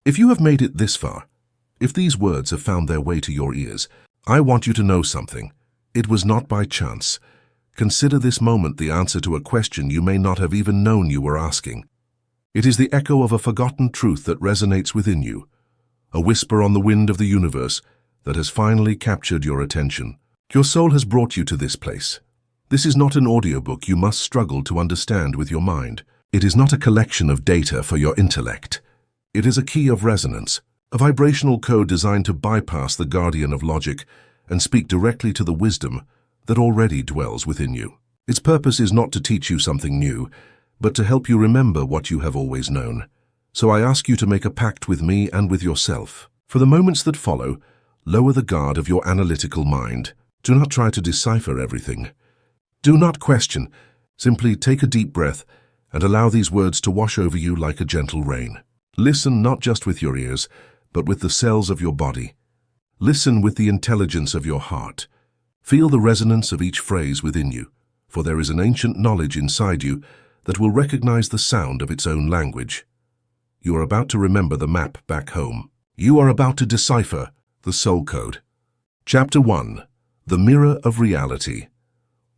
If you have made it this far, if these words have found their way to your ears, I want you to know something. It was not by chance. Consider this moment the answer to a question you may not have even known you were asking. It is the echo of a forgotten truth that resonates within you, a whisper on the wind of the universe that has finally captured your attention. Your soul has brought you to this place. This is not an audiobook you must struggle to understand with your mind. It is not a collection of data for your intellect. It is a key of resonance, a vibrational code designed to bypass the guardian of logic and speak directly to the wisdom that already dwells within you. Its purpose is not to teach you something new, but to help you remember what you have always known. So I ask you to make a pact with me and with yourself. For the moments that follow, lower the guard of your analytical mind. Do not try to decipher everything. Do not question. Simply take a deep breath and allow these words to wash over you like a gentle rain. Listen not just with your ears, but with the cells of your body. Listen with the intelligence of your heart. Feel the resonance of each phrase within you, for there is an ancient knowledge inside you that will recognize the sound of its own language. You are about to remember the map back home. You are about to decipher the soul code. Chapter 1. The Mirror of Reality.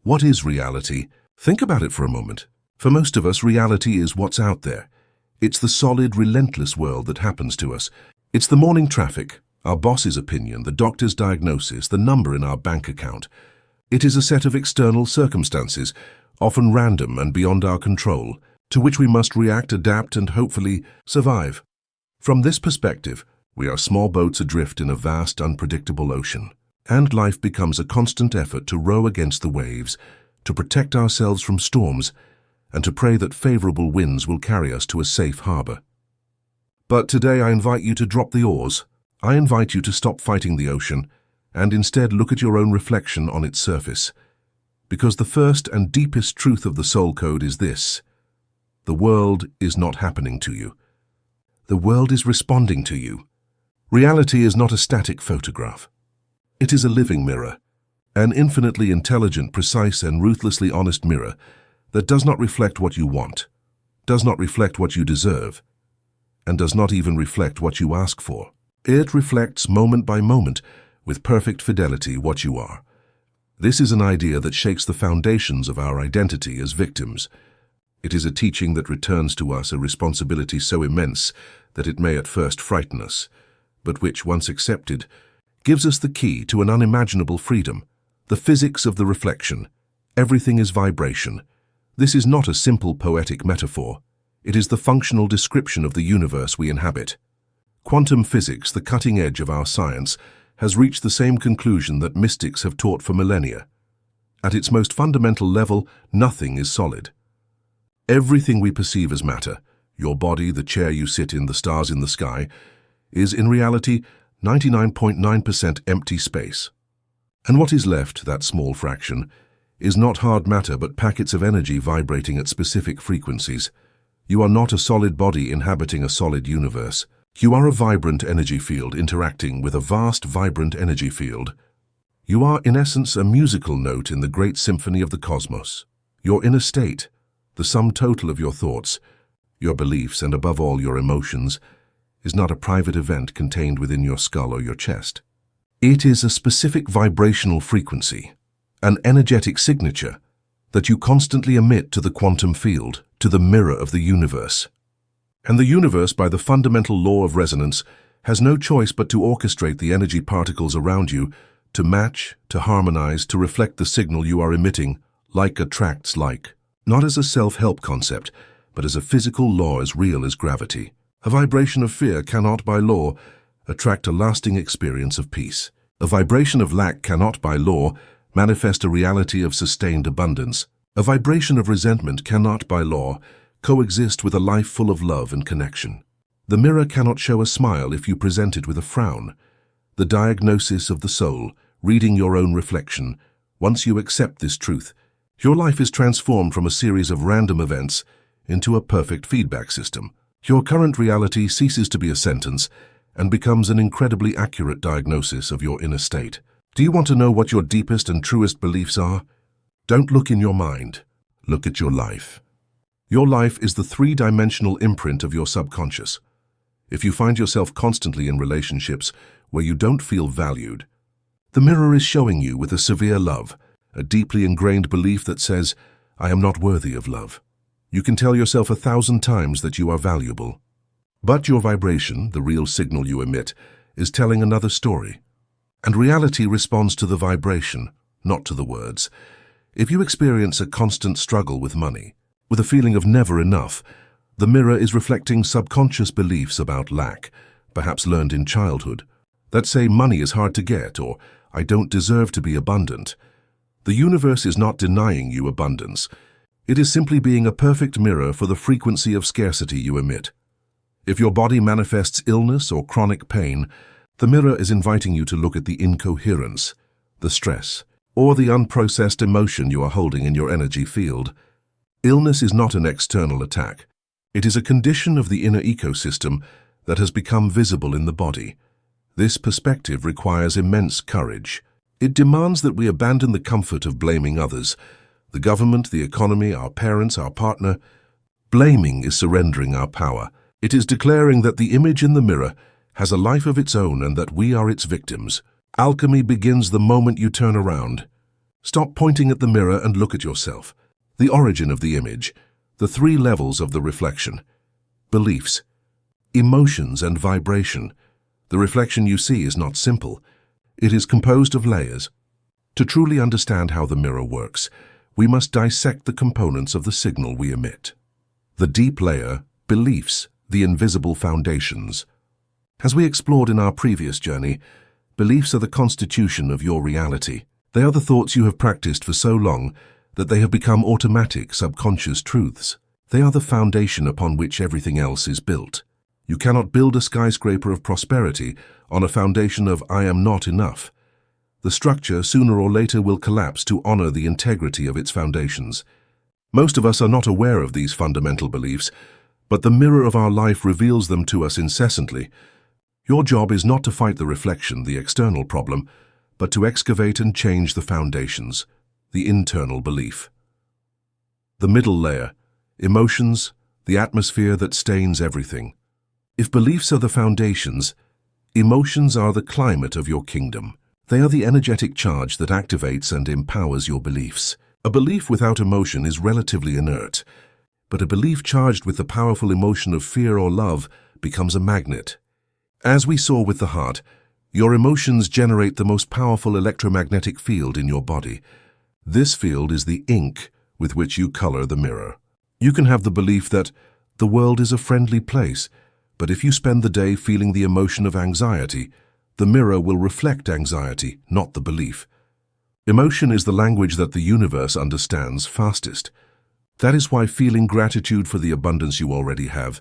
What is reality? Think about it for a moment. For most of us, reality is what's out there. It's the solid, relentless world that happens to us. It's the morning traffic, our boss's opinion, the doctor's diagnosis, the number in our bank account. It is a set of external circumstances, often random and beyond our control, to which we must react, adapt, and hopefully survive. From this perspective, we are small boats adrift in a vast, unpredictable ocean, and life becomes a constant effort to row against the waves, to protect ourselves from storms, and to pray that favorable winds will carry us to a safe harbor. But today I invite you to drop the oars. I invite you to stop fighting the ocean and instead look at your own reflection on its surface. Because the first and deepest truth of the soul code is this: the world is not happening to you. The world is responding to you. Reality is not a static photograph. It is a living mirror, an infinitely intelligent, precise, and ruthlessly honest mirror that does not reflect what you want, does not reflect what you deserve, and does not even reflect what you ask for. It reflects moment by moment, with perfect fidelity, what you are. This is an idea that shakes the foundations of our identity as victims. It is a teaching that returns to us a responsibility so immense that it may at first frighten us, but which, once accepted, gives us the key to an unimaginable freedom, the physics of the reflection. Everything is vibration. This is not a simple poetic metaphor. It is the functional description of the universe we inhabit. Quantum physics, the cutting edge of our science, has reached the same conclusion that mystics have taught for millennia. At its most fundamental level, nothing is solid. Everything we perceive as matter, your body, the chair you sit in, the stars in the sky, is in reality 99.9% empty space. And what is left, that small fraction, is not hard matter but packets of energy vibrating at specific frequencies. You are not a solid body inhabiting a solid universe. You are a vibrant energy field interacting with a vast, vibrant energy field. You are, in essence, a musical note in the great symphony of the cosmos. Your inner state, the sum total of your thoughts, your beliefs, and above all your emotions, is not a private event contained within your skull or your chest. It is a specific vibrational frequency, an energetic signature that you constantly emit to the quantum field, to the mirror of the universe. And the universe, by the fundamental law of resonance, has no choice but to orchestrate the energy particles around you to match, to harmonize, to reflect the signal you are emitting. Like attracts like, not as a self-help concept, but as a physical law as real as gravity. A vibration of fear cannot, by law, attract a lasting experience of peace. A vibration of lack cannot, by law, manifest a reality of sustained abundance. A vibration of resentment cannot, by law, coexist with a life full of love and connection. The mirror cannot show a smile if you present it with a frown. The diagnosis of the soul, reading your own reflection. Once you accept this truth, your life is transformed from a series of random events into a perfect feedback system. Your current reality ceases to be a sentence and becomes an incredibly accurate diagnosis of your inner state. Do you want to know what your deepest and truest beliefs are? Don't look in your mind. Look at your life. Your life is the three-dimensional imprint of your subconscious. If you find yourself constantly in relationships where you don't feel valued, the mirror is showing you with a severe love, a deeply ingrained belief that says, "I am not worthy of love." You can tell yourself 1,000 times that you are valuable. But your vibration, the real signal you emit, is telling another story. And reality responds to the vibration, not to the words. If you experience a constant struggle with money, with a feeling of never enough, the mirror is reflecting subconscious beliefs about lack, perhaps learned in childhood, that say money is hard to get or I don't deserve to be abundant. The universe is not denying you abundance. It is simply being a perfect mirror for the frequency of scarcity you emit. If your body manifests illness or chronic pain, the mirror is inviting you to look at the incoherence, the stress, or the unprocessed emotion you are holding in your energy field. Illness is not an external attack. It is a condition of the inner ecosystem that has become visible in the body. This perspective requires immense courage. It demands that we abandon the comfort of blaming others, the government, the economy, our parents, our partner. Blaming is surrendering our power. It is declaring that the image in the mirror has a life of its own and that we are its victims. Alchemy begins the moment you turn around. Stop pointing at the mirror and look at yourself. The origin of the image, the 3 levels of the reflection. Beliefs, emotions, and vibration. The reflection you see is not simple. It is composed of layers. To truly understand how the mirror works, we must dissect the components of the signal we emit. The deep layer, beliefs, the invisible foundations. As we explored in our previous journey, beliefs are the constitution of your reality. They are the thoughts you have practiced for so long that they have become automatic, subconscious truths. They are the foundation upon which everything else is built. You cannot build a skyscraper of prosperity on a foundation of "I am not enough." The structure, sooner or later, will collapse to honor the integrity of its foundations. Most of us are not aware of these fundamental beliefs, but the mirror of our life reveals them to us incessantly. Your job is not to fight the reflection, the external problem, but to excavate and change the foundations, the internal belief. The middle layer, emotions, the atmosphere that stains everything. If beliefs are the foundations, emotions are the climate of your kingdom. They are the energetic charge that activates and empowers your beliefs. A belief without emotion is relatively inert, but a belief charged with the powerful emotion of fear or love becomes a magnet. As we saw with the heart, your emotions generate the most powerful electromagnetic field in your body. This field is the ink with which you color the mirror. You can have the belief that the world is a friendly place, but if you spend the day feeling the emotion of anxiety, the mirror will reflect anxiety, not the belief. Emotion is the language that the universe understands fastest. That is why feeling gratitude for the abundance you already have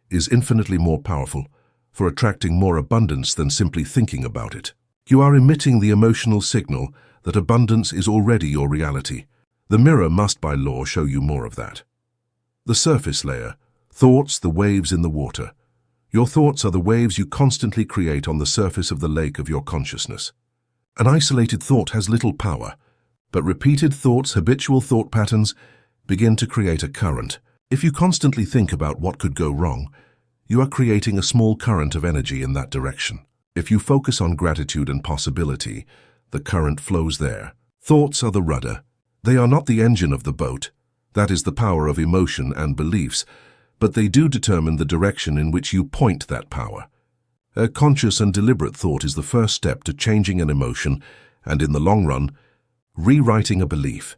is infinitely more powerful for attracting more abundance than simply thinking about it. You are emitting the emotional signal that abundance is already your reality. The mirror must by law show you more of that. The surface layer, thoughts, the waves in the water. Your thoughts are the waves you constantly create on the surface of the lake of your consciousness. An isolated thought has little power, but repeated thoughts, habitual thought patterns, begin to create a current. If you constantly think about what could go wrong, you are creating a small current of energy in that direction. If you focus on gratitude and possibility, the current flows there. Thoughts are the rudder. They are not the engine of the boat. That is the power of emotion and beliefs, but they do determine the direction in which you point that power. A conscious and deliberate thought is the first step to changing an emotion and, in the long run, rewriting a belief.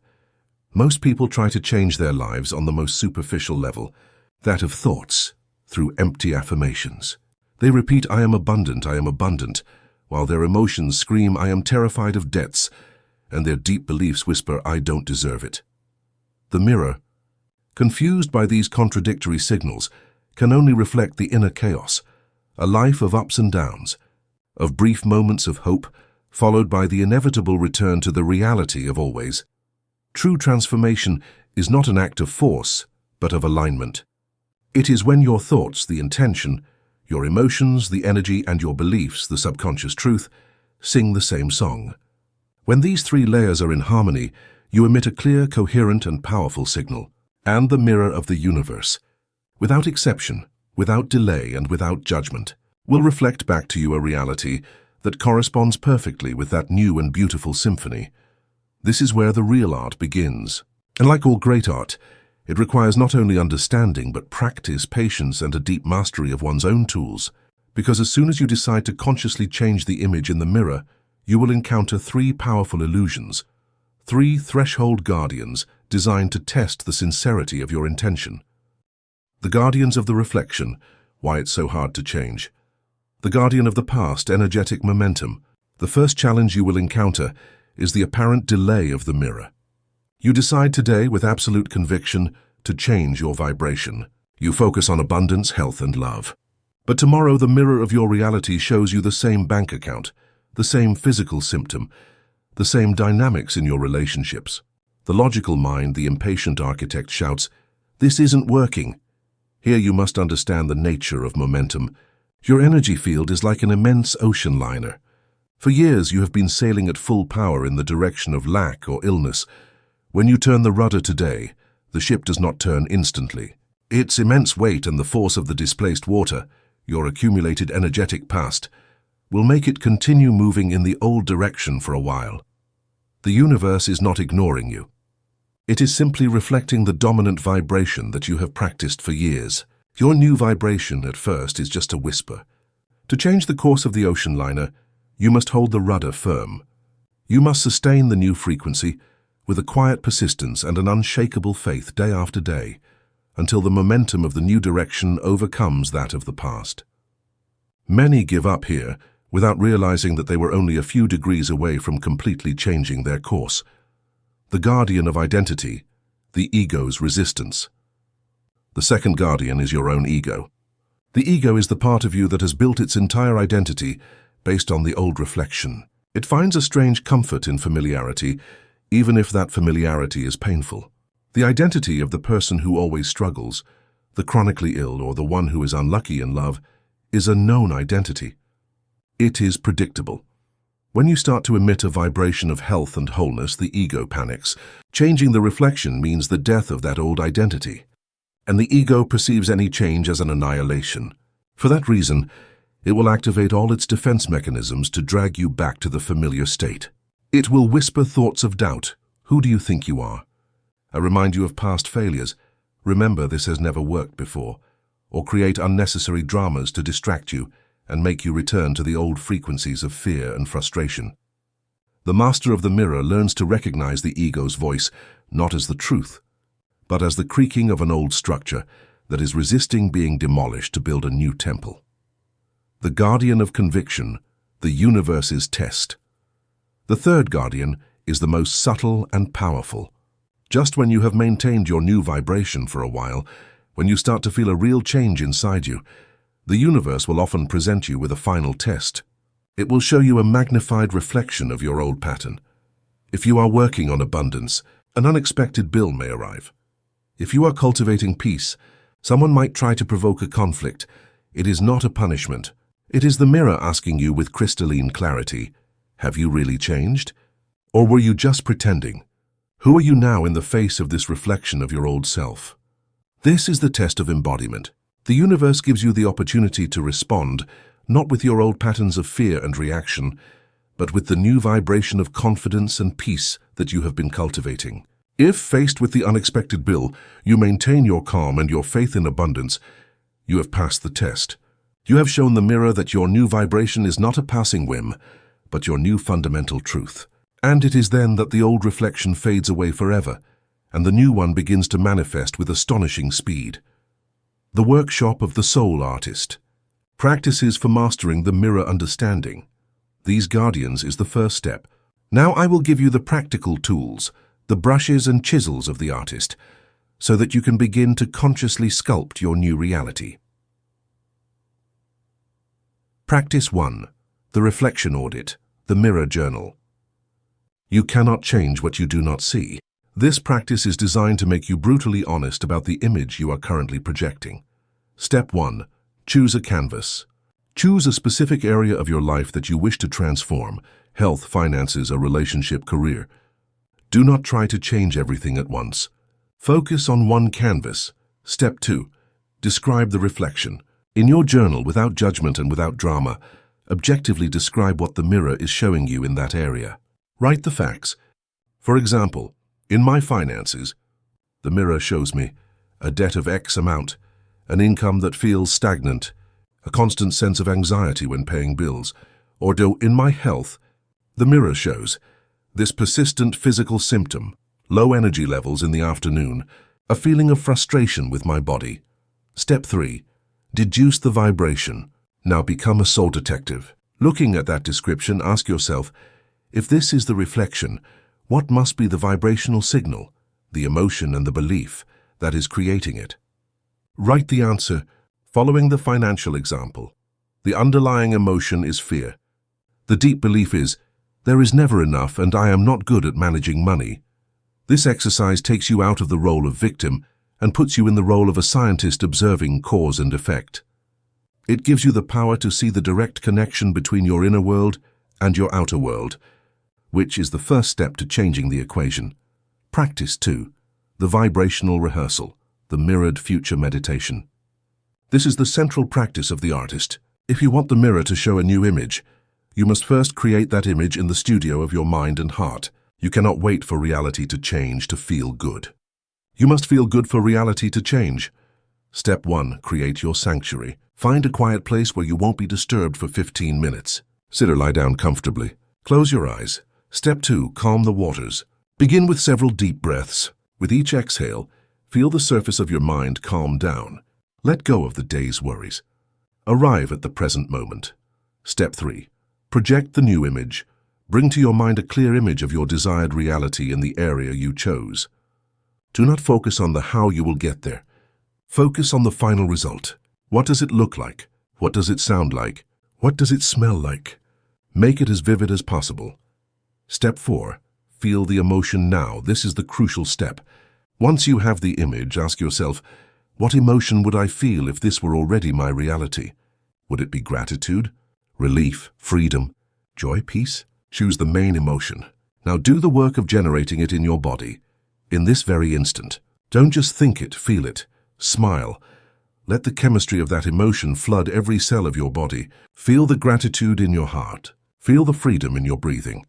Most people try to change their lives on the most superficial level, that of thoughts, through empty affirmations. They repeat, "I am abundant, while their emotions scream, "I am terrified of debts," and their deep beliefs whisper, "I don't deserve it." The mirror, confused by these contradictory signals, can only reflect the inner chaos, a life of ups and downs, of brief moments of hope, followed by the inevitable return to the reality of always. True transformation is not an act of force, but of alignment. It is when your thoughts, the intention, your emotions, the energy, and your beliefs, the subconscious truth, sing the same song. When these 3 layers are in harmony, you emit a clear, coherent, and powerful signal, and the mirror of the universe. Without exception, without delay and without judgment, will reflect back to you a reality that corresponds perfectly with that new and beautiful symphony. This is where the real art begins. And like all great art, it requires not only understanding but practice, patience, and a deep mastery of one's own tools. Because as soon as you decide to consciously change the image in the mirror, you will encounter three powerful illusions, three threshold guardians designed to test the sincerity of your intention. The guardians of the reflection, why it's so hard to change. The guardian of the past, energetic momentum. The first challenge you will encounter is the apparent delay of the mirror. You decide today with absolute conviction to change your vibration. You focus on abundance, health, and love. But tomorrow the mirror of your reality shows you the same bank account, the same physical symptom, the same dynamics in your relationships. The logical mind, the impatient architect, shouts, "This isn't working." Here you must understand the nature of momentum. Your energy field is like an immense ocean liner. For years you have been sailing at full power in the direction of lack or illness. When you turn the rudder today, the ship does not turn instantly. Its immense weight and the force of the displaced water, your accumulated energetic past, will make it continue moving in the old direction for a while. The universe is not ignoring you. It is simply reflecting the dominant vibration that you have practiced for years. Your new vibration at first is just a whisper. To change the course of the ocean liner, you must hold the rudder firm. You must sustain the new frequency with a quiet persistence and an unshakable faith day after day, until the momentum of the new direction overcomes that of the past. Many give up here without realizing that they were only a few degrees away from completely changing their course. The guardian of identity, the ego's resistance. The second guardian is your own ego. The ego is the part of you that has built its entire identity based on the old reflection. It finds a strange comfort in familiarity, even if that familiarity is painful. The identity of the person who always struggles, the chronically ill, or the one who is unlucky in love, is a known identity. It is predictable. When you start to emit a vibration of health and wholeness, the ego panics. Changing the reflection means the death of that old identity, and the ego perceives any change as an annihilation. For that reason, it will activate all its defense mechanisms to drag you back to the familiar state. It will whisper thoughts of doubt. Who do you think you are? Remind you of past failures. Remember, this has never worked before. Or create unnecessary dramas to distract you and make you return to the old frequencies of fear and frustration. The master of the mirror learns to recognize the ego's voice not as the truth, but as the creaking of an old structure that is resisting being demolished to build a new temple. The guardian of conviction, the universe's test. The third guardian is the most subtle and powerful. Just when you have maintained your new vibration for a while, when you start to feel a real change inside you, the universe will often present you with a final test. It will show you a magnified reflection of your old pattern. If you are working on abundance, an unexpected bill may arrive. If you are cultivating peace, someone might try to provoke a conflict. It is not a punishment. It is the mirror asking you with crystalline clarity, have you really changed? Or were you just pretending? Who are you now in the face of this reflection of your old self? This is the test of embodiment. The universe gives you the opportunity to respond, not with your old patterns of fear and reaction, but with the new vibration of confidence and peace that you have been cultivating. If, faced with the unexpected bill, you maintain your calm and your faith in abundance, you have passed the test. You have shown the mirror that your new vibration is not a passing whim, but your new fundamental truth. And it is then that the old reflection fades away forever, and the new one begins to manifest with astonishing speed. The workshop of the soul artist. Practices for mastering the mirror understanding. These guardians is the first step. Now I will give you the practical tools, the brushes and chisels of the artist, so that you can begin to consciously sculpt your new reality. Practice 1. The reflection audit, the mirror journal. You cannot change what you do not see. This practice is designed to make you brutally honest about the image you are currently projecting. Step 1. Choose a canvas. Choose a specific area of your life that you wish to transform: health, finances, a relationship, career. Do not try to change everything at once. Focus on one canvas. Step 2. Describe the reflection. In your journal, without judgment and without drama, objectively describe what the mirror is showing you in that area. Write the facts. For example, in my finances, the mirror shows me a debt of X amount, an income that feels stagnant, a constant sense of anxiety when paying bills, or in my health, the mirror shows this persistent physical symptom, low energy levels in the afternoon, a feeling of frustration with my body. Step 3. Deduce the vibration. Now become a soul detective. Looking at that description, ask yourself, if this is the reflection, what must be the vibrational signal, the emotion and the belief that is creating it? Write the answer, following the financial example. The underlying emotion is fear. The deep belief is, there is never enough and I am not good at managing money. This exercise takes you out of the role of victim and puts you in the role of a scientist observing cause and effect. It gives you the power to see the direct connection between your inner world and your outer world, which is the first step to changing the equation. Practice 2. The vibrational rehearsal, the mirrored future meditation. This is the central practice of the artist. If you want the mirror to show a new image, you must first create that image in the studio of your mind and heart. You cannot wait for reality to change to feel good. You must feel good for reality to change. Step 1. Create your sanctuary. Find a quiet place where you won't be disturbed for 15 minutes. Sit or lie down comfortably. Close your eyes. Step 2. Calm the waters. Begin with several deep breaths. With each exhale, feel the surface of your mind calm down. Let go of the day's worries. Arrive at the present moment. Step 3. Project the new image. Bring to your mind a clear image of your desired reality in the area you chose. Do not focus on the how you will get there. Focus on the final result. What does it look like? What does it sound like? What does it smell like? Make it as vivid as possible. Step 4. Feel the emotion now. This is the crucial step. Once you have the image, ask yourself, what emotion would I feel if this were already my reality? Would it be gratitude, relief, freedom, joy, peace? Choose the main emotion. Now do the work of generating it in your body. In this very instant. Don't just think it, feel it. Smile. Let the chemistry of that emotion flood every cell of your body. Feel the gratitude in your heart. Feel the freedom in your breathing.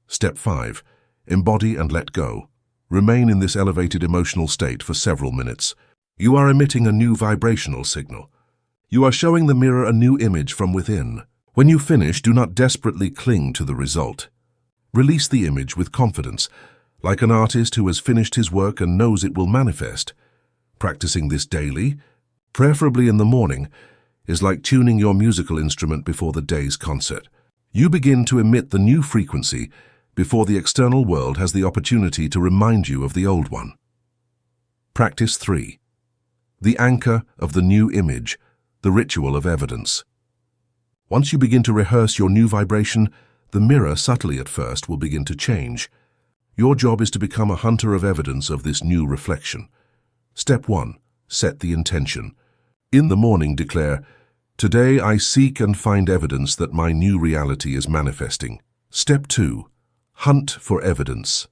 Step 5. Embody and let go. Remain in this elevated emotional state for several minutes. You are emitting a new vibrational signal. You are showing the mirror a new image from within. When you finish, do not desperately cling to the result. Release the image with confidence, like an artist who has finished his work and knows it will manifest. Practicing this daily, preferably in the morning, is like tuning your musical instrument before the day's concert. You begin to emit the new frequency before the external world has the opportunity to remind you of the old one. Practice 3. The anchor of the new image, the ritual of evidence. Once you begin to rehearse your new vibration, the mirror, subtly at first, will begin to change. Your job is to become a hunter of evidence of this new reflection. Step 1. Set the intention. In the morning, declare, today I seek and find evidence that my new reality is manifesting. Step 2. Hunt for evidence.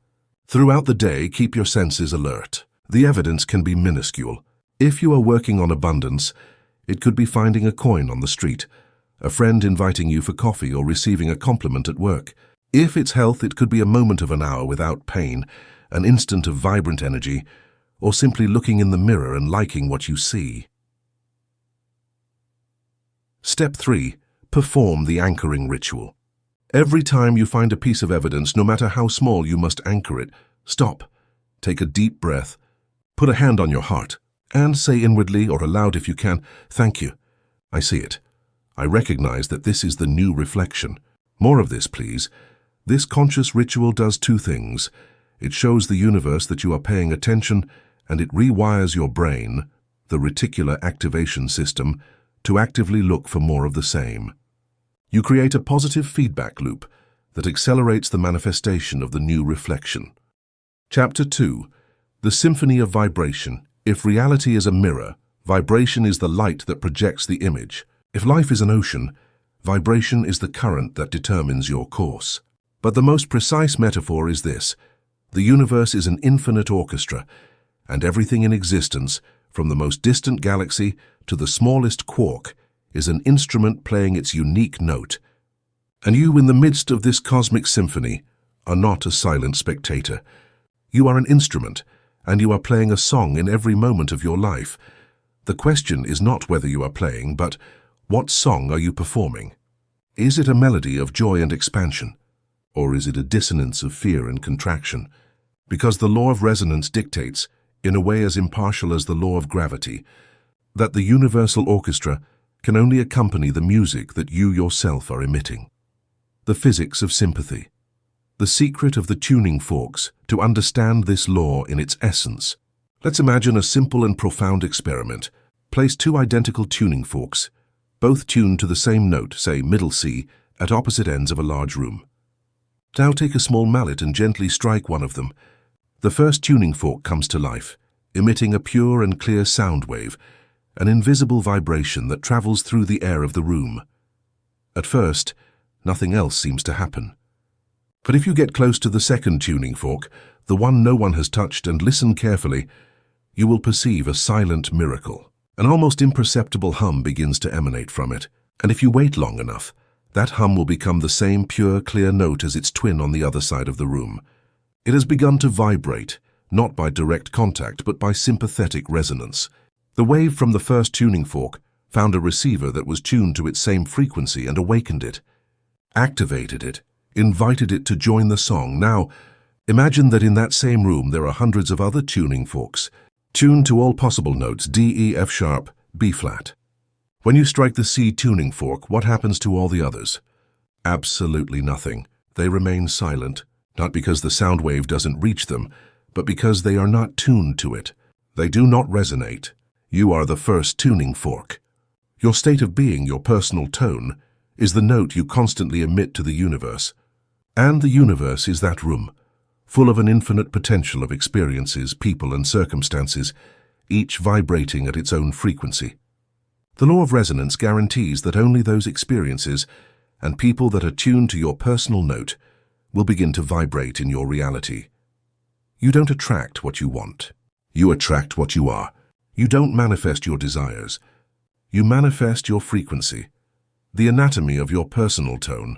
Throughout the day, keep your senses alert. The evidence can be minuscule. If you are working on abundance, it could be finding a coin on the street, a friend inviting you for coffee, or receiving a compliment at work. If it's health, it could be a moment of an hour without pain, an instant of vibrant energy, or simply looking in the mirror and liking what you see. Step 3. Perform the anchoring ritual. Every time you find a piece of evidence, no matter how small, you must anchor it. Stop. Take a deep breath. Put a hand on your heart, and say inwardly or aloud if you can, thank you. I see it. I recognize that this is the new reflection. More of this, please. This conscious ritual does 2 things. It shows the universe that you are paying attention, and it rewires your brain, the reticular activation system, to actively look for more of the same. You create a positive feedback loop that accelerates the manifestation of the new reflection. Chapter 2. The Symphony of Vibration. If reality is a mirror, vibration is the light that projects the image. If life is an ocean, vibration is the current that determines your course. But the most precise metaphor is this: the universe is an infinite orchestra, and everything in existence, from the most distant galaxy to the smallest quark, is an instrument playing its unique note. And you, in the midst of this cosmic symphony, are not a silent spectator. You are an instrument, and you are playing a song in every moment of your life. The question is not whether you are playing, but what song are you performing? Is it a melody of joy and expansion, or is it a dissonance of fear and contraction? Because the law of resonance dictates, in a way as impartial as the law of gravity, that the universal orchestra can only accompany the music that you yourself are emitting. The physics of sympathy. The secret of the tuning forks to understand this law in its essence. Let's imagine a simple and profound experiment. Place two identical tuning forks, both tuned to the same note, say middle C, at opposite ends of a large room. Now take a small mallet and gently strike one of them. The first tuning fork comes to life, emitting a pure and clear sound wave, an invisible vibration that travels through the air of the room. At first, nothing else seems to happen. But if you get close to the second tuning fork, the one no one has touched, and listen carefully, you will perceive a silent miracle. An almost imperceptible hum begins to emanate from it, and if you wait long enough, that hum will become the same pure, clear note as its twin on the other side of the room. It has begun to vibrate, not by direct contact, but by sympathetic resonance. The wave from the first tuning fork found a receiver that was tuned to its same frequency and awakened it, activated it, invited it to join the song. Now, imagine that in that same room there are hundreds of other tuning forks, tuned to all possible notes: D, E, F sharp, B flat. When you strike the C tuning fork, what happens to all the others? Absolutely nothing. They remain silent, not because the sound wave doesn't reach them, but because they are not tuned to it. They do not resonate. You are the first tuning fork. Your state of being, your personal tone, is the note you constantly emit to the universe. And the universe is that room, full of an infinite potential of experiences, people, and circumstances, each vibrating at its own frequency. The law of resonance guarantees that only those experiences and people that are tuned to your personal note will begin to vibrate in your reality. You don't attract what you want. You attract what you are. You don't manifest your desires. You manifest your frequency, the anatomy of your personal tone,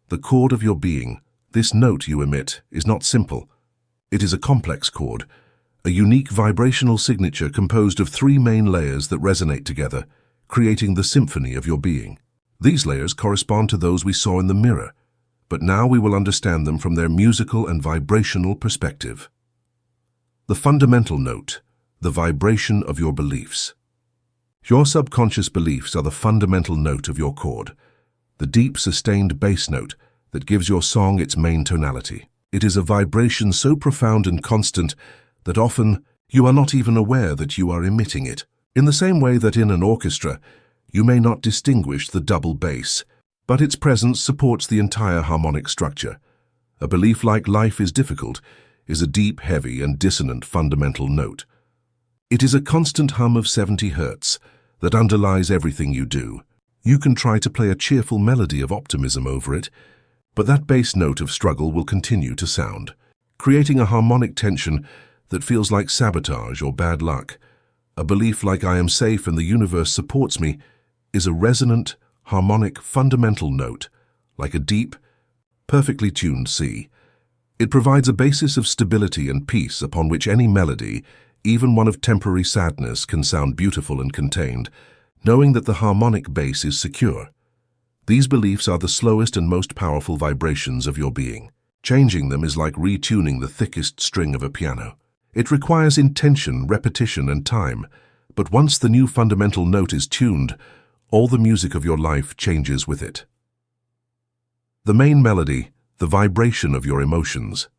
the chord of your being. This note you emit is not simple. It is a complex chord, a unique vibrational signature composed of three main layers that resonate together, creating the symphony of your being. These layers correspond to those we saw in the mirror, but now we will understand them from their musical and vibrational perspective. The fundamental note, the vibration of your beliefs. Your subconscious beliefs are the fundamental note of your chord, the deep, sustained bass note that gives your song its main tonality. It is a vibration so profound and constant that often you are not even aware that you are emitting it. In the same way that in an orchestra, you may not distinguish the double bass, but its presence supports the entire harmonic structure. A belief like life is difficult is a deep, heavy, and dissonant fundamental note. It is a constant hum of 70 hertz that underlies everything you do. You can try to play a cheerful melody of optimism over it, but that bass note of struggle will continue to sound, creating a harmonic tension that feels like sabotage or bad luck. A belief like I am safe and the universe supports me is a resonant, harmonic, fundamental note, like a deep, perfectly tuned C. It provides a basis of stability and peace upon which any melody, even one of temporary sadness, can sound beautiful and contained, knowing that the harmonic base is secure. These beliefs are the slowest and most powerful vibrations of your being. Changing them is like retuning the thickest string of a piano. It requires intention, repetition, and time, but once the new fundamental note is tuned, all the music of your life changes with it. The main melody, the vibration of your emotions.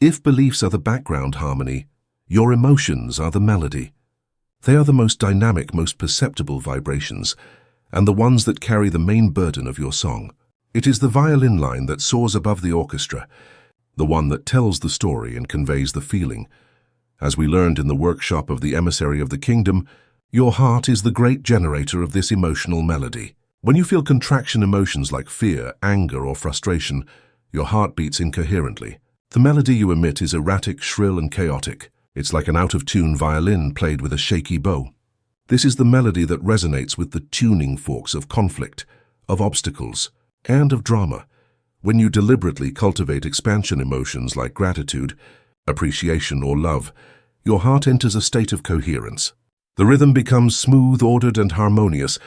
If beliefs are the background harmony, your emotions are the melody. They are the most dynamic, most perceptible vibrations, and the ones that carry the main burden of your song. It is the violin line that soars above the orchestra, the one that tells the story and conveys the feeling. As we learned in the workshop of the Emissary of the Kingdom, your heart is the great generator of this emotional melody. When you feel contraction emotions like fear, anger, or frustration, your heart beats incoherently. The melody you emit is erratic, shrill, and chaotic. It's like an out-of-tune violin played with a shaky bow. This is the melody that resonates with the tuning forks of conflict, of obstacles, and of drama. When you deliberately cultivate expansion emotions like gratitude, appreciation, or love, your heart enters a state of coherence. The rhythm becomes smooth, ordered, and harmonious.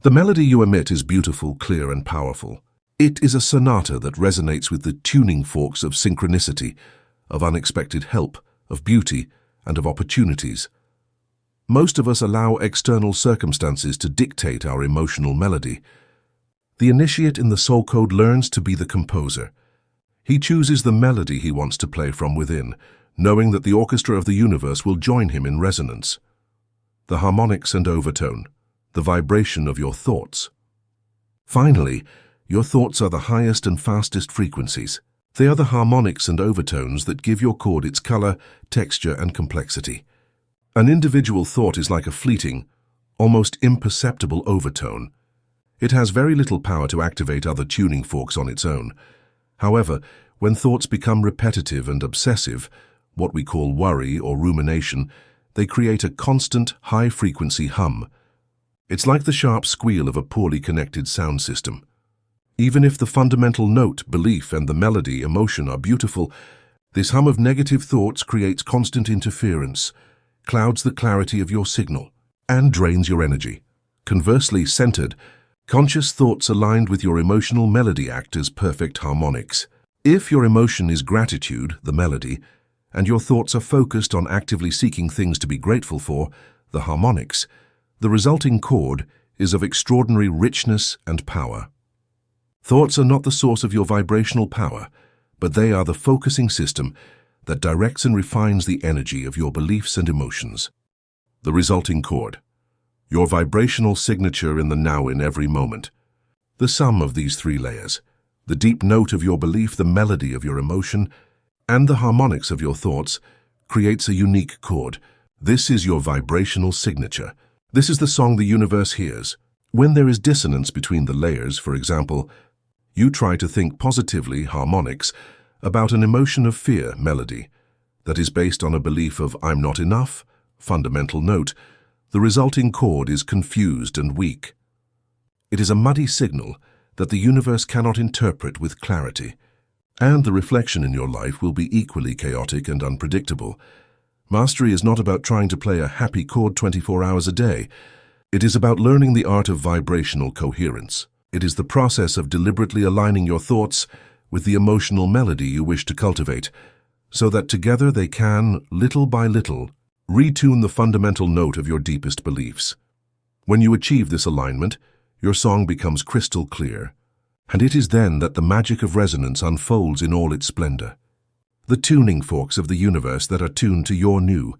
The melody you emit is beautiful, clear, and powerful. It is a sonata that resonates with the tuning forks of synchronicity, of unexpected help, of beauty, and of opportunities. Most of us allow external circumstances to dictate our emotional melody. The initiate in the soul code learns to be the composer. He chooses the melody he wants to play from within, knowing that the orchestra of the universe will join him in resonance. The harmonics and overtone, the vibration of your thoughts. Finally, your thoughts are the highest and fastest frequencies. They are the harmonics and overtones that give your chord its color, texture, and complexity. An individual thought is like a fleeting, almost imperceptible overtone. It has very little power to activate other tuning forks on its own. However, when thoughts become repetitive and obsessive, what we call worry or rumination, they create a constant, high-frequency hum. It's like the sharp squeal of a poorly connected sound system. Even if the fundamental note, belief, and the melody, emotion are beautiful, this hum of negative thoughts creates constant interference, clouds the clarity of your signal, and drains your energy. Conversely, centered, conscious thoughts aligned with your emotional melody act as perfect harmonics. If your emotion is gratitude, the melody, and your thoughts are focused on actively seeking things to be grateful for, the harmonics, the resulting chord is of extraordinary richness and power. Thoughts are not the source of your vibrational power, but they are the focusing system that directs and refines the energy of your beliefs and emotions. The resulting chord, your vibrational signature in the now in every moment. The sum of these three layers, the deep note of your belief, the melody of your emotion, and the harmonics of your thoughts, creates a unique chord. This is your vibrational signature. This is the song the universe hears. When there is dissonance between the layers, for example, you try to think positively, harmonics, about an emotion of fear, melody, that is based on a belief of I'm not enough, fundamental note, the resulting chord is confused and weak. It is a muddy signal that the universe cannot interpret with clarity, and the reflection in your life will be equally chaotic and unpredictable. Mastery is not about trying to play a happy chord 24 hours a day. It is about learning the art of vibrational coherence. It is the process of deliberately aligning your thoughts with the emotional melody you wish to cultivate, so that together they can, little by little, retune the fundamental note of your deepest beliefs. When you achieve this alignment, your song becomes crystal clear, and it is then that the magic of resonance unfolds in all its splendor. The tuning forks of the universe that are tuned to your new,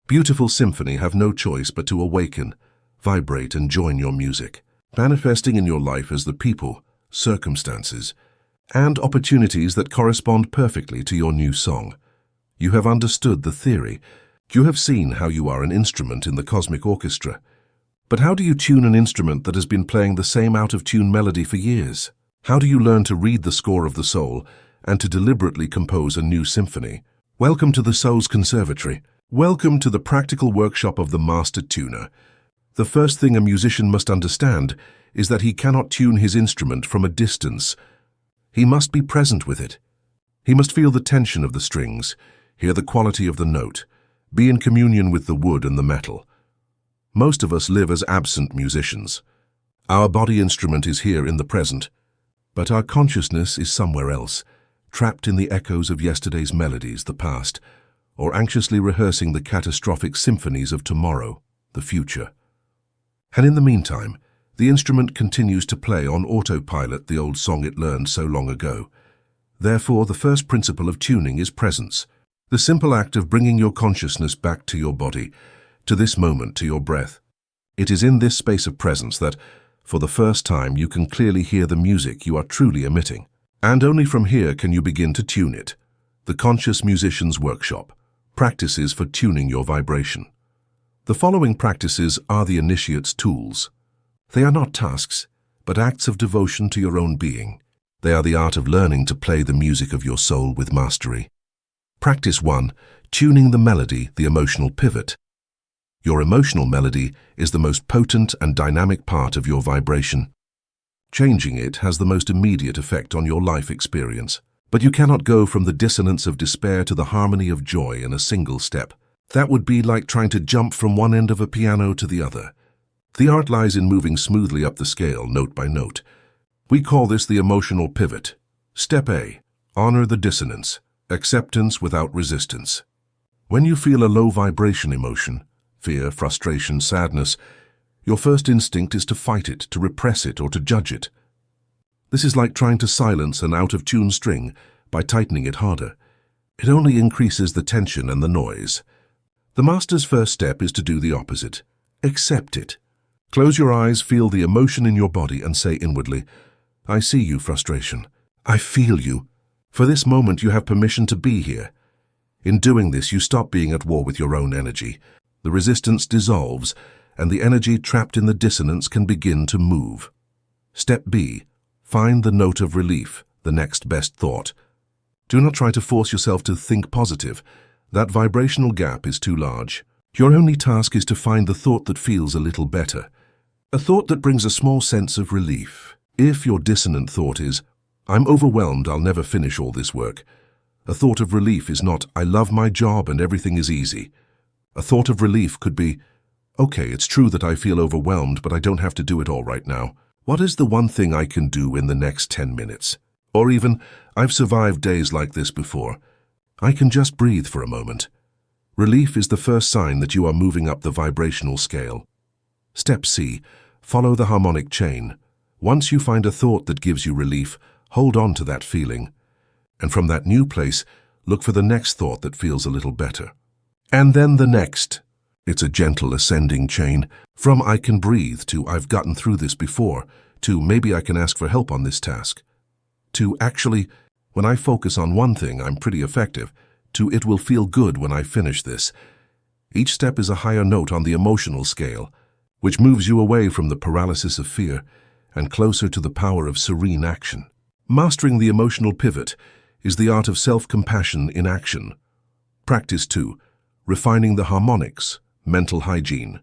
beautiful symphony have no choice but to awaken, vibrate, and join your music, manifesting in your life as the people, circumstances, and opportunities that correspond perfectly to your new song. You have understood the theory. You have seen how you are an instrument in the cosmic orchestra. But how do you tune an instrument that has been playing the same out-of-tune melody for years? How do you learn to read the score of the soul and to deliberately compose a new symphony? Welcome to the Soul's Conservatory. Welcome to the practical workshop of the Master Tuner. The first thing a musician must understand is that he cannot tune his instrument from a distance. He must be present with it. He must feel the tension of the strings, hear the quality of the note, be in communion with the wood and the metal. Most of us live as absent musicians. Our body instrument is here in the present, but our consciousness is somewhere else, trapped in the echoes of yesterday's melodies, the past, or anxiously rehearsing the catastrophic symphonies of tomorrow, the future. And in the meantime, the instrument continues to play on autopilot the old song it learned so long ago. Therefore, the first principle of tuning is presence, the simple act of bringing your consciousness back to your body, to this moment, to your breath. It is in this space of presence that, for the first time, you can clearly hear the music you are truly emitting. And only from here can you begin to tune it. The Conscious Musician's Workshop, practices for tuning your vibration. The following practices are the initiate's tools. They are not tasks, but acts of devotion to your own being. They are the art of learning to play the music of your soul with mastery. Practice 1. Tuning the melody, the emotional pivot. Your emotional melody is the most potent and dynamic part of your vibration. Changing it has the most immediate effect on your life experience. But you cannot go from the dissonance of despair to the harmony of joy in a single step. That would be like trying to jump from one end of a piano to the other. The art lies in moving smoothly up the scale, note by note. We call this the emotional pivot. Step A. Honor the dissonance. Acceptance without resistance. When you feel a low vibration emotion, fear, frustration, sadness, your first instinct is to fight it, to repress it, or to judge it. This is like trying to silence an out-of-tune string by tightening it harder. It only increases the tension and the noise. The master's first step is to do the opposite. Accept it. Close your eyes, feel the emotion in your body, and say inwardly, I see you, frustration. I feel you. For this moment, you have permission to be here. In doing this, you stop being at war with your own energy. The resistance dissolves, and the energy trapped in the dissonance can begin to move. Step B. Find the note of relief, the next best thought. Do not try to force yourself to think positive. That vibrational gap is too large. Your only task is to find the thought that feels a little better. A thought that brings a small sense of relief. If your dissonant thought is, I'm overwhelmed, I'll never finish all this work. A thought of relief is not, I love my job and everything is easy. A thought of relief could be, okay, it's true that I feel overwhelmed, but I don't have to do it all right now. What is the one thing I can do in the next 10 minutes? Or even, I've survived days like this before. I can just breathe for a moment. Relief is the first sign that you are moving up the vibrational scale. Step C. Follow the harmonic chain. Once you find a thought that gives you relief, hold on to that feeling. And from that new place, look for the next thought that feels a little better. And then the next. It's a gentle ascending chain, from I can breathe to I've gotten through this before, to maybe I can ask for help on this task, to actually, when I focus on one thing, I'm pretty effective, to it will feel good when I finish this. Each step is a higher note on the emotional scale, which moves you away from the paralysis of fear and closer to the power of serene action. Mastering the emotional pivot is the art of self-compassion in action. Practice 2. Refining the harmonics. Mental hygiene.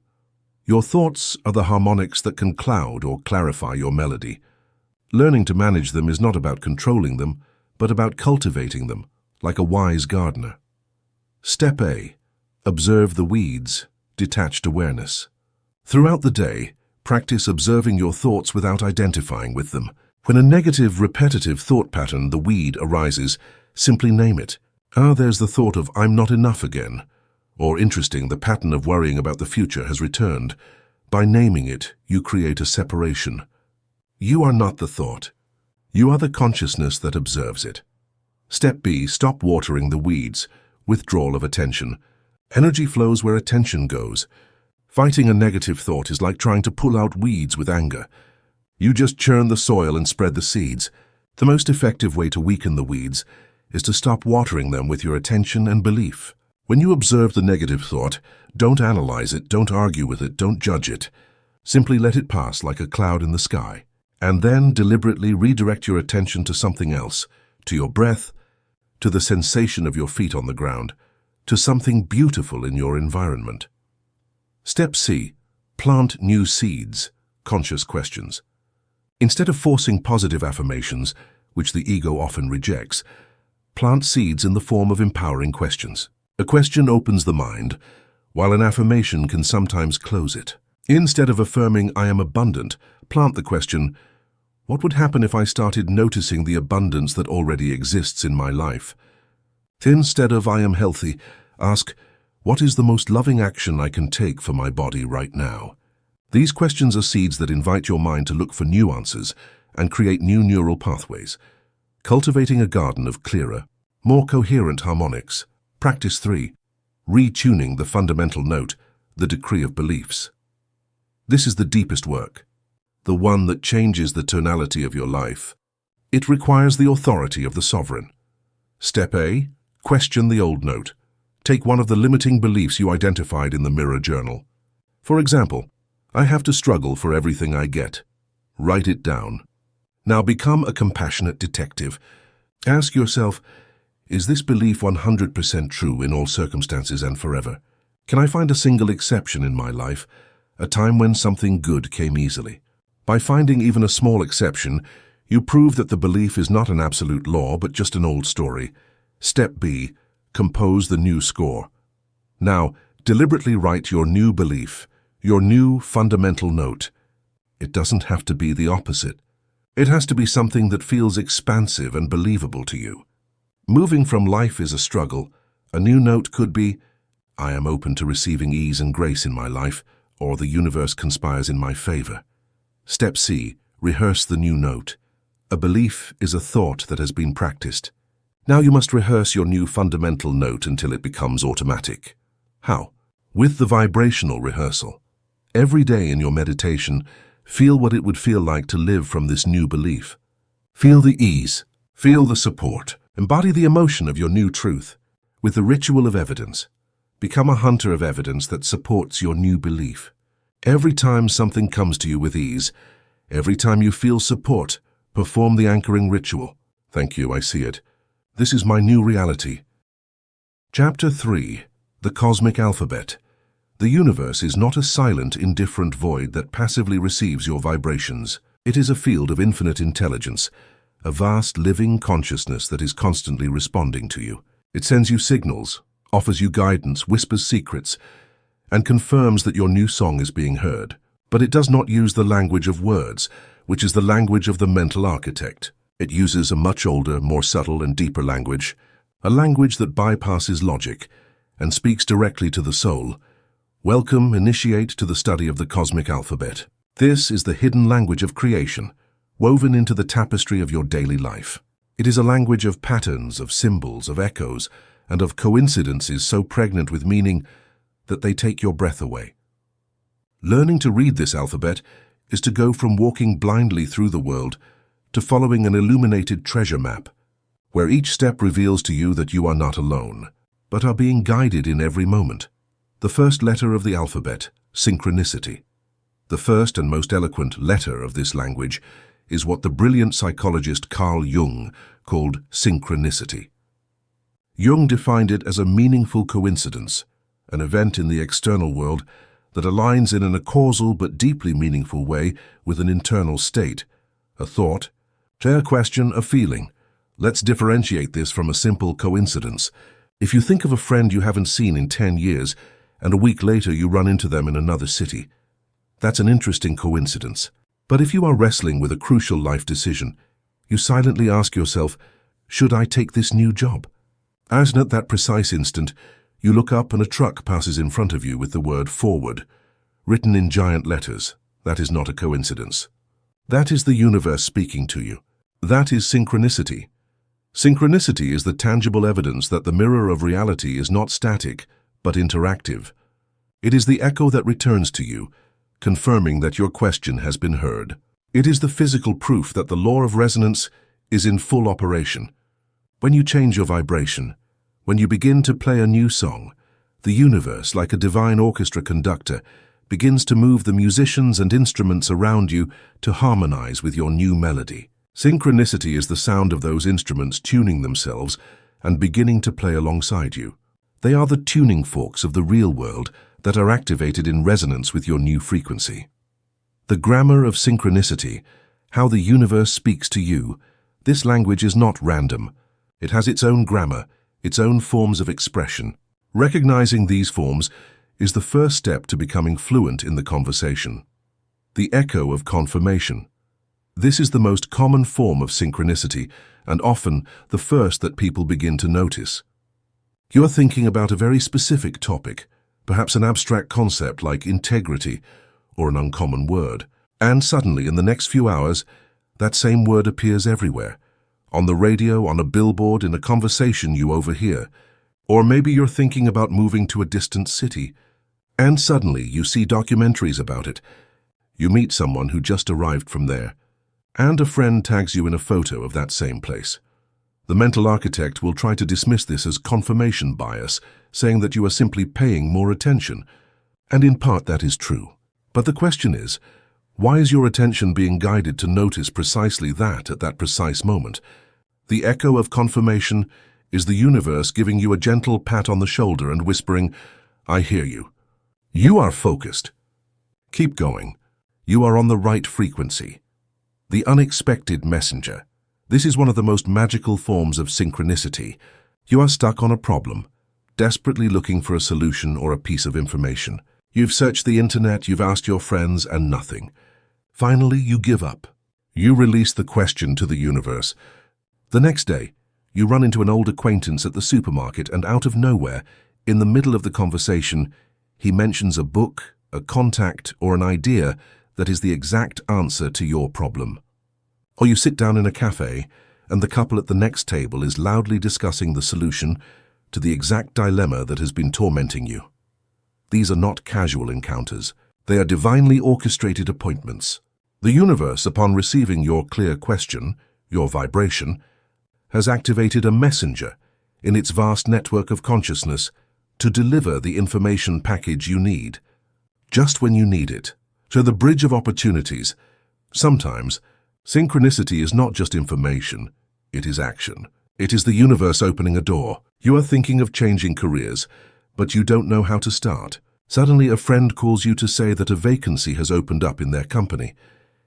Your thoughts are the harmonics that can cloud or clarify your melody. Learning to manage them is not about controlling them, but about cultivating them, like a wise gardener. Step A. Observe the weeds. Detached awareness. Throughout the day, practice observing your thoughts without identifying with them. When a negative, repetitive thought pattern, the weed, arises, simply name it. There's the thought of I'm not enough again. Or interesting, the pattern of worrying about the future has returned. By naming it, you create a separation. You are not the thought. You are the consciousness that observes it. Step B. Stop watering the weeds. Withdrawal of attention. Energy flows where attention goes. Fighting a negative thought is like trying to pull out weeds with anger. You just churn the soil and spread the seeds. The most effective way to weaken the weeds is to stop watering them with your attention and belief. When you observe the negative thought, don't analyze it, don't argue with it, don't judge it. Simply let it pass like a cloud in the sky, and then deliberately redirect your attention to something else, to your breath, to the sensation of your feet on the ground, to something beautiful in your environment. Step C. Plant new seeds. Conscious questions. Instead of forcing positive affirmations, which the ego often rejects, plant seeds in the form of empowering questions. A question opens the mind, while an affirmation can sometimes close it. Instead of affirming, I am abundant, plant the question, what would happen if I started noticing the abundance that already exists in my life? Instead of, I am healthy, ask, what is the most loving action I can take for my body right now? These questions are seeds that invite your mind to look for new answers and create new neural pathways, cultivating a garden of clearer, more coherent harmonics. Practice 3. Retuning the fundamental note, the decree of beliefs. This is the deepest work, the one that changes the tonality of your life. It requires the authority of the sovereign. Step A. Question the old note. Take one of the limiting beliefs you identified in the mirror journal. For example, I have to struggle for everything I get. Write it down. Now become a compassionate detective. Ask yourself, Is this belief 100% true in all circumstances and forever? Can I find a single exception in my life, a time when something good came easily? By finding even a small exception, you prove that the belief is not an absolute law, but just an old story. Step B. Compose the new score. Now, deliberately write your new belief, your new fundamental note. It doesn't have to be the opposite. It has to be something that feels expansive and believable to you. Moving from life is a struggle. A new note could be, I am open to receiving ease and grace in my life, or the universe conspires in my favor. Step C. Rehearse the new note. A belief is a thought that has been practiced. Now you must rehearse your new fundamental note until it becomes automatic. How? With the vibrational rehearsal. Every day in your meditation, feel what it would feel like to live from this new belief. Feel the ease. Feel the support. Embody the emotion of your new truth. With the ritual of evidence, become a hunter of evidence that supports your new belief. Every time something comes to you with ease, every time you feel support, perform the anchoring ritual. Thank you, I see it. This is my new reality. Chapter 3. The Cosmic Alphabet. The universe is not a silent, indifferent void that passively receives your vibrations. It is a field of infinite intelligence, a vast living consciousness that is constantly responding to you. It sends you signals, offers you guidance, whispers secrets, and confirms that your new song is being heard. But it does not use the language of words, which is the language of the mental architect. It uses a much older, more subtle and deeper language, a language that bypasses logic and speaks directly to the soul. Welcome, initiate to the study of the cosmic alphabet. This is the hidden language of creation, woven into the tapestry of your daily life. It is a language of patterns, of symbols, of echoes, and of coincidences so pregnant with meaning that they take your breath away. Learning to read this alphabet is to go from walking blindly through the world to following an illuminated treasure map, where each step reveals to you that you are not alone, but are being guided in every moment. The first letter of the alphabet, synchronicity. The first and most eloquent letter of this language is what the brilliant psychologist Carl Jung called synchronicity. Jung defined it as a meaningful coincidence, an event in the external world that aligns in a causal but deeply meaningful way with an internal state, a thought, a question, a feeling. Let's differentiate this from a simple coincidence. If you think of a friend you haven't seen in 10 years, and a week later you run into them in another city, that's an interesting coincidence. But if you are wrestling with a crucial life decision, you silently ask yourself, should I take this new job? As at that precise instant, you look up and a truck passes in front of you with the word forward, written in giant letters. That is not a coincidence. That is the universe speaking to you. That is synchronicity. Synchronicity is the tangible evidence that the mirror of reality is not static, but interactive. It is the echo that returns to you, confirming that your question has been heard. It is the physical proof that the law of resonance is in full operation. When you change your vibration, when you begin to play a new song, the universe, like a divine orchestra conductor, begins to move the musicians and instruments around you to harmonize with your new melody. Synchronicity is the sound of those instruments tuning themselves and beginning to play alongside you. They are the tuning forks of the real world that are activated in resonance with your new frequency. The grammar of synchronicity, how the universe speaks to you, this language is not random. It has its own grammar, its own forms of expression. Recognizing these forms is the first step to becoming fluent in the conversation. The echo of confirmation. This is the most common form of synchronicity and often the first that people begin to notice. You are thinking about a very specific topic, perhaps an abstract concept like integrity or an uncommon word, and suddenly in the next few hours, that same word appears everywhere, on the radio, on a billboard, in a conversation you overhear. Or maybe you're thinking about moving to a distant city, and suddenly you see documentaries about it. You meet someone who just arrived from there, and a friend tags you in a photo of that same place. The mental architect will try to dismiss this as confirmation bias, saying that you are simply paying more attention. And in part that is true. But the question is, why is your attention being guided to notice precisely that at that precise moment? The echo of confirmation is the universe giving you a gentle pat on the shoulder and whispering, "I hear you. You are focused. Keep going. You are on the right frequency." The unexpected messenger. This is one of the most magical forms of synchronicity. You are stuck on a problem, desperately looking for a solution or a piece of information. You've searched the internet, you've asked your friends, and nothing. Finally, you give up. You release the question to the universe. The next day, you run into an old acquaintance at the supermarket, and out of nowhere, in the middle of the conversation, he mentions a book, a contact, or an idea that is the exact answer to your problem. Or you sit down in a cafe, and the couple at the next table is loudly discussing the solution to the exact dilemma that has been tormenting you. These are not casual encounters. They are divinely orchestrated appointments. The universe, upon receiving your clear question, your vibration, has activated a messenger in its vast network of consciousness to deliver the information package you need, just when you need it. So the bridge of opportunities. Sometimes, synchronicity is not just information, it is action. It is the universe opening a door. You are thinking of changing careers, but you don't know how to start. Suddenly a friend calls you to say that a vacancy has opened up in their company,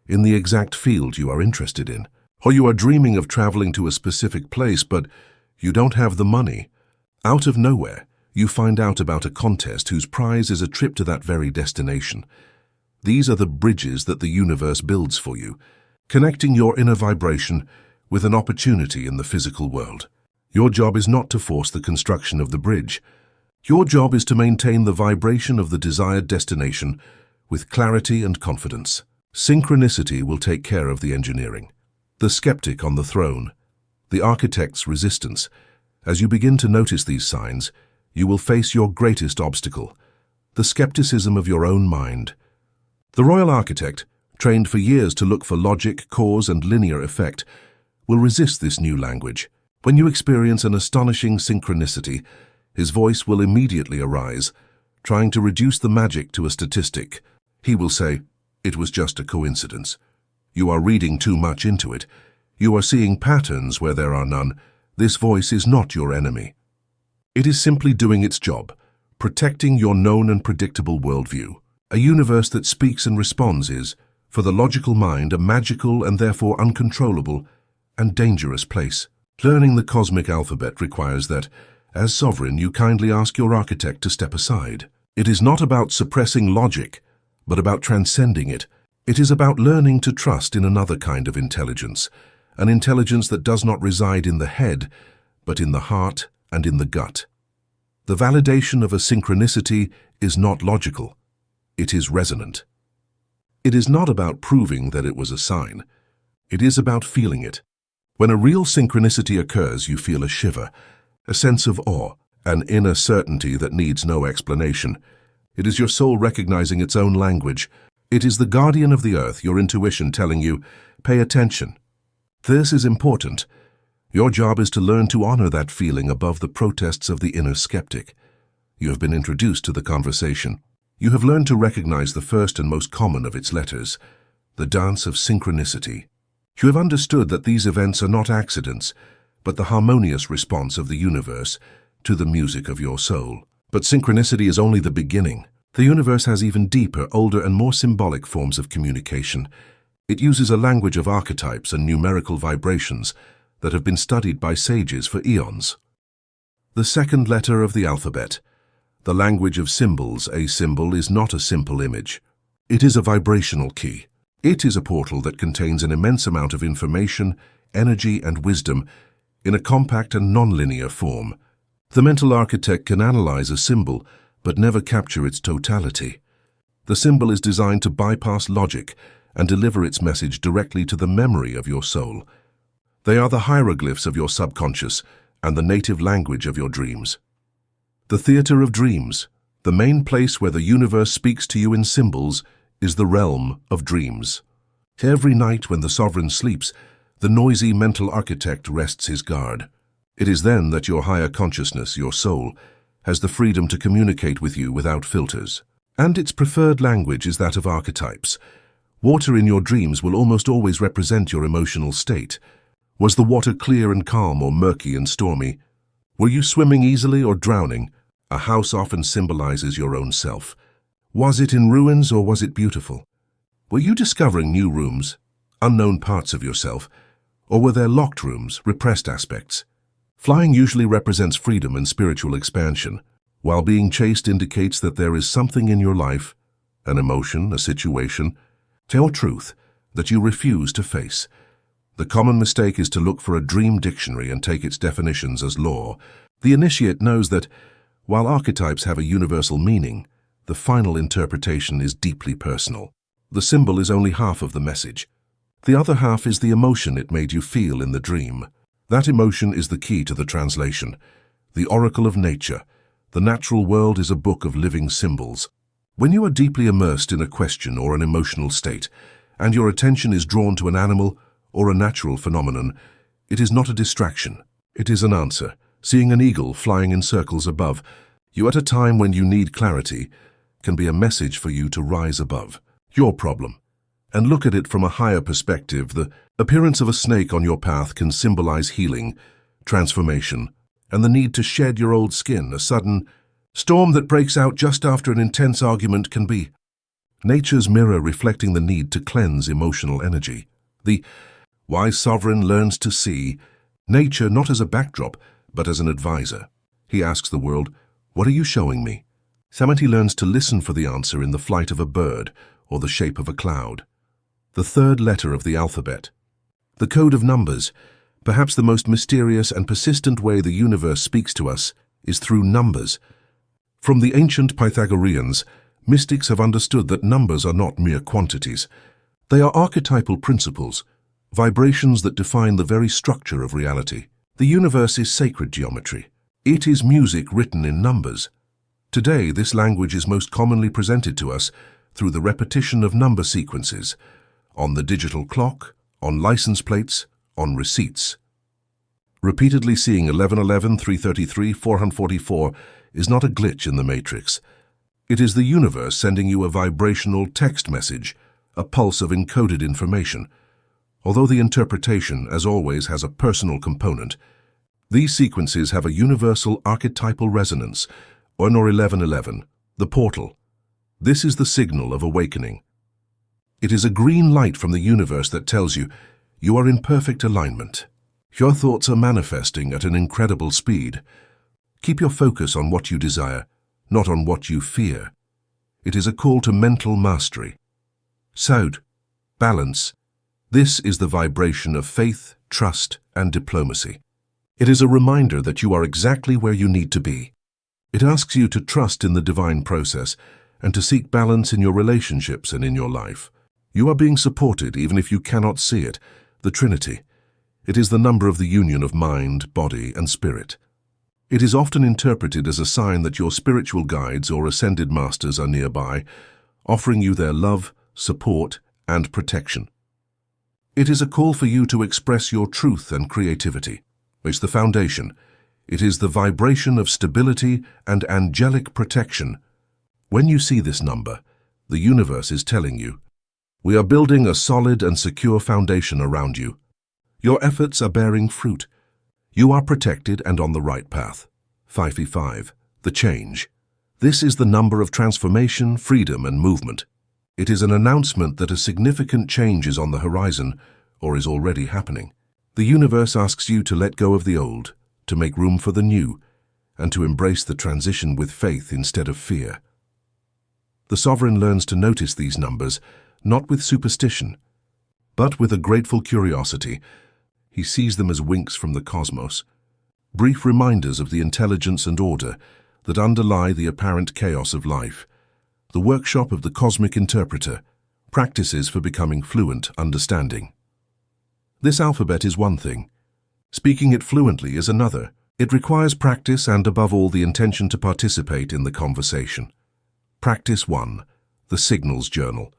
in the exact field you are interested in. Or you are dreaming of traveling to a specific place, but you don't have the money. Out of nowhere, you find out about a contest whose prize is a trip to that very destination. These are the bridges that the universe builds for you, connecting your inner vibration with an opportunity in the physical world. Your job is not to force the construction of the bridge. Your job is to maintain the vibration of the desired destination with clarity and confidence. Synchronicity will take care of the engineering. The skeptic on the throne, the architect's resistance. As you begin to notice these signs, you will face your greatest obstacle, the skepticism of your own mind. The royal architect, trained for years to look for logic, cause, and linear effect, will resist this new language. When you experience an astonishing synchronicity, his voice will immediately arise, trying to reduce the magic to a statistic. He will say, "It was just a coincidence. You are reading too much into it. You are seeing patterns where there are none. This voice is not your enemy. It is simply doing its job, protecting your known and predictable worldview. A universe that speaks and responds is, for the logical mind, a magical and therefore uncontrollable and dangerous place. Learning the cosmic alphabet requires that, as sovereign, you kindly ask your architect to step aside. It is not about suppressing logic, but about transcending it. It is about learning to trust in another kind of intelligence, an intelligence that does not reside in the head, but in the heart and in the gut. The validation of a synchronicity is not logical. It is resonant. It is not about proving that it was a sign. It is about feeling it. When a real synchronicity occurs, you feel a shiver, a sense of awe, an inner certainty that needs no explanation. It is your soul recognizing its own language. It is the guardian of the earth, your intuition telling you, pay attention. This is important. Your job is to learn to honor that feeling above the protests of the inner skeptic. You have been introduced to the conversation. You have learned to recognize the first and most common of its letters, the dance of synchronicity. You have understood that these events are not accidents, but the harmonious response of the universe to the music of your soul. But synchronicity is only the beginning. The universe has even deeper, older, and more symbolic forms of communication. It uses a language of archetypes and numerical vibrations that have been studied by sages for eons. The second letter of the alphabet. The language of symbols. A symbol is not a simple image. It is a vibrational key. It is a portal that contains an immense amount of information, energy, and wisdom in a compact and non-linear form. The mental architect can analyze a symbol, but never capture its totality. The symbol is designed to bypass logic and deliver its message directly to the memory of your soul. They are the hieroglyphs of your subconscious and the native language of your dreams. The theater of dreams, the main place where the universe speaks to you in symbols, is the realm of dreams. Every night when the sovereign sleeps, the noisy mental architect rests his guard. It is then that your higher consciousness, your soul, has the freedom to communicate with you without filters. And its preferred language is that of archetypes. Water in your dreams will almost always represent your emotional state. Was the water clear and calm or murky and stormy? Were you swimming easily or drowning? A house often symbolizes your own self. Was it in ruins or was it beautiful? Were you discovering new rooms, unknown parts of yourself, or were there locked rooms, repressed aspects? Flying usually represents freedom and spiritual expansion, while being chased indicates that there is something in your life, an emotion, a situation, or truth, that you refuse to face. The common mistake is to look for a dream dictionary and take its definitions as law. The initiate knows that, while archetypes have a universal meaning, the final interpretation is deeply personal. The symbol is only half of the message. The other half is the emotion it made you feel in the dream. That emotion is the key to the translation. The oracle of nature. The natural world is a book of living symbols. When you are deeply immersed in a question or an emotional state, and your attention is drawn to an animal or a natural phenomenon, it is not a distraction. It is an answer. Seeing an eagle flying in circles above you at a time when you need clarity can be a message for you to rise above your problem and look at it from a higher perspective. The appearance of a snake on your path can symbolize healing, transformation, and the need to shed your old skin. A sudden storm that breaks out just after an intense argument can be nature's mirror reflecting the need to cleanse emotional energy. The wise sovereign learns to see nature not as a backdrop, but as an advisor. He asks the world, "What are you showing me?" Symphony learns to listen for the answer in the flight of a bird or the shape of a cloud. The third letter of the alphabet. The code of numbers, perhaps the most mysterious and persistent way the universe speaks to us, is through numbers. From the ancient Pythagoreans, mystics have understood that numbers are not mere quantities. They are archetypal principles, vibrations that define the very structure of reality. The universe is sacred geometry. It is music written in numbers. Today, this language is most commonly presented to us through the repetition of number sequences, on the digital clock, on license plates, on receipts. Repeatedly seeing 1111, 333, 444 is not a glitch in the matrix. It is the universe sending you a vibrational text message, a pulse of encoded information. Although the interpretation, as always, has a personal component, these sequences have a universal archetypal resonance, or 1111, the portal. This is the signal of awakening. It is a green light from the universe that tells you, you are in perfect alignment. Your thoughts are manifesting at an incredible speed. Keep your focus on what you desire, not on what you fear. It is a call to mental mastery. Soud, balance. This is the vibration of faith, trust, and diplomacy. It is a reminder that you are exactly where you need to be. It asks you to trust in the divine process and to seek balance in your relationships and in your life. You are being supported even if you cannot see it. The Trinity. It is the number of the union of mind, body, and spirit. It is often interpreted as a sign that your spiritual guides or ascended masters are nearby, offering you their love, support, and protection. It is a call for you to express your truth and creativity. It's the foundation. It is the vibration of stability and angelic protection. When you see this number, the universe is telling you, we are building a solid and secure foundation around you. Your efforts are bearing fruit. You are protected and on the right path. 555, the change. This is the number of transformation, freedom, and movement. It is an announcement that a significant change is on the horizon or is already happening. The universe asks you to let go of the old, to make room for the new, and to embrace the transition with faith instead of fear. The sovereign learns to notice these numbers, not with superstition, but with a grateful curiosity. He sees them as winks from the cosmos, brief reminders of the intelligence and order that underlie the apparent chaos of life. The workshop of the cosmic interpreter, practices for becoming fluent understanding. This alphabet is one thing. Speaking it fluently is another. It requires practice and, above all, the intention to participate in the conversation. Practice 1. The Signals Journal.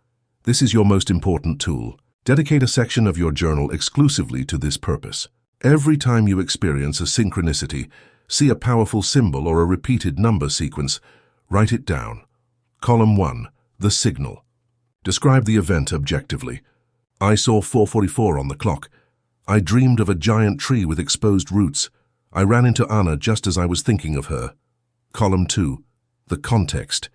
This is your most important tool. Dedicate a section of your journal exclusively to this purpose. Every time you experience a synchronicity, see a powerful symbol or a repeated number sequence, write it down. Column 1. The Signal. Describe the event objectively. I saw 4:44 on the clock. I dreamed of a giant tree with exposed roots. I ran into Anna just as I was thinking of her. Column 2. The context.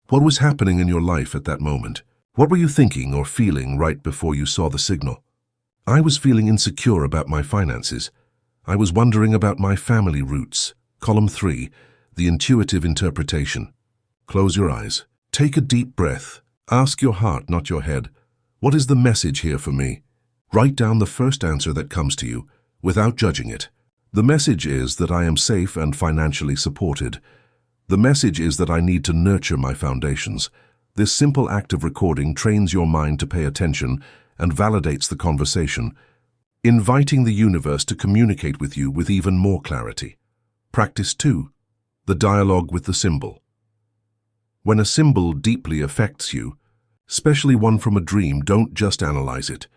What was happening in your life at that moment? What were you thinking or feeling right before you saw the signal? I was feeling insecure about my finances. I was wondering about my family roots. Column 3. The intuitive interpretation. Close your eyes. Take a deep breath. Ask your heart, not your head. What is the message here for me? Write down the first answer that comes to you, without judging it. The message is that I am safe and financially supported. The message is that I need to nurture my foundations. This simple act of recording trains your mind to pay attention and validates the conversation, inviting the universe to communicate with you with even more clarity. Practice 2. The dialogue with the symbol. When a symbol deeply affects you, especially one from a dream, don't just analyze it.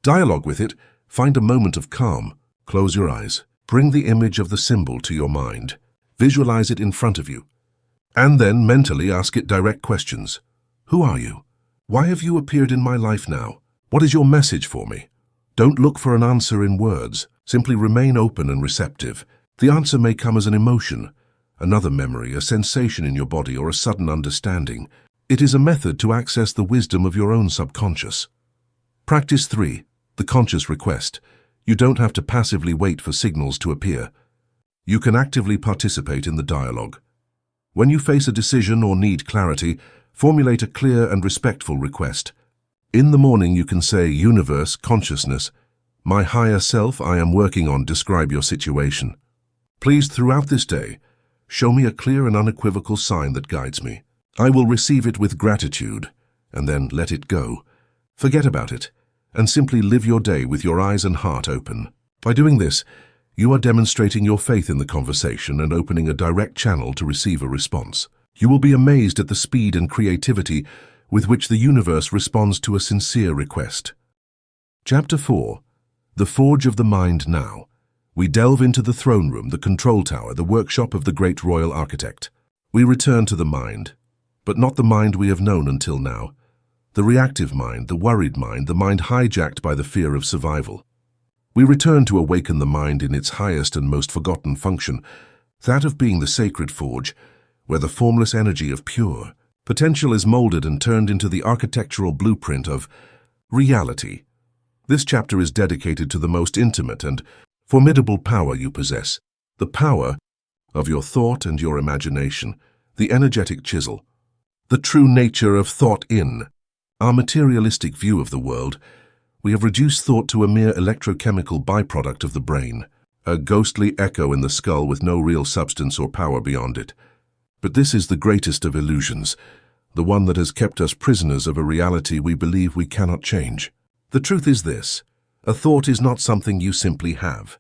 Dialogue with it. Find a moment of calm. Close your eyes. Bring the image of the symbol to your mind. Visualize it in front of you. And then mentally ask it direct questions. Who are you? Why have you appeared in my life now? What is your message for me? Don't look for an answer in words. Simply remain open and receptive. The answer may come as an emotion, another memory, a sensation in your body, or a sudden understanding. It is a method to access the wisdom of your own subconscious. Practice 3. The conscious request. You don't have to passively wait for signals to appear. You can actively participate in the dialogue. When you face a decision or need clarity, formulate a clear and respectful request. In the morning you can say, Universe, consciousness, my higher self, I am working on, describe your situation. Please, throughout this day, show me a clear and unequivocal sign that guides me. I will receive it with gratitude, and then let it go. Forget about it, and simply live your day with your eyes and heart open. By doing this, you are demonstrating your faith in the conversation and opening a direct channel to receive a response. You will be amazed at the speed and creativity with which the universe responds to a sincere request. Chapter 4. The Forge of the Mind Now. We delve into the throne room, the control tower, the workshop of the great royal architect. We return to the mind, but not the mind we have known until now. The reactive mind, the worried mind, the mind hijacked by the fear of survival. We return to awaken the mind in its highest and most forgotten function, that of being the sacred forge, where the formless energy of pure potential is molded and turned into the architectural blueprint of reality. This chapter is dedicated to the most intimate and formidable power you possess, the power of your thought and your imagination, the energetic chisel, the true nature of thought. In our materialistic view of the world, we have reduced thought to a mere electrochemical byproduct of the brain, a ghostly echo in the skull with no real substance or power beyond it. But this is the greatest of illusions, the one that has kept us prisoners of a reality we believe we cannot change. The truth is this: a thought is not something you simply have.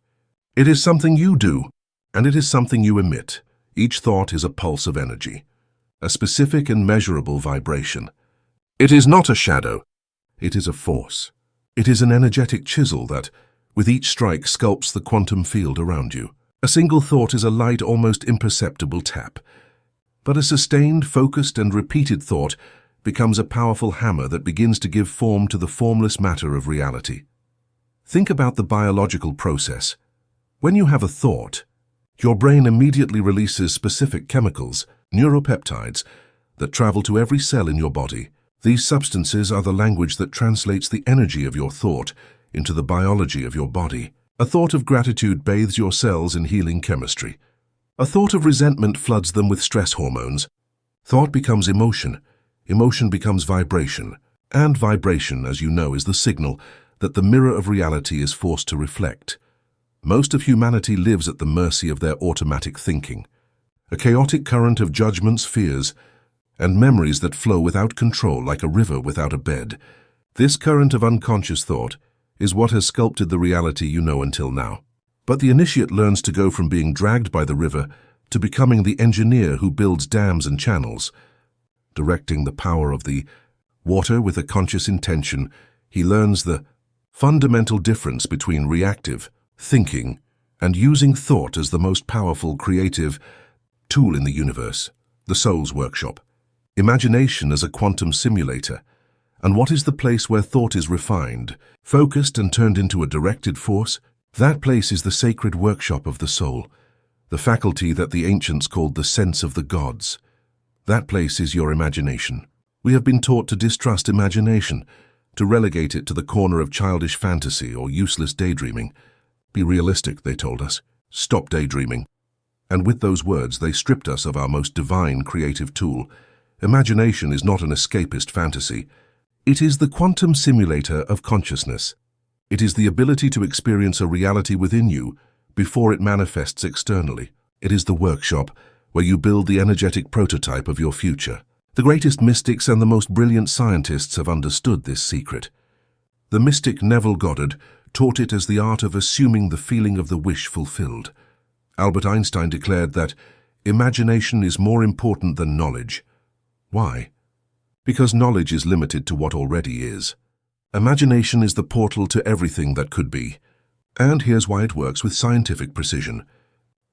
It is something you do, and it is something you emit. Each thought is a pulse of energy, a specific and measurable vibration. It is not a shadow, it is a force. It is an energetic chisel that, with each strike, sculpts the quantum field around you. A single thought is a light, almost imperceptible tap. But a sustained, focused, and repeated thought becomes a powerful hammer that begins to give form to the formless matter of reality. Think about the biological process. When you have a thought, your brain immediately releases specific chemicals, neuropeptides, that travel to every cell in your body. These substances are the language that translates the energy of your thought into the biology of your body. A thought of gratitude bathes your cells in healing chemistry. A thought of resentment floods them with stress hormones. Thought becomes emotion. Emotion becomes vibration. And vibration, as you know, is the signal that the mirror of reality is forced to reflect. Most of humanity lives at the mercy of their automatic thinking, a chaotic current of judgments, fears, and memories that flow without control like a river without a bed. This current of unconscious thought is what has sculpted the reality you know until now. But the initiate learns to go from being dragged by the river to becoming the engineer who builds dams and channels. Directing the power of the water with a conscious intention, he learns the fundamental difference between reactive thinking and using thought as the most powerful creative tool in the universe, the soul's workshop. Imagination as a quantum simulator. And what is the place where thought is refined, focused, and turned into a directed force? That place is the sacred workshop of the soul, the faculty that the ancients called the sense of the gods. That place is your imagination. We have been taught to distrust imagination, to relegate it to the corner of childish fantasy or useless daydreaming. Be realistic, they told us. Stop daydreaming. And with those words, they stripped us of our most divine creative tool. Imagination is not an escapist fantasy. It is the quantum simulator of consciousness. It is the ability to experience a reality within you before it manifests externally. It is the workshop where you build the energetic prototype of your future. The greatest mystics and the most brilliant scientists have understood this secret. The mystic Neville Goddard taught it as the art of assuming the feeling of the wish fulfilled. Albert Einstein declared that imagination is more important than knowledge. Why? Because knowledge is limited to what already is. Imagination is the portal to everything that could be. And here's why it works with scientific precision.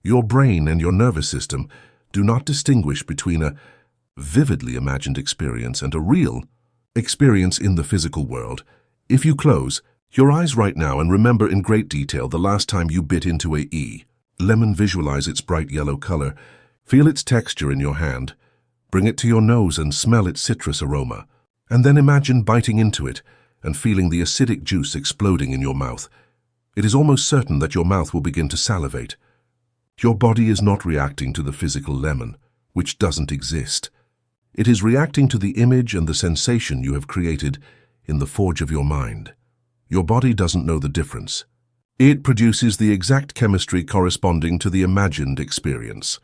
Your brain and your nervous system do not distinguish between a vividly imagined experience and a real experience in the physical world. If you close your eyes right now and remember in great detail the last time you bit into a lemon, visualize its bright yellow color, feel its texture in your hand, bring it to your nose and smell its citrus aroma, and then imagine biting into it and feeling the acidic juice exploding in your mouth. It is almost certain that your mouth will begin to salivate. Your body is not reacting to the physical lemon, which doesn't exist. It is reacting to the image and the sensation you have created in the forge of your mind. Your body doesn't know the difference. It produces the exact chemistry corresponding to the imagined experience.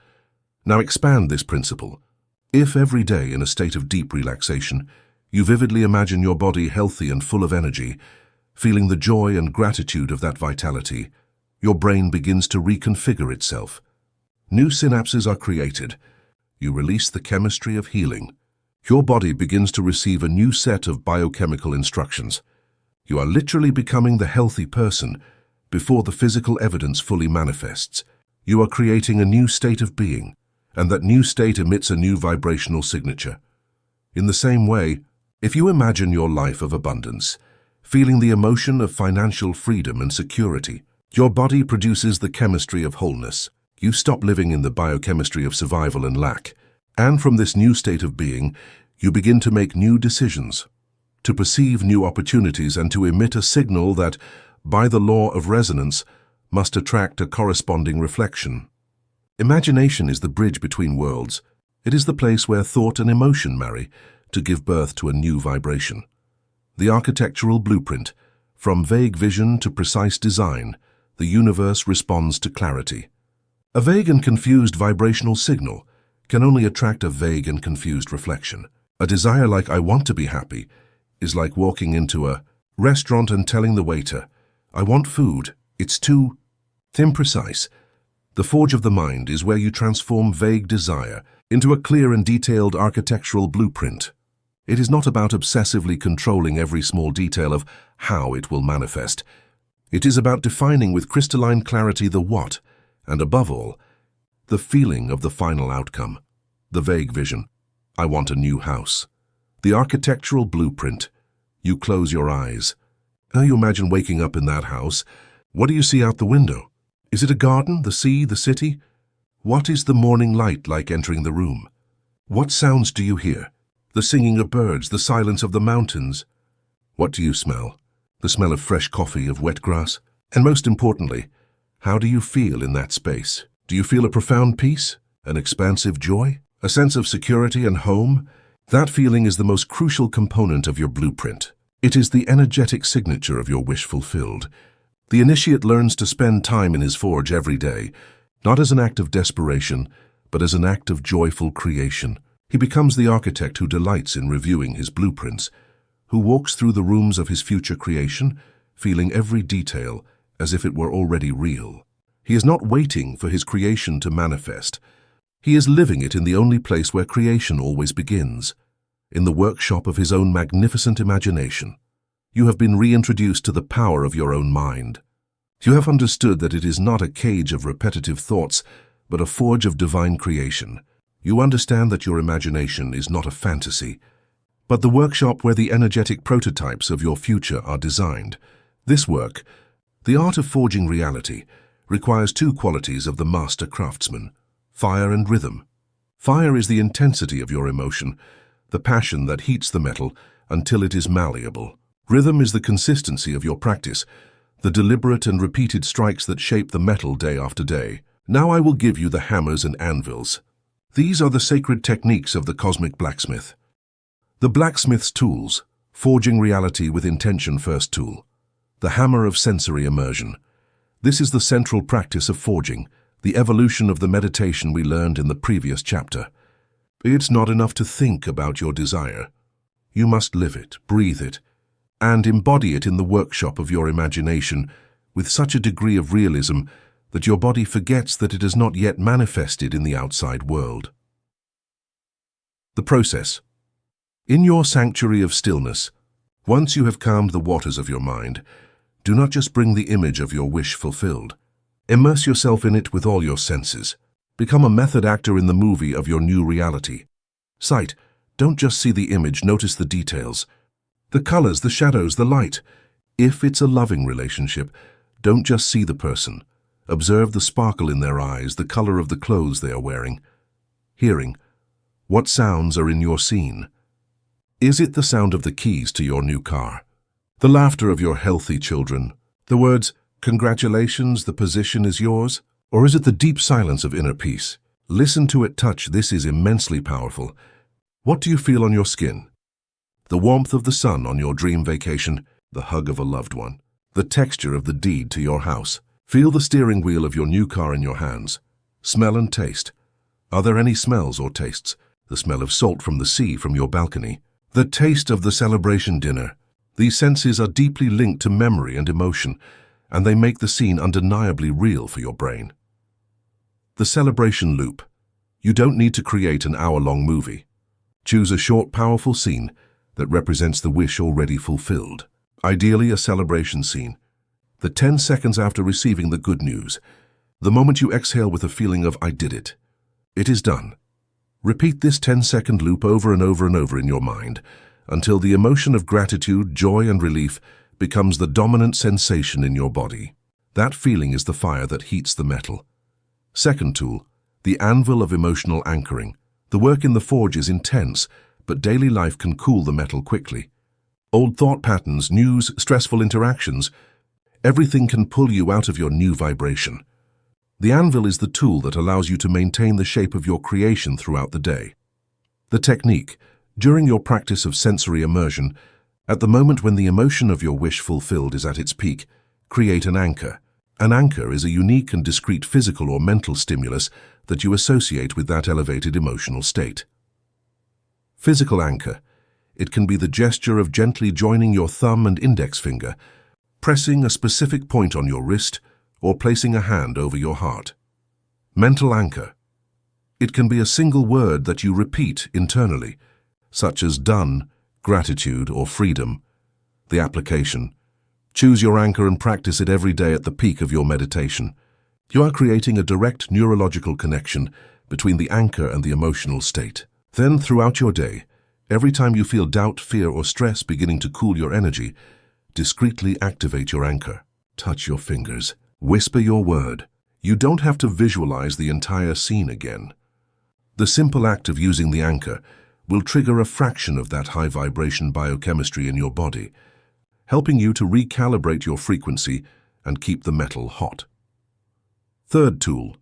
Now expand this principle. If every day in a state of deep relaxation, you vividly imagine your body healthy and full of energy, feeling the joy and gratitude of that vitality, your brain begins to reconfigure itself. New synapses are created. You release the chemistry of healing. Your body begins to receive a new set of biochemical instructions. You are literally becoming the healthy person before the physical evidence fully manifests. You are creating a new state of being, and that new state emits a new vibrational signature. In the same way, if you imagine your life of abundance, feeling the emotion of financial freedom and security, your body produces the chemistry of wholeness. You stop living in the biochemistry of survival and lack, and from this new state of being, you begin to make new decisions, to perceive new opportunities and to emit a signal that, by the law of resonance, must attract a corresponding reflection. Imagination is the bridge between worlds. It is the place where thought and emotion marry to give birth to a new vibration. The architectural blueprint. From vague vision to precise design, the universe responds to clarity. A vague and confused vibrational signal can only attract a vague and confused reflection. A desire like "I want to be happy" is like walking into a restaurant and telling the waiter, "I want food, it's too imprecise." The forge of the mind is where you transform vague desire into a clear and detailed architectural blueprint. It is not about obsessively controlling every small detail of how it will manifest. It is about defining with crystalline clarity the what, and above all, the feeling of the final outcome. The vague vision. I want a new house. The architectural blueprint. You close your eyes. Now you imagine waking up in that house. What do you see out the window? Is it a garden, the sea, the city? What is the morning light like entering the room? What sounds do you hear? The singing of birds, the silence of the mountains. What do you smell? The smell of fresh coffee, of wet grass? And most importantly, how do you feel in that space? Do you feel a profound peace, an expansive joy, a sense of security and home? That feeling is the most crucial component of your blueprint. It is the energetic signature of your wish fulfilled. The initiate learns to spend time in his forge every day, not as an act of desperation, but as an act of joyful creation. He becomes the architect who delights in reviewing his blueprints, who walks through the rooms of his future creation, feeling every detail as if it were already real. He is not waiting for his creation to manifest. He is living it in the only place where creation always begins, in the workshop of his own magnificent imagination. You have been reintroduced to the power of your own mind. You have understood that it is not a cage of repetitive thoughts, but a forge of divine creation. You understand that your imagination is not a fantasy, but the workshop where the energetic prototypes of your future are designed. This work, The art of forging reality requires two qualities of the master craftsman: fire and rhythm. Fire is the intensity of your emotion, the passion that heats the metal until it is malleable. Rhythm is the consistency of your practice, the deliberate and repeated strikes that shape the metal day after day. Now I will give you the hammers and anvils. These are the sacred techniques of the cosmic blacksmith. The blacksmith's tools: forging reality with intention. First tool, the hammer of sensory immersion. This is the central practice of forging, the evolution of the meditation we learned in the previous chapter. It's not enough to think about your desire. You must live it, breathe it, and embody it in the workshop of your imagination with such a degree of realism that your body forgets that it has not yet manifested in the outside world. The process. In your sanctuary of stillness, once you have calmed the waters of your mind, do not just bring the image of your wish fulfilled. Immerse yourself in it with all your senses. Become a method actor in the movie of your new reality. Sight. Don't just see the image, notice the details. The colors, the shadows, the light. If it's a loving relationship, don't just see the person. Observe the sparkle in their eyes, the color of the clothes they are wearing. Hearing. What sounds are in your scene? Is it the sound of the keys to your new car? The laughter of your healthy children? The words, "Congratulations, the position is yours"? Or is it the deep silence of inner peace? Listen to it, touch. This is immensely powerful. What do you feel on your skin? The warmth of the sun on your dream vacation, the hug of a loved one, the texture of the deed to your house. Feel the steering wheel of your new car in your hands. Smell and taste. Are there any smells or tastes? The smell of salt from the sea from your balcony. The taste of the celebration dinner. These senses are deeply linked to memory and emotion, and they make the scene undeniably real for your brain. The celebration loop. You don't need to create an hour-long movie. Choose a short, powerful scene that represents the wish already fulfilled. Ideally, a celebration scene. The 10 seconds after receiving the good news. The moment you exhale with a feeling of "I did it." It is done. Repeat this 10-second loop over and over and over in your mind until the emotion of gratitude, joy, and relief becomes the dominant sensation in your body. That feeling is the fire that heats the metal. Second tool, the anvil of emotional anchoring. The work in the forge is intense, but daily life can cool the metal quickly. Old thought patterns, news, stressful interactions, everything can pull you out of your new vibration. The anvil is the tool that allows you to maintain the shape of your creation throughout the day. The technique. During your practice of sensory immersion, at the moment when the emotion of your wish fulfilled is at its peak, create an anchor. An anchor is a unique and discrete physical or mental stimulus that you associate with that elevated emotional state. Physical anchor. It can be the gesture of gently joining your thumb and index finger, pressing a specific point on your wrist, or placing a hand over your heart. Mental anchor. It can be a single word that you repeat internally, such as done, gratitude, or freedom. The application. Choose your anchor and practice it every day at the peak of your meditation. You are creating a direct neurological connection between the anchor and the emotional state. Then, throughout your day, every time you feel doubt, fear, or stress beginning to cool your energy, discreetly activate your anchor. Touch your fingers. Whisper your word. You don't have to visualize the entire scene again. The simple act of using the anchor will trigger a fraction of that high vibration biochemistry in your body, helping you to recalibrate your frequency and keep the metal hot. Third tool,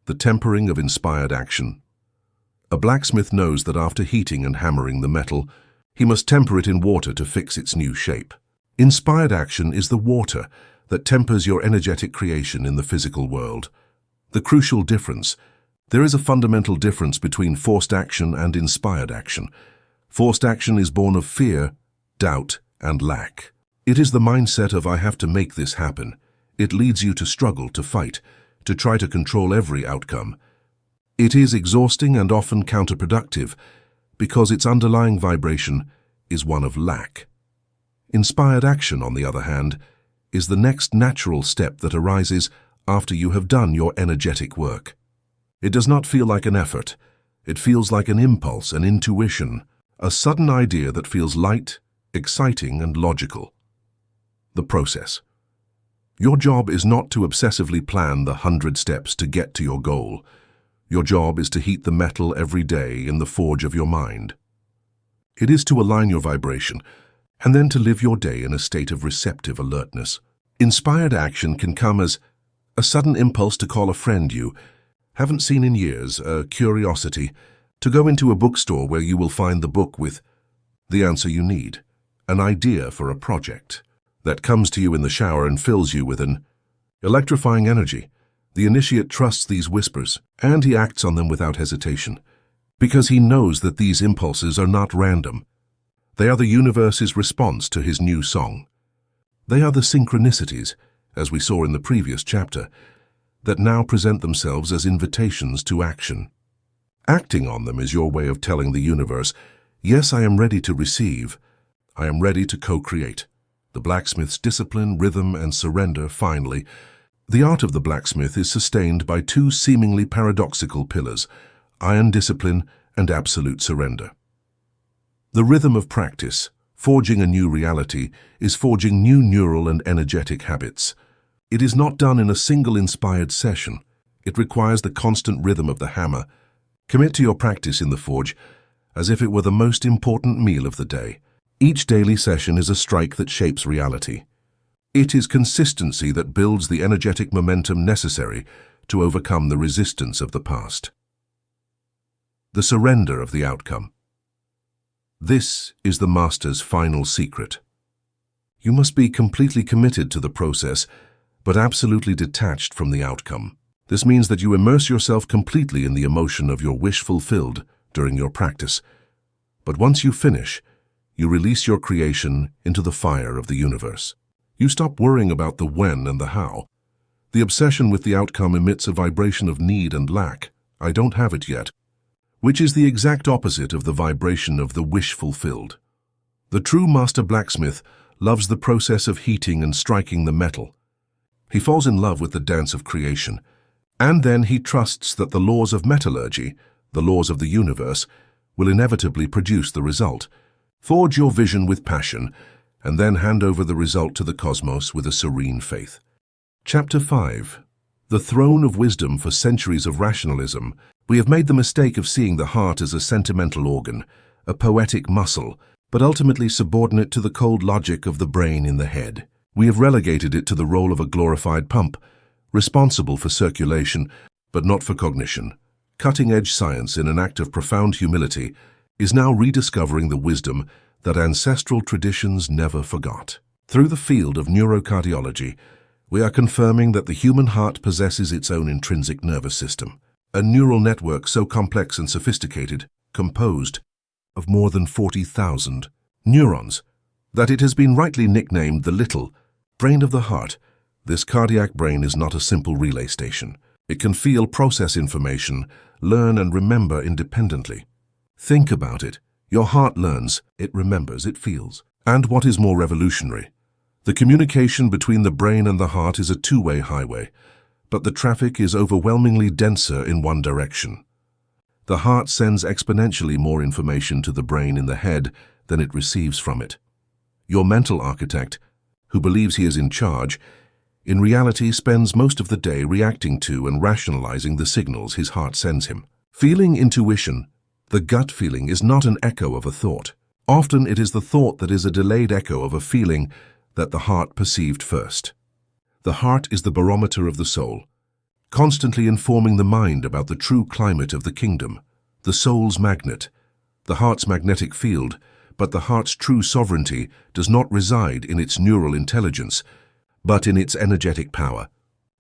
the tempering of inspired action. A blacksmith knows that after heating and hammering the metal, he must temper it in water to fix its new shape. Inspired action is the water that tempers your energetic creation in the physical world. The crucial difference. There is a fundamental difference between forced action and inspired action. Forced action is born of fear, doubt, and lack. It is the mindset of "I have to make this happen." It leads you to struggle, to fight, to try to control every outcome. It is exhausting and often counterproductive because its underlying vibration is one of lack. Inspired action, on the other hand, is the next natural step that arises after you have done your energetic work. It does not feel like an effort. It feels like an impulse, an intuition, a sudden idea that feels light, exciting, and logical. The process. Your job is not to obsessively plan the 100 steps to get to your goal. Your job is to heat the metal every day in the forge of your mind. It is to align your vibration, and then to live your day in a state of receptive alertness. Inspired action can come as a sudden impulse to call a friend you haven't seen in years, a curiosity to go into a bookstore where you will find the book with the answer you need, an idea for a project that comes to you in the shower and fills you with an electrifying energy. The initiate trusts these whispers, and he acts on them without hesitation, because he knows that these impulses are not random. They are the universe's response to his new song. They are the synchronicities, as we saw in the previous chapter, that now present themselves as invitations to action. Acting on them is your way of telling the universe, yes, I am ready to receive. I am ready to co-create. The blacksmith's discipline, rhythm, and surrender, finally. The art of the blacksmith is sustained by two seemingly paradoxical pillars, iron discipline and absolute surrender. The rhythm of practice, forging a new reality, is forging new neural and energetic habits. It is not done in a single inspired session. It requires the constant rhythm of the hammer. Commit to your practice in the forge as if it were the most important meal of the day. Each daily session is a strike that shapes reality. It is consistency that builds the energetic momentum necessary to overcome the resistance of the past. The surrender of the outcome. This is the master's final secret. You must be completely committed to the process, but absolutely detached from the outcome. This means that you immerse yourself completely in the emotion of your wish fulfilled during your practice. But once you finish, you release your creation into the fire of the universe. You stop worrying about the when and the how. The obsession with the outcome emits a vibration of need and lack. I don't have it yet, which is the exact opposite of the vibration of the wish fulfilled. The true master blacksmith loves the process of heating and striking the metal. He falls in love with the dance of creation, and then he trusts that the laws of metallurgy, the laws of the universe, will inevitably produce the result. Forge your vision with passion, and then hand over the result to the cosmos with a serene faith. Chapter 5. The Throne of Wisdom. For centuries of rationalism, we have made the mistake of seeing the heart as a sentimental organ, a poetic muscle, but ultimately subordinate to the cold logic of the brain in the head. We have relegated it to the role of a glorified pump, responsible for circulation, but not for cognition. Cutting-edge science, in an act of profound humility, is now rediscovering the wisdom that ancestral traditions never forgot. Through the field of neurocardiology, we are confirming that the human heart possesses its own intrinsic nervous system, a neural network so complex and sophisticated, composed of more than 40,000 neurons, that it has been rightly nicknamed the little brain of the heart. This cardiac brain is not a simple relay station. It can feel, process information, learn and remember independently. Think about it. Your heart learns, it remembers, it feels. And what is more revolutionary? The communication between the brain and the heart is a two-way highway, but the traffic is overwhelmingly denser in one direction. The heart sends exponentially more information to the brain in the head than it receives from it. Your mental architect, who believes he is in charge, in reality spends most of the day reacting to and rationalizing the signals his heart sends him. Feeling intuition. The gut feeling is not an echo of a thought. Often it is the thought that is a delayed echo of a feeling that the heart perceived first. The heart is the barometer of the soul, constantly informing the mind about the true climate of the kingdom, the soul's magnet, the heart's magnetic field. But the heart's true sovereignty does not reside in its neural intelligence, but in its energetic power.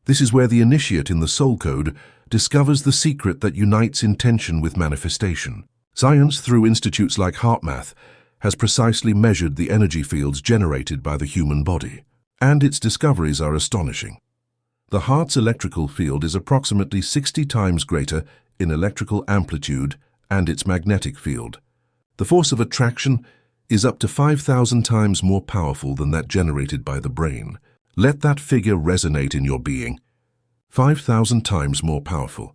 This is where the initiate in the soul code discovers the secret that unites intention with manifestation. Science, through institutes like HeartMath, has precisely measured the energy fields generated by the human body, and its discoveries are astonishing. The heart's electrical field is approximately 60 times greater in electrical amplitude and its magnetic field. The force of attraction is up to 5,000 times more powerful than that generated by the brain. Let that figure resonate in your being. 5,000 times more powerful.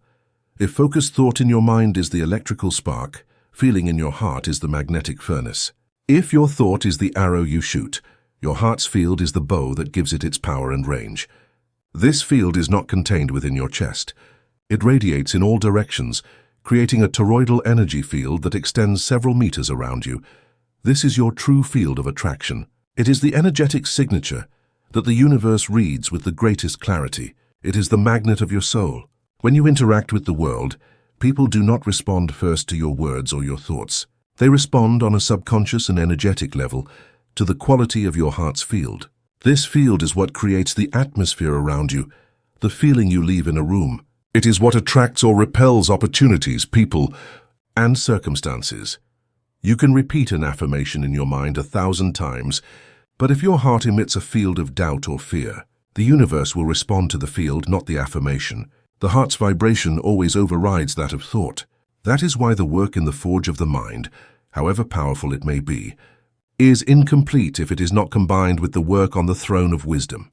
If focused thought in your mind is the electrical spark, feeling in your heart is the magnetic furnace. If your thought is the arrow you shoot, your heart's field is the bow that gives it its power and range. This field is not contained within your chest. It radiates in all directions, creating a toroidal energy field that extends several meters around you. This is your true field of attraction. It is the energetic signature that the universe reads with the greatest clarity. It is the magnet of your soul. When you interact with the world, people do not respond first to your words or your thoughts. They respond on a subconscious and energetic level to the quality of your heart's field. This field is what creates the atmosphere around you, the feeling you leave in a room. It is what attracts or repels opportunities, people, and circumstances. You can repeat an affirmation in your mind 1,000 times, but if your heart emits a field of doubt or fear, the universe will respond to the field, not the affirmation. The heart's vibration always overrides that of thought. That is why the work in the forge of the mind, however powerful it may be, is incomplete if it is not combined with the work on the throne of wisdom.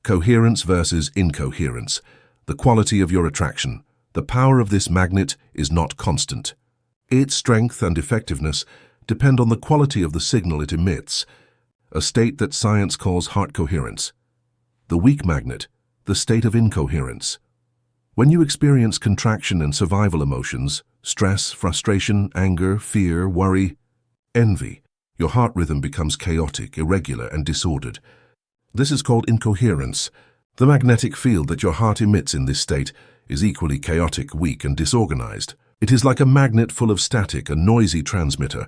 Coherence versus incoherence. The quality of your attraction. The power of this magnet is not constant. Its strength and effectiveness depend on the quality of the signal it emits, a state that science calls heart coherence. The weak magnet, the state of incoherence. When you experience contraction and survival emotions, stress, frustration, anger, fear, worry, envy, your heart rhythm becomes chaotic, irregular, and disordered. This is called incoherence. The magnetic field that your heart emits in this state is equally chaotic, weak, and disorganized. It is like a magnet full of static, a noisy transmitter.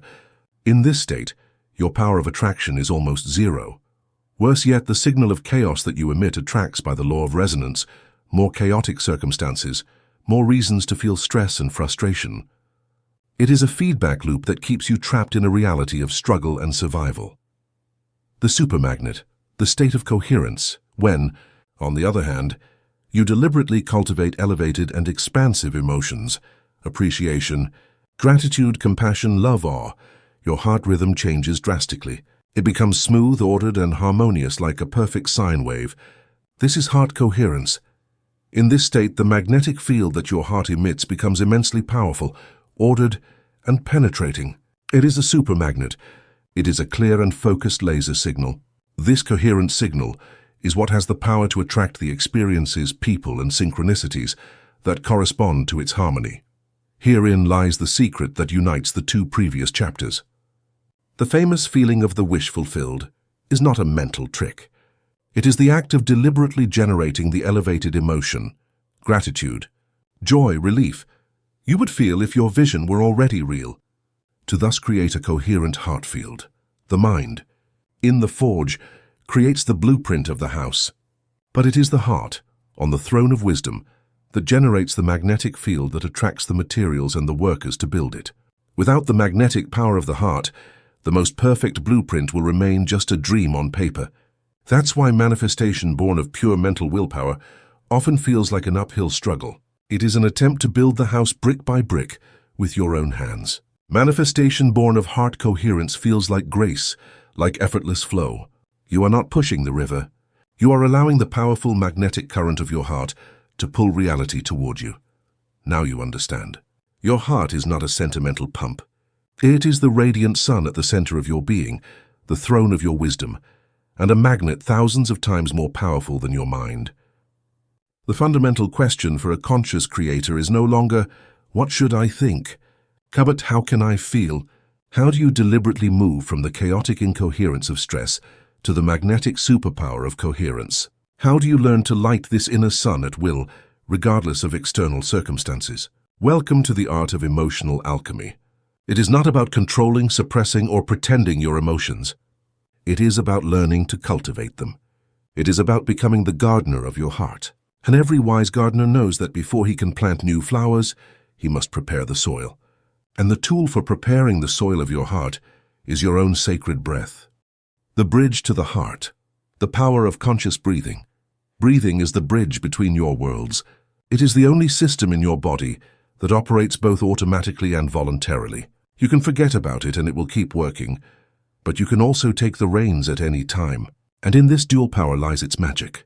In this state, your power of attraction is almost zero. Worse yet, the signal of chaos that you emit attracts by the law of resonance more chaotic circumstances, more reasons to feel stress and frustration. It is a feedback loop that keeps you trapped in a reality of struggle and survival. The supermagnet, the state of coherence, when, on the other hand, you deliberately cultivate elevated and expansive emotions, appreciation, gratitude, compassion, love, awe, your heart rhythm changes drastically. It becomes smooth, ordered, and harmonious like a perfect sine wave. This is heart coherence. In this state, the magnetic field that your heart emits becomes immensely powerful, ordered, and penetrating. It is a supermagnet. It is a clear and focused laser signal. This coherent signal is what has the power to attract the experiences, people, and synchronicities that correspond to its harmony. Herein lies the secret that unites the two previous chapters. The famous feeling of the wish fulfilled is not a mental trick. It is the act of deliberately generating the elevated emotion, gratitude, joy, relief, you would feel if your vision were already real, to thus create a coherent heart field. The mind, in the forge, creates the blueprint of the house. But it is the heart, on the throne of wisdom, that generates the magnetic field that attracts the materials and the workers to build it. Without the magnetic power of the heart, the most perfect blueprint will remain just a dream on paper. That's why manifestation born of pure mental willpower often feels like an uphill struggle. It is an attempt to build the house brick by brick with your own hands. Manifestation born of heart coherence feels like grace, like effortless flow. You are not pushing the river. You are allowing the powerful magnetic current of your heart to pull reality toward you. Now you understand. Your heart is not a sentimental pump. It is the radiant sun at the center of your being, the throne of your wisdom, and a magnet thousands of times more powerful than your mind. The fundamental question for a conscious creator is no longer, what should I think? But how can I feel? How do you deliberately move from the chaotic incoherence of stress to the magnetic superpower of coherence? How do you learn to light this inner sun at will, regardless of external circumstances? Welcome to the art of emotional alchemy. It is not about controlling, suppressing, or pretending your emotions. It is about learning to cultivate them. It is about becoming the gardener of your heart. And every wise gardener knows that before he can plant new flowers, he must prepare the soil. And the tool for preparing the soil of your heart is your own sacred breath. The bridge to the heart. The power of conscious breathing. Breathing is the bridge between your worlds. It is the only system in your body that operates both automatically and voluntarily. You can forget about it and it will keep working, but you can also take the reins at any time. And in this dual power lies its magic.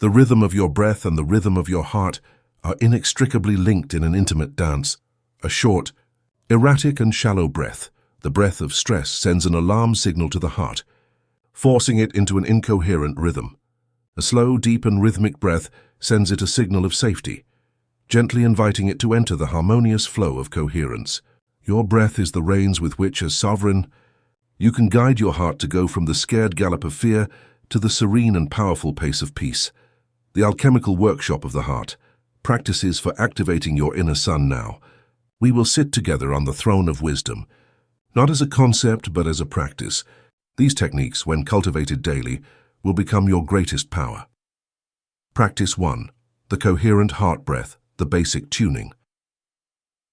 The rhythm of your breath and the rhythm of your heart are inextricably linked in an intimate dance. A short, erratic and shallow breath, the breath of stress, sends an alarm signal to the heart, forcing it into an incoherent rhythm. A slow, deep and rhythmic breath sends it a signal of safety, gently inviting it to enter the harmonious flow of coherence. Your breath is the reins with which, as sovereign, you can guide your heart to go from the scared gallop of fear to the serene and powerful pace of peace. The alchemical workshop of the heart, practices for activating your inner sun now. We will sit together on the throne of wisdom, not as a concept but as a practice. These techniques, when cultivated daily, will become your greatest power. Practice 1. The coherent heart breath, the basic tuning.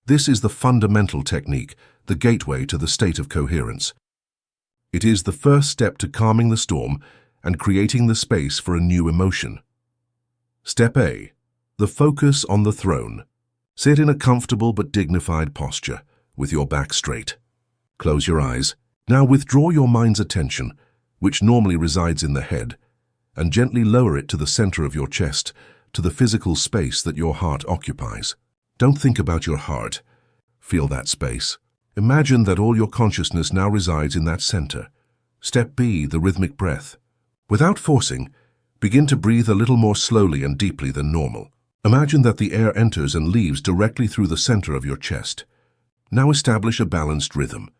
This is the fundamental technique, the gateway to the state of coherence. It is the first step to calming the storm and creating the space for a new emotion. Step A. The focus on the throne. Sit in a comfortable but dignified posture, with your back straight. Close your eyes. Now withdraw your mind's attention, which normally resides in the head, and gently lower it to the center of your chest, to the physical space that your heart occupies. Don't think about your heart. Feel that space. Imagine that all your consciousness now resides in that center. Step B, the rhythmic breath. Without forcing, begin to breathe a little more slowly and deeply than normal. Imagine that the air enters and leaves directly through the center of your chest. Now establish a balanced rhythm.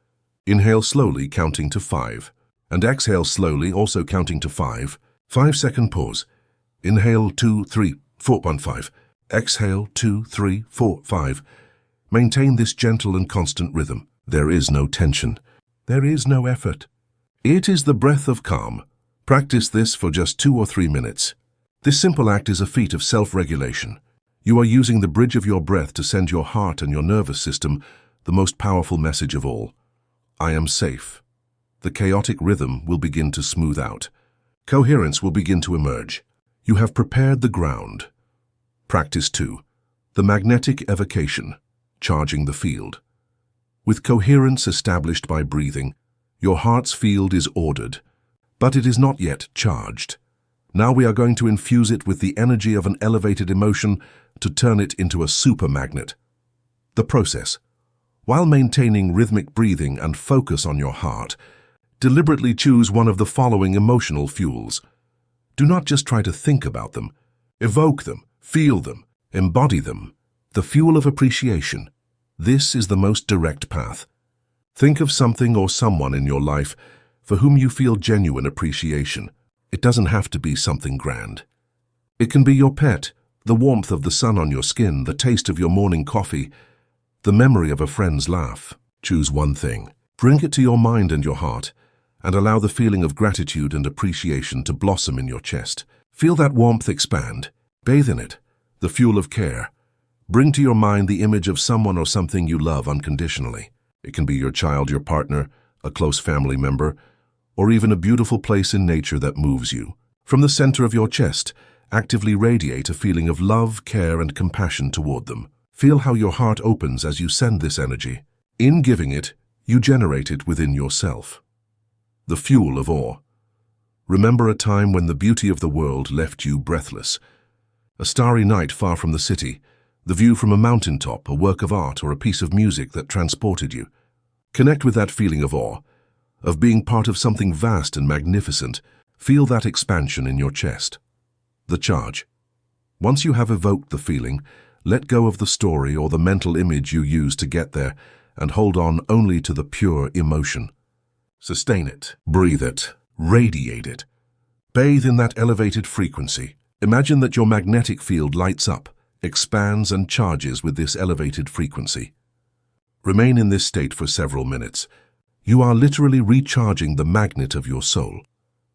Inhale slowly, counting to 5, and exhale slowly, also counting to 5. 5-second pause. Inhale 2, 3, 4, 1, 5. Exhale 2, 3, 4, 5. Maintain this gentle and constant rhythm. There is no tension. There is no effort. It is the breath of calm. Practice this for just 2 or 3 minutes. This simple act is a feat of self-regulation. You are using the bridge of your breath to send your heart and your nervous system the most powerful message of all. I am safe. The chaotic rhythm will begin to smooth out. Coherence will begin to emerge. You have prepared the ground. Practice 2. The magnetic evocation, charging the field. With coherence established by breathing, your heart's field is ordered, but it is not yet charged. Now we are going to infuse it with the energy of an elevated emotion to turn it into a super magnet. The process. While maintaining rhythmic breathing and focus on your heart, deliberately choose one of the following emotional fuels. Do not just try to think about them. Evoke them, feel them, embody them. The fuel of appreciation. This is the most direct path. Think of something or someone in your life for whom you feel genuine appreciation. It doesn't have to be something grand. It can be your pet, the warmth of the sun on your skin, the taste of your morning coffee, the memory of a friend's laugh. Choose one thing. Bring it to your mind and your heart, and allow the feeling of gratitude and appreciation to blossom in your chest. Feel that warmth expand. Bathe in it, the fuel of care. Bring to your mind the image of someone or something you love unconditionally. It can be your child, your partner, a close family member, or even a beautiful place in nature that moves you. From the center of your chest, actively radiate a feeling of love, care, and compassion toward them. Feel how your heart opens as you send this energy. In giving it, you generate it within yourself. The fuel of awe. Remember a time when the beauty of the world left you breathless. A starry night far from the city, the view from a mountaintop, a work of art, or a piece of music that transported you. Connect with that feeling of awe, of being part of something vast and magnificent. Feel that expansion in your chest. The charge. Once you have evoked the feeling, let go of the story or the mental image you used to get there and hold on only to the pure emotion. Sustain it, breathe it, radiate it. Bathe in that elevated frequency. Imagine that your magnetic field lights up, expands and charges with this elevated frequency. Remain in this state for several minutes. You are literally recharging the magnet of your soul.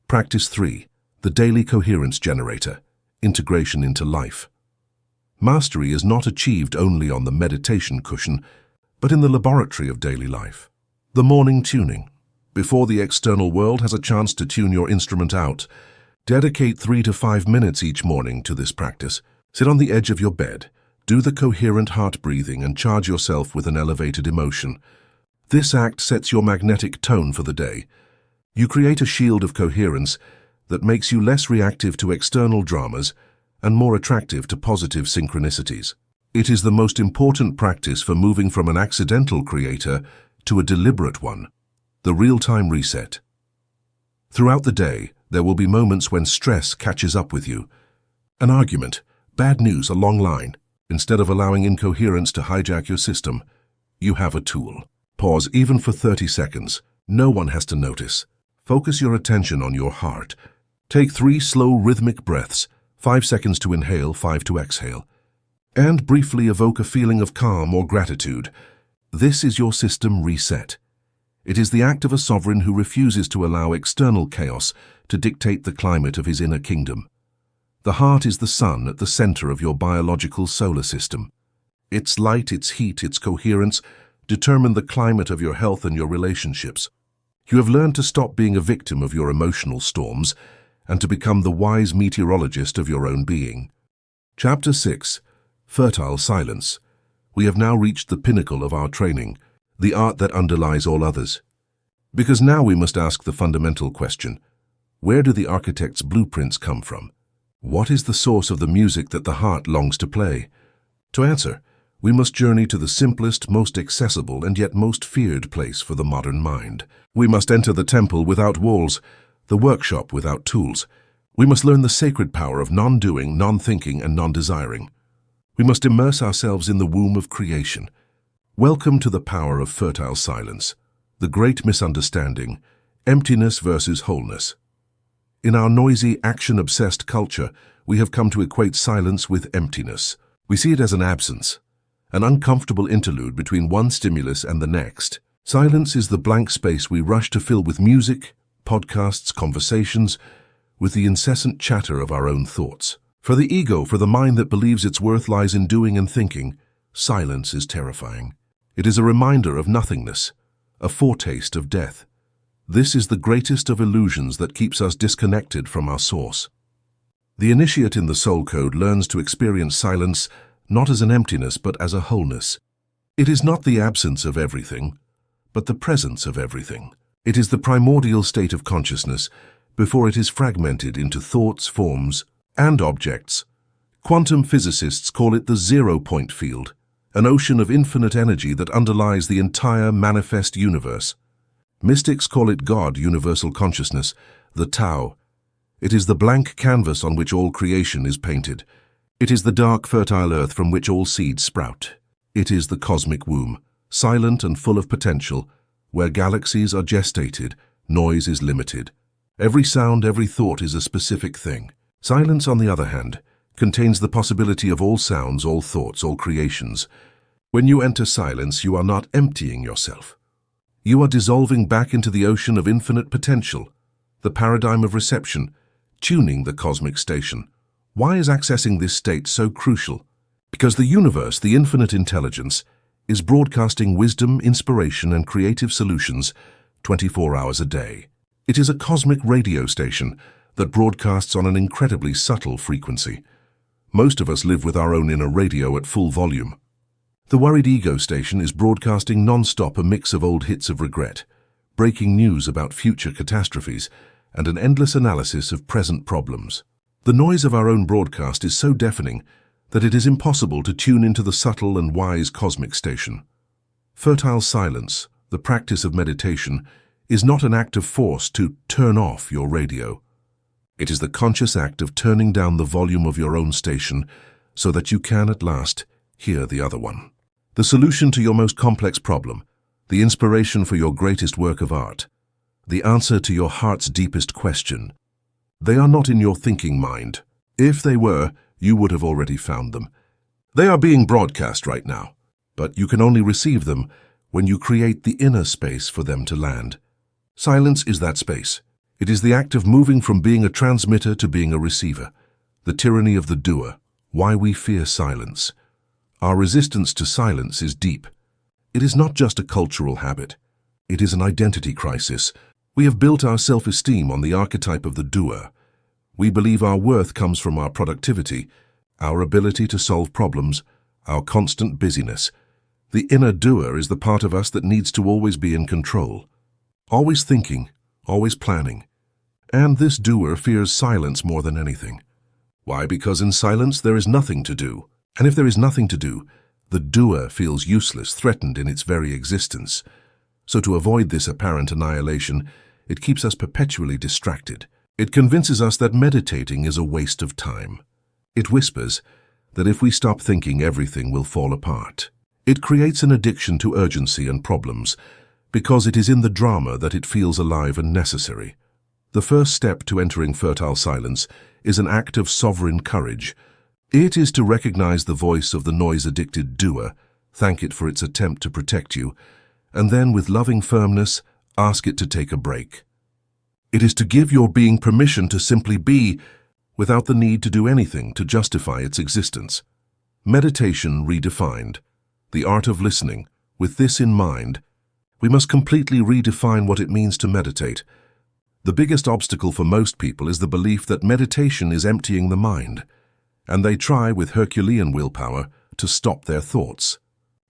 Practice 3. The daily coherence generator, integration into life. Mastery is not achieved only on the meditation cushion, but in the laboratory of daily life. The morning tuning. Before the external world has a chance to tune your instrument out, dedicate 3 to 5 minutes each morning to this practice. Sit on the edge of your bed, do the coherent heart breathing, and charge yourself with an elevated emotion. This act sets your magnetic tone for the day. You create a shield of coherence that makes you less reactive to external dramas and more attractive to positive synchronicities. It is the most important practice for moving from an accidental creator to a deliberate one. The real-time reset. Throughout the day, There will be moments when stress catches up with you. An argument, bad news, a long line. Instead of allowing incoherence to hijack your system, you have a tool. Pause even for 30 seconds. No one has to notice. Focus your attention on your heart. Take 3 slow rhythmic breaths, 5 seconds to inhale, 5 to exhale. And briefly evoke a feeling of calm or gratitude. This is your system reset. It is the act of a sovereign who refuses to allow external chaos to dictate the climate of his inner kingdom. The heart is the sun at the center of your biological solar system. Its light, its heat, its coherence determine the climate of your health and your relationships. You have learned to stop being a victim of your emotional storms and to become the wise meteorologist of your own being. Chapter 6. Fertile Silence. We have now reached the pinnacle of our training, the art that underlies all others. Because now we must ask the fundamental question: where do the architect's blueprints come from? What is the source of the music that the heart longs to play? To answer, we must journey to the simplest, most accessible, and yet most feared place for the modern mind. We must enter the temple without walls, the workshop without tools. We must learn the sacred power of non-doing, non-thinking, and non-desiring. We must immerse ourselves in the womb of creation. Welcome to the power of fertile silence, the great misunderstanding, emptiness versus wholeness. In our noisy, action-obsessed culture, we have come to equate silence with emptiness. We see it as an absence, an uncomfortable interlude between one stimulus and the next. Silence is the blank space we rush to fill with music, podcasts, conversations, with the incessant chatter of our own thoughts. For the ego, for the mind that believes its worth lies in doing and thinking, silence is terrifying. It is a reminder of nothingness, a foretaste of death. This is the greatest of illusions that keeps us disconnected from our source. The initiate in the soul code learns to experience silence not as an emptiness but as a wholeness. It is not the absence of everything, but the presence of everything. It is the primordial state of consciousness before it is fragmented into thoughts, forms, and objects. Quantum physicists call it the zero-point field, an ocean of infinite energy that underlies the entire manifest universe. Mystics call it God, universal consciousness, the Tao. It is the blank canvas on which all creation is painted. It is the dark, fertile earth from which all seeds sprout. It is the cosmic womb, silent and full of potential, where galaxies are gestated, noise is limited. Every sound, every thought is a specific thing. Silence, on the other hand, contains the possibility of all sounds, all thoughts, all creations. When you enter silence, you are not emptying yourself. You are dissolving back into the ocean of infinite potential, the paradigm of reception, tuning the cosmic station. Why is accessing this state so crucial? Because the universe, the infinite intelligence, is broadcasting wisdom, inspiration, and creative solutions 24 hours a day. It is a cosmic radio station that broadcasts on an incredibly subtle frequency. Most of us live with our own inner radio at full volume. The worried ego station is broadcasting non-stop a mix of old hits of regret, breaking news about future catastrophes, and an endless analysis of present problems. The noise of our own broadcast is so deafening that it is impossible to tune into the subtle and wise cosmic station. Fertile silence, the practice of meditation, is not an act of force to turn off your radio. It is the conscious act of turning down the volume of your own station so that you can, at last, hear the other one. The solution to your most complex problem, the inspiration for your greatest work of art, the answer to your heart's deepest question, they are not in your thinking mind. If they were, you would have already found them. They are being broadcast right now, but you can only receive them when you create the inner space for them to land. Silence is that space. It is the act of moving from being a transmitter to being a receiver. The tyranny of the doer. Why we fear silence. Our resistance to silence is deep. It is not just a cultural habit. It is an identity crisis. We have built our self-esteem on the archetype of the doer. We believe our worth comes from our productivity, our ability to solve problems, our constant busyness. The inner doer is the part of us that needs to always be in control. Always thinking, always planning. And this doer fears silence more than anything. Why? Because in silence there is nothing to do. And if there is nothing to do, the doer feels useless, threatened in its very existence. So to avoid this apparent annihilation, it keeps us perpetually distracted. It convinces us that meditating is a waste of time. It whispers that if we stop thinking, everything will fall apart. It creates an addiction to urgency and problems, because it is in the drama that it feels alive and necessary. The first step to entering fertile silence is an act of sovereign courage. It is to recognize the voice of the noise-addicted doer, thank it for its attempt to protect you, and then with loving firmness, ask it to take a break. It is to give your being permission to simply be, without the need to do anything to justify its existence. Meditation redefined. The art of listening. With this in mind, we must completely redefine what it means to meditate. The biggest obstacle for most people is the belief that meditation is emptying the mind, and they try with Herculean willpower to stop their thoughts.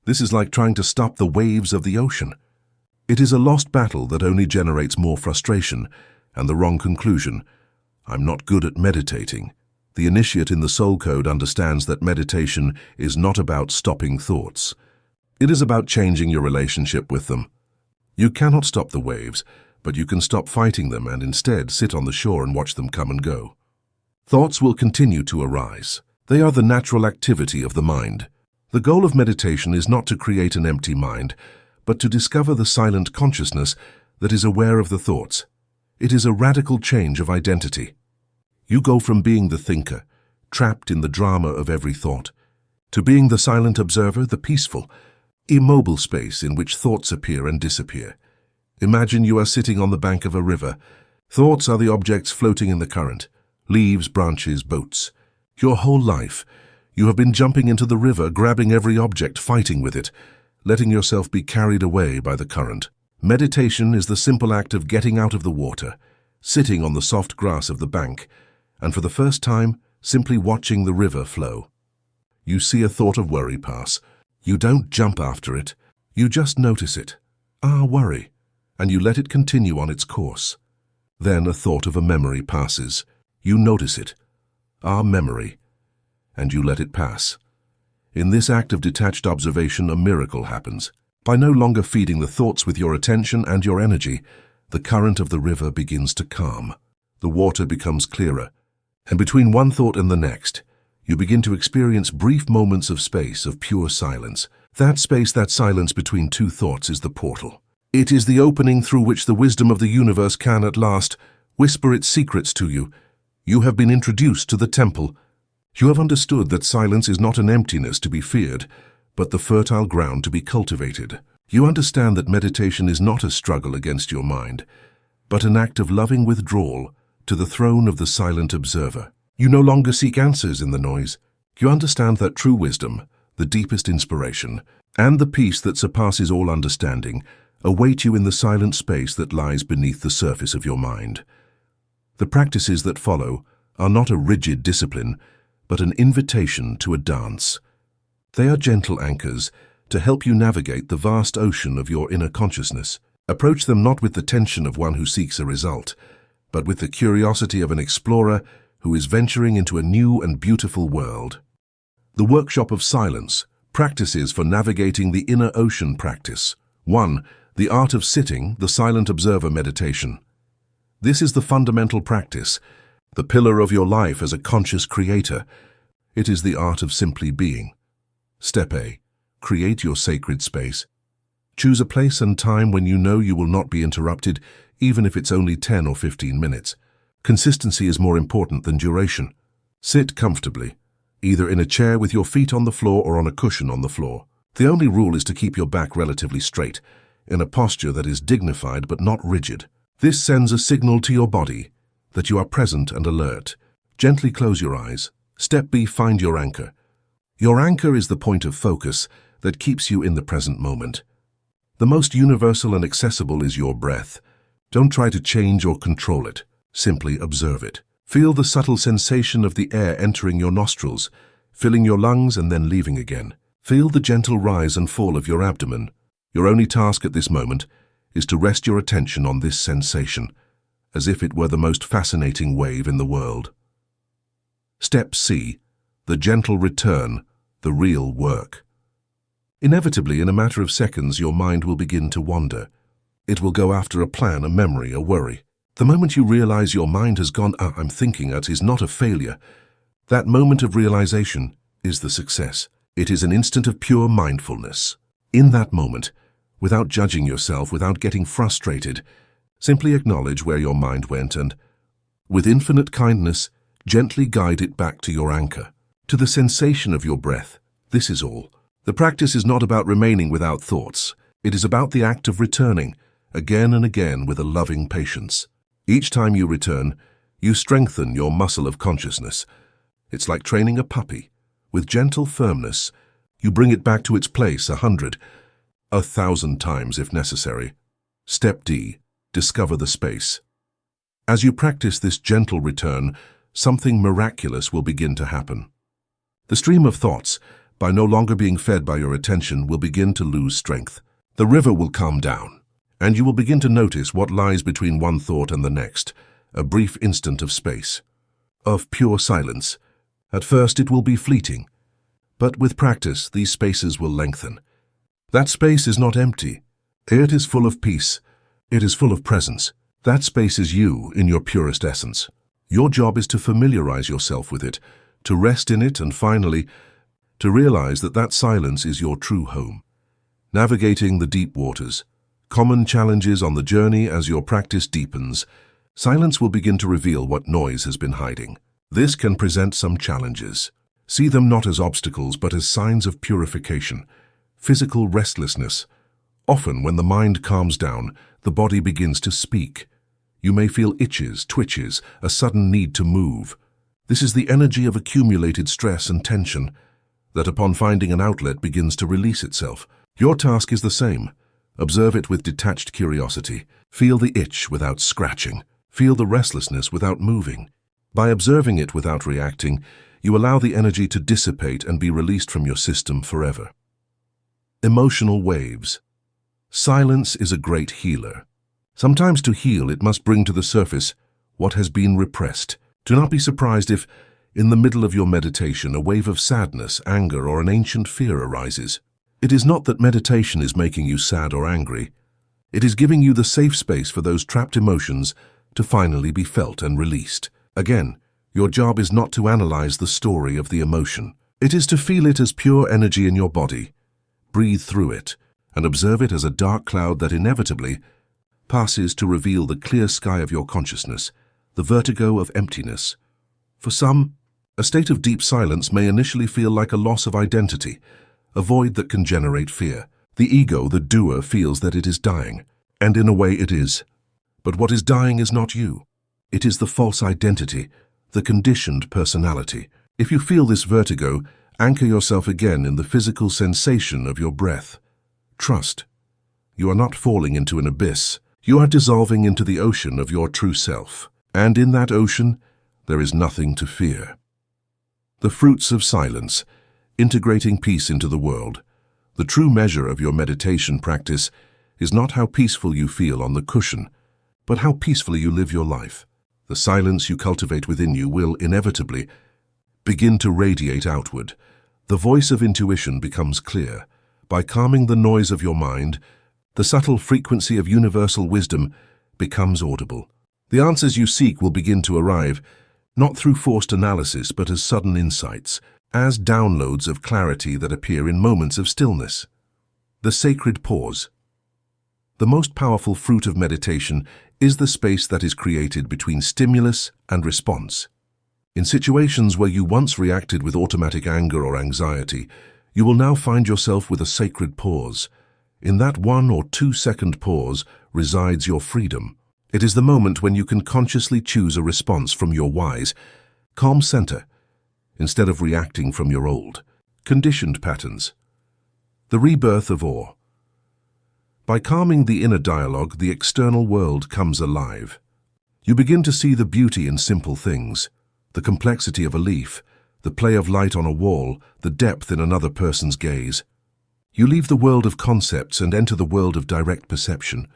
This is like trying to stop the waves of the ocean. It is a lost battle that only generates more frustration and the wrong conclusion. I'm not good at meditating. The initiate in the soul code understands that meditation is not about stopping thoughts. It is about changing your relationship with them. You cannot stop the waves, but you can stop fighting them and instead sit on the shore and watch them come and go. Thoughts will continue to arise. They are the natural activity of the mind. The goal of meditation is not to create an empty mind, but to discover the silent consciousness that is aware of the thoughts. It is a radical change of identity. You go from being the thinker, trapped in the drama of every thought, to being the silent observer, the peaceful, immobile space in which thoughts appear and disappear. Imagine you are sitting on the bank of a river. Thoughts are the objects floating in the current, leaves, branches, boats. Your whole life, you have been jumping into the river, grabbing every object, fighting with it, letting yourself be carried away by the current. Meditation is the simple act of getting out of the water, sitting on the soft grass of the bank, and for the first time, simply watching the river flow. You see a thought of worry pass. You don't jump after it. You just notice it. Worry. And you let it continue on its course. Then a thought of a memory passes. You notice it. Memory. And you let it pass. In this act of detached observation, a miracle happens. By no longer feeding the thoughts with your attention and your energy, the current of the river begins to calm. The water becomes clearer. And between one thought and the next, you begin to experience brief moments of space, of pure silence. That space, that silence between two thoughts is the portal. It is the opening through which the wisdom of the universe can at last whisper its secrets to you. You have been introduced to the temple. You have understood that silence is not an emptiness to be feared, but the fertile ground to be cultivated. You understand that meditation is not a struggle against your mind, but an act of loving withdrawal to the throne of the silent observer. You no longer seek answers in the noise. You understand that true wisdom, the deepest inspiration, and the peace that surpasses all understanding await you in the silent space that lies beneath the surface of your mind. The practices that follow are not a rigid discipline, but an invitation to a dance. They are gentle anchors to help you navigate the vast ocean of your inner consciousness. Approach them not with the tension of one who seeks a result, but with the curiosity of an explorer who is venturing into a new and beautiful world. The Workshop of Silence, Practices for Navigating the Inner Ocean Practice. 1. The Art of Sitting, the Silent Observer Meditation. This is the fundamental practice, the pillar of your life as a conscious creator. It is the art of simply being. Step A. Create your sacred space. Choose a place and time when you know you will not be interrupted, even if it's only 10 or 15 minutes. Consistency is more important than duration. Sit comfortably, either in a chair with your feet on the floor or on a cushion on the floor. The only rule is to keep your back relatively straight, in a posture that is dignified but not rigid. This sends a signal to your body that you are present and alert. Gently close your eyes. Step B. Find your anchor. Your anchor is the point of focus that keeps you in the present moment. The most universal and accessible is your breath. Don't try to change or control it. Simply observe it. Feel the subtle sensation of the air entering your nostrils, filling your lungs and then leaving again. Feel the gentle rise and fall of your abdomen. Your only task at this moment is to rest your attention on this sensation, as if it were the most fascinating wave in the world. Step C. The gentle return, the real work. Inevitably, in a matter of seconds, your mind will begin to wander. It will go after a plan, a memory, a worry. The moment you realize your mind has gone, I'm thinking that is not a failure. That moment of realization is the success. It is an instant of pure mindfulness. In that moment, without judging yourself, without getting frustrated, simply acknowledge where your mind went and, with infinite kindness, gently guide it back to your anchor, to the sensation of your breath. This is all. The practice is not about remaining without thoughts. It is about the act of returning, again and again with a loving patience. Each time you return, you strengthen your muscle of consciousness. It's like training a puppy. With gentle firmness, you bring it back to its place 100, 1,000 times if necessary. Step D. Discover the space. As you practice this gentle return, something miraculous will begin to happen. The stream of thoughts, by no longer being fed by your attention, will begin to lose strength. The river will calm down, and you will begin to notice what lies between one thought and the next, a brief instant of space, of pure silence. At first it will be fleeting, but with practice these spaces will lengthen. That space is not empty. It is full of peace. It is full of presence. That space is you in your purest essence. Your job is to familiarize yourself with it, to rest in it, and finally, to realize that that silence is your true home. Navigating the deep waters, common challenges on the journey. As your practice deepens, silence will begin to reveal what noise has been hiding. This can present some challenges. See them not as obstacles but as signs of purification. Physical restlessness. Often when the mind calms down, the body begins to speak. You may feel itches, twitches, a sudden need to move. This is the energy of accumulated stress and tension that upon finding an outlet begins to release itself. Your task is the same. Observe it with detached curiosity. Feel the itch without scratching. Feel the restlessness without moving. By observing it without reacting, you allow the energy to dissipate and be released from your system forever. Emotional waves. Silence is a great healer. Sometimes to heal, it must bring to the surface what has been repressed. Do not be surprised if, in the middle of your meditation, a wave of sadness, anger, or an ancient fear arises. It is not that meditation is making you sad or angry. It is giving you the safe space for those trapped emotions to finally be felt and released. Again, your job is not to analyze the story of the emotion. It is to feel it as pure energy in your body, breathe through it, and observe it as a dark cloud that inevitably passes to reveal the clear sky of your consciousness, the vertigo of emptiness. For some, a state of deep silence may initially feel like a loss of identity, a void that can generate fear. The ego, the doer, feels that it is dying, and in a way it is. But what is dying is not you. It is the false identity, the conditioned personality. If you feel this vertigo, anchor yourself again in the physical sensation of your breath. Trust. You are not falling into an abyss. You are dissolving into the ocean of your true self. And in that ocean, there is nothing to fear. The fruits of silence. Integrating peace into the world. The true measure of your meditation practice is not how peaceful you feel on the cushion, but how peacefully you live your life. The silence you cultivate within you will inevitably begin to radiate outward. The voice of intuition becomes clear. By calming the noise of your mind, the subtle frequency of universal wisdom becomes audible. The answers you seek will begin to arrive, not through forced analysis but as sudden insights, as downloads of clarity that appear in moments of stillness. The sacred pause. The most powerful fruit of meditation is the space that is created between stimulus and response. In situations where you once reacted with automatic anger or anxiety, you will now find yourself with a sacred pause. In that 1 or 2 second pause resides your freedom. It is the moment when you can consciously choose a response from your wise, calm center, instead of reacting from your old, conditioned patterns. The rebirth of awe. By calming the inner dialogue, the external world comes alive. You begin to see the beauty in simple things, the complexity of a leaf, the play of light on a wall, the depth in another person's gaze. You leave the world of concepts and enter the world of direct perception.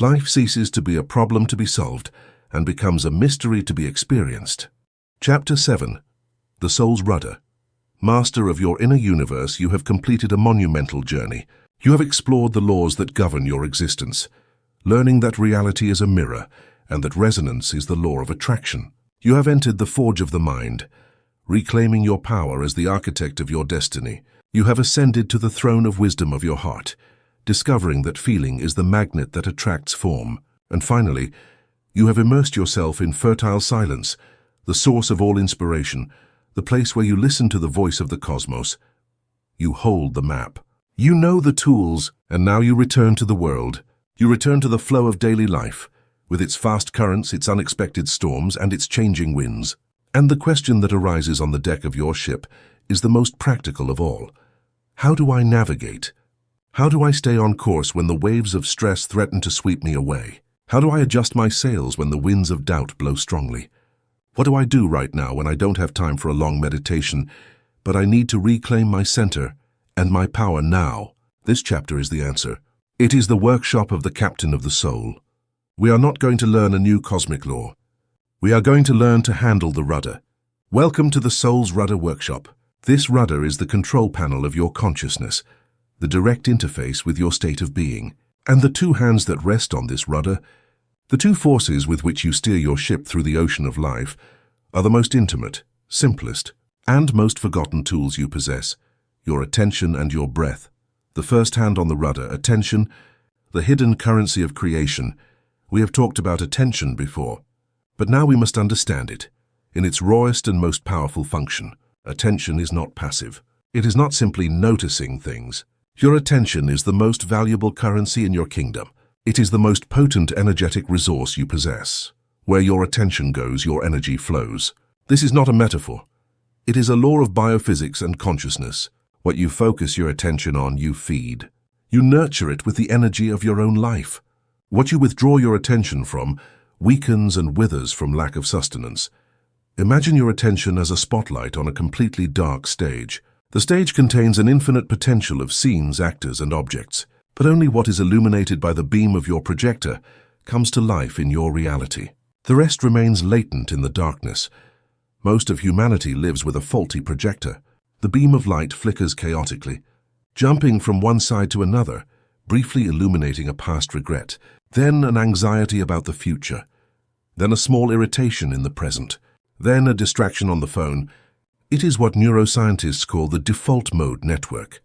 Life ceases to be a problem to be solved and becomes a mystery to be experienced. Chapter 7. The Soul's Rudder. Master of your inner universe, you have completed a monumental journey. You have explored the laws that govern your existence, learning that reality is a mirror, and that resonance is the law of attraction. You have entered the forge of the mind, reclaiming your power as the architect of your destiny. You have ascended to the throne of wisdom of your heart, discovering that feeling is the magnet that attracts form. And finally, you have immersed yourself in fertile silence, the source of all inspiration, the place where you listen to the voice of the cosmos. You hold the map. You know the tools, and now you return to the world. You return to the flow of daily life, with its fast currents, its unexpected storms, and its changing winds. And the question that arises on the deck of your ship is the most practical of all. How do I navigate? How do I stay on course when the waves of stress threaten to sweep me away? How do I adjust my sails when the winds of doubt blow strongly? What do I do right now when I don't have time for a long meditation, but I need to reclaim my center and my power now? This chapter is the answer. It is the workshop of the captain of the soul. We are not going to learn a new cosmic law. We are going to learn to handle the rudder. Welcome to the Soul's Rudder Workshop. This rudder is the control panel of your consciousness, the direct interface with your state of being. And the two hands that rest on this rudder, the two forces with which you steer your ship through the ocean of life, are the most intimate, simplest, and most forgotten tools you possess, your attention and your breath. The first hand on the rudder, attention, the hidden currency of creation. We have talked about attention before, but now we must understand it. In its rawest and most powerful function, attention is not passive. It is not simply noticing things. Your attention is the most valuable currency in your kingdom. It is the most potent energetic resource you possess. Where your attention goes, your energy flows. This is not a metaphor. It is a law of biophysics and consciousness. What you focus your attention on, you feed. You nurture it with the energy of your own life. What you withdraw your attention from weakens and withers from lack of sustenance. Imagine your attention as a spotlight on a completely dark stage. The stage contains an infinite potential of scenes, actors, and objects, but only what is illuminated by the beam of your projector comes to life in your reality. The rest remains latent in the darkness. Most of humanity lives with a faulty projector. The beam of light flickers chaotically, jumping from one side to another, briefly illuminating a past regret, then an anxiety about the future, then a small irritation in the present, then a distraction on the phone. It is what neuroscientists call the default mode network.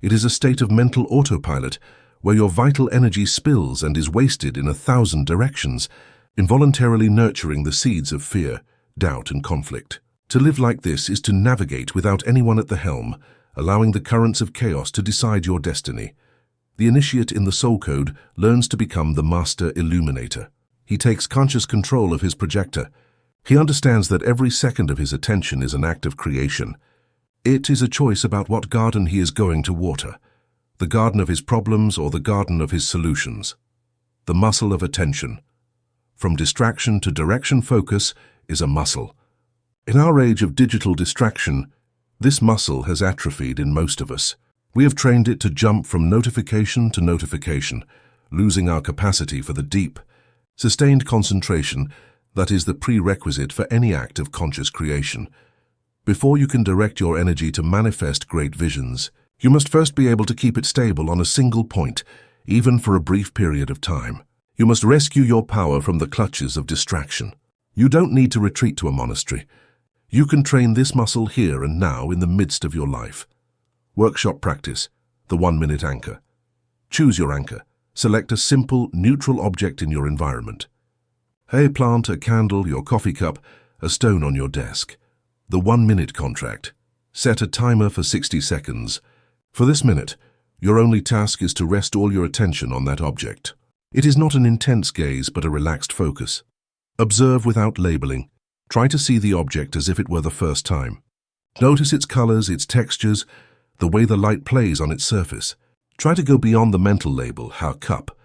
It is a state of mental autopilot where your vital energy spills and is wasted in 1,000 directions, involuntarily nurturing the seeds of fear, doubt, and conflict. To live like this is to navigate without anyone at the helm, allowing the currents of chaos to decide your destiny. The initiate in the soul code learns to become the master illuminator. He takes conscious control of his projector. He understands that every second of his attention is an act of creation. It is a choice about what garden he is going to water, the garden of his problems or the garden of his solutions. The muscle of attention. From distraction to direction focus is a muscle. In our age of digital distraction, this muscle has atrophied in most of us. We have trained it to jump from notification to notification, losing our capacity for the deep, sustained concentration that is the prerequisite for any act of conscious creation. Before you can direct your energy to manifest great visions, you must first be able to keep it stable on a single point, even for a brief period of time. You must rescue your power from the clutches of distraction. You don't need to retreat to a monastery. You can train this muscle here and now in the midst of your life. Workshop practice, the 1-minute anchor. Choose your anchor. Select a simple, neutral object in your environment. A plant, a candle, your coffee cup, a stone on your desk. The 1-minute contract. Set a timer for 60 seconds. For this minute, your only task is to rest all your attention on that object. It is not an intense gaze, but a relaxed focus. Observe without labeling. Try to see the object as if it were the first time. Notice its colors, its textures, the way the light plays on its surface. Try to go beyond the mental label, how cup,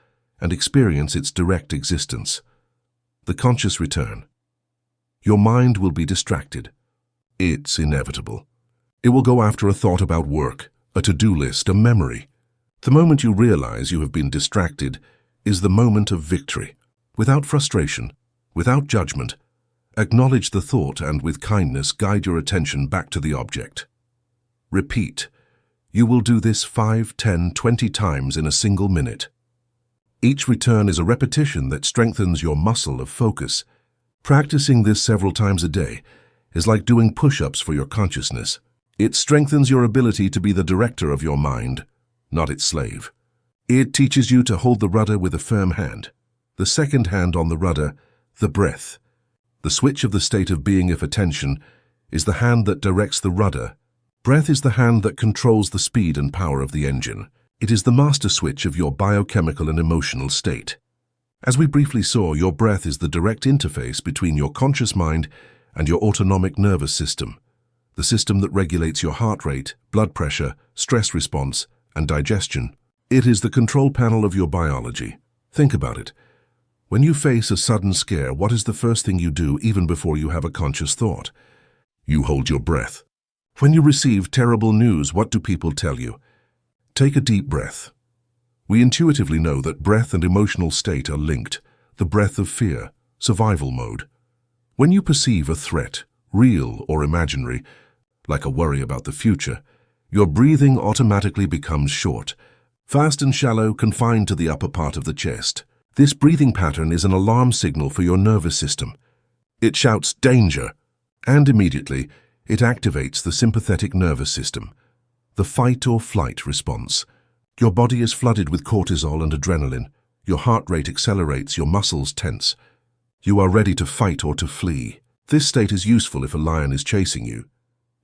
and experience its direct existence. The conscious return. Your mind will be distracted. It's inevitable. It will go after a thought about work, a to-do list, a memory. The moment you realize you have been distracted is the moment of victory. Without frustration, without judgment, acknowledge the thought and with kindness guide your attention back to the object. Repeat. You will do this 5, 10, 20 times in a single minute. Each return is a repetition that strengthens your muscle of focus. Practicing this several times a day is like doing push-ups for your consciousness. It strengthens your ability to be the director of your mind, not its slave. It teaches you to hold the rudder with a firm hand. The second hand on the rudder, the breath. The switch of the state of being of attention is the hand that directs the rudder. Breath is the hand that controls the speed and power of the engine. It is the master switch of your biochemical and emotional state. As we briefly saw, your breath is the direct interface between your conscious mind and your autonomic nervous system, the system that regulates your heart rate, blood pressure, stress response, and digestion. It is the control panel of your biology. Think about it. When you face a sudden scare, what is the first thing you do even before you have a conscious thought? You hold your breath. When you receive terrible news, what do people tell you? Take a deep breath. We intuitively know that breath and emotional state are linked, the breath of fear, survival mode. When you perceive a threat, real or imaginary, like a worry about the future, your breathing automatically becomes short, fast and shallow, confined to the upper part of the chest. This breathing pattern is an alarm signal for your nervous system. It shouts danger, and immediately it activates the sympathetic nervous system, the fight or flight response. Your body is flooded with cortisol and adrenaline. Your heart rate accelerates, your muscles tense. You are ready to fight or to flee. This state is useful if a lion is chasing you,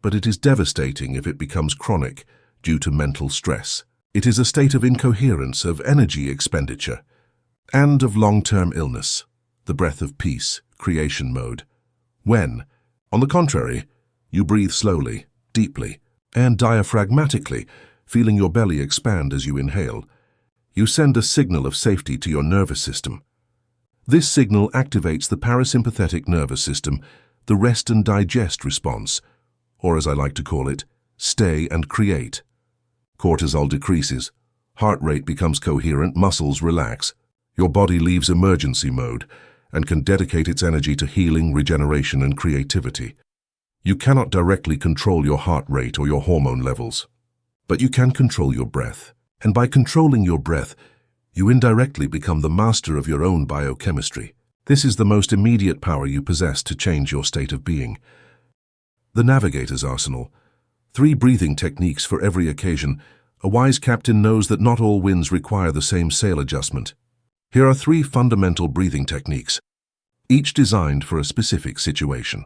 but it is devastating if it becomes chronic due to mental stress. It is a state of incoherence, of energy expenditure, and of long-term illness, the breath of peace, creation mode. When, on the contrary, you breathe slowly, deeply, and diaphragmatically, feeling your belly expand as you inhale, you send a signal of safety to your nervous system. This signal activates the parasympathetic nervous system, the rest and digest response, or as I like to call it, stay and create. Cortisol decreases, heart rate becomes coherent, muscles relax. Your body leaves emergency mode and can dedicate its energy to healing, regeneration, and creativity. You cannot directly control your heart rate or your hormone levels, but you can control your breath. And by controlling your breath, you indirectly become the master of your own biochemistry. This is the most immediate power you possess to change your state of being. The navigator's arsenal. 3 breathing techniques for every occasion. A wise captain knows that not all winds require the same sail adjustment. Here are 3 fundamental breathing techniques, each designed for a specific situation.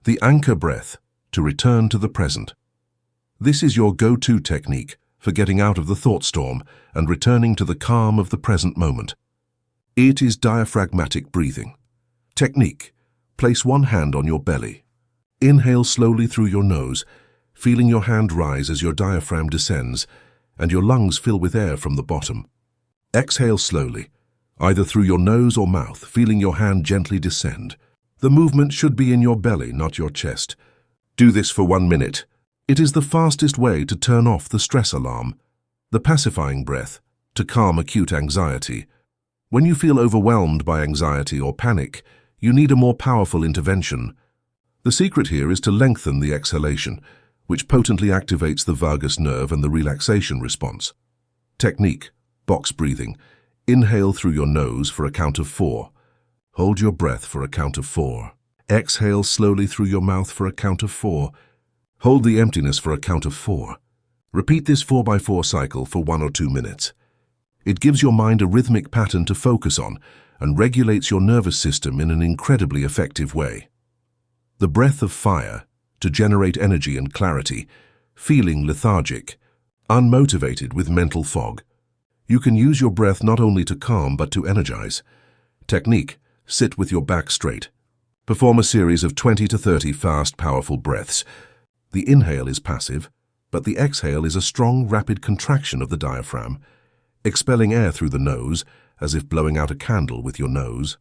The anchor breath, to return to the present. This is your go-to technique for getting out of the thought storm and returning to the calm of the present moment. It is diaphragmatic breathing. Technique: place one hand on your belly. Inhale slowly through your nose, feeling your hand rise as your diaphragm descends and your lungs fill with air from the bottom. Exhale slowly, either through your nose or mouth, feeling your hand gently descend. The movement should be in your belly, not your chest. Do this for 1 minute. It is the fastest way to turn off the stress alarm. The pacifying breath, to calm acute anxiety. When you feel overwhelmed by anxiety or panic, you need a more powerful intervention. The secret here is to lengthen the exhalation, which potently activates the vagus nerve and the relaxation response. Technique: box breathing. Inhale through your nose for a count of 4. Hold your breath for a count of 4. Exhale slowly through your mouth for a count of 4. Hold the emptiness for a count of 4. Repeat this 4x4 cycle for 1 or 2 minutes. It gives your mind a rhythmic pattern to focus on and regulates your nervous system in an incredibly effective way. The breath of fire, to generate energy and clarity, feeling lethargic, unmotivated with mental fog. You can use your breath not only to calm but to energize. Technique: sit with your back straight. Perform a series of 20 to 30 fast, powerful breaths. The inhale is passive, but the exhale is a strong, rapid contraction of the diaphragm, expelling air through the nose as if blowing out a candle with your nose.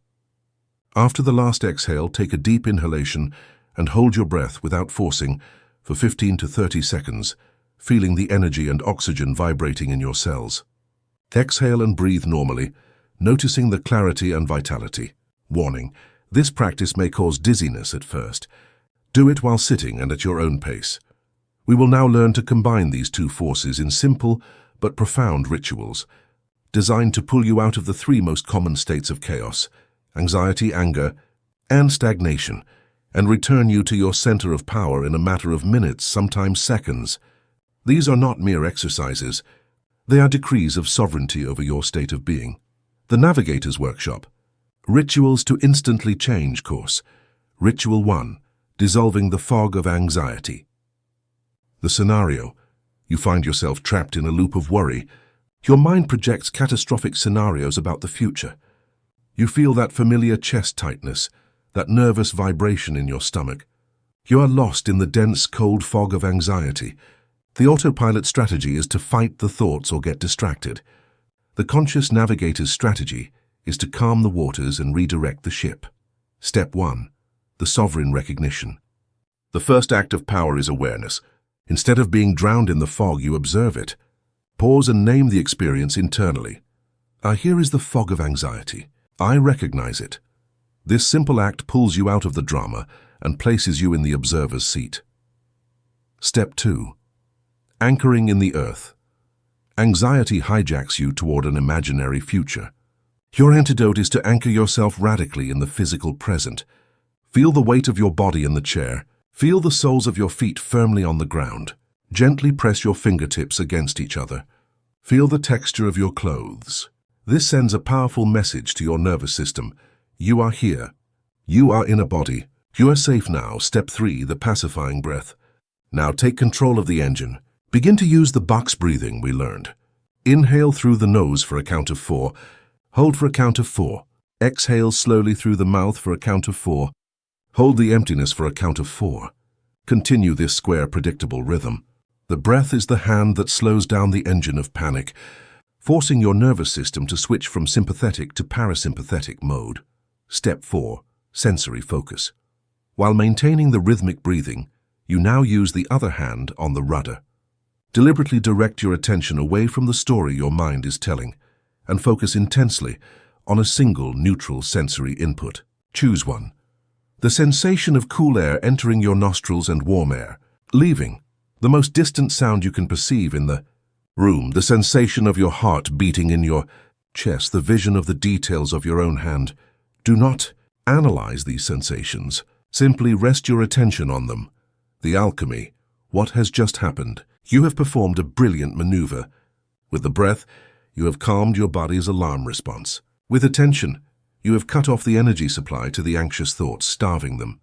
After the last exhale, take a deep inhalation and hold your breath without forcing for 15 to 30 seconds, feeling the energy and oxygen vibrating in your cells. Exhale and breathe normally, noticing the clarity and vitality. Warning: this practice may cause dizziness at first. Do it while sitting and at your own pace. We will now learn to combine these 2 forces in simple but profound rituals. designed to pull you out of the three most common states of chaos: anxiety, anger, and stagnation, and return you to your center of power in a matter of minutes, sometimes seconds. These are not mere exercises. They are decrees of sovereignty over your state of being. The Navigator's Workshop. Rituals to instantly change course. Ritual 1. Dissolving the fog of anxiety. The scenario. You find yourself trapped in a loop of worry. Your mind projects catastrophic scenarios about the future. You feel that familiar chest tightness, that nervous vibration in your stomach. You are lost in the dense, cold fog of anxiety. The autopilot strategy is to fight the thoughts or get distracted. The conscious navigator's strategy is to calm the waters and redirect the ship. Step 1. The sovereign recognition. The first act of power is awareness. Instead of being drowned in the fog, you observe it. Pause and name the experience internally. Here is the fog of anxiety. I recognize it. This simple act pulls you out of the drama and places you in the observer's seat. Step 2. Anchoring in the earth. Anxiety hijacks you toward an imaginary future. Your antidote is to anchor yourself radically in the physical present. Feel the weight of your body in the chair. Feel the soles of your feet firmly on the ground. Gently press your fingertips against each other. Feel the texture of your clothes. This sends a powerful message to your nervous system. You are here. You are in a body. You are safe now. Step 3, the pacifying breath. Now take control of the engine. Begin to use the box breathing we learned. Inhale through the nose for a count of 4. Hold for a count of 4. Exhale slowly through the mouth for a count of 4. Hold the emptiness for a count of 4. Continue this square, predictable rhythm. The breath is the hand that slows down the engine of panic, forcing your nervous system to switch from sympathetic to parasympathetic mode. Step 4. Sensory focus. While maintaining the rhythmic breathing, you now use the other hand on the rudder. Deliberately direct your attention away from the story your mind is telling and focus intensely on a single neutral sensory input. Choose one. The sensation of cool air entering your nostrils and warm air leaving. The most distant sound you can perceive in the room. The sensation of your heart beating in your chest. The vision of the details of your own hand. Do not analyze these sensations. Simply rest your attention on them. The alchemy. What has just happened? You have performed a brilliant maneuver. With the breath, you have calmed your body's alarm response. With attention, you have cut off the energy supply to the anxious thoughts, starving them.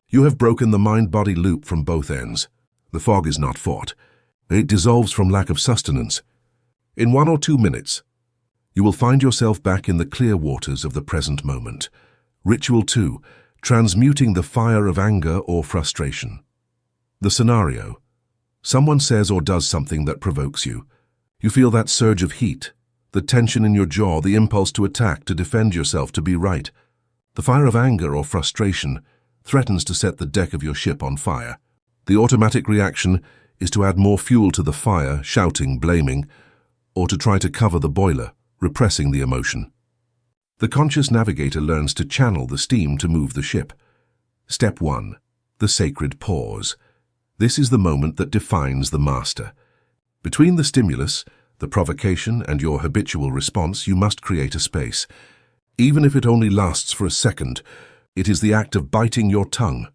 You have broken the mind-body loop from both ends. The fog is not fought. It dissolves from lack of sustenance. In 1 or 2 minutes, you will find yourself back in the clear waters of the present moment. Ritual 2. Transmuting the fire of anger or frustration. The scenario. Someone says or does something that provokes you. You feel that surge of heat, the tension in your jaw, the impulse to attack, to defend yourself, to be right. The fire of anger or frustration threatens to set the deck of your ship on fire. The automatic reaction is to add more fuel to the fire, shouting, blaming, or to try to cover the boiler, repressing the emotion. The conscious navigator learns to channel the steam to move the ship. Step 1. The sacred pause. This is the moment that defines the master. Between the stimulus, the provocation, and your habitual response, you must create a space. Even if it only lasts for a second, it is the act of biting your tongue,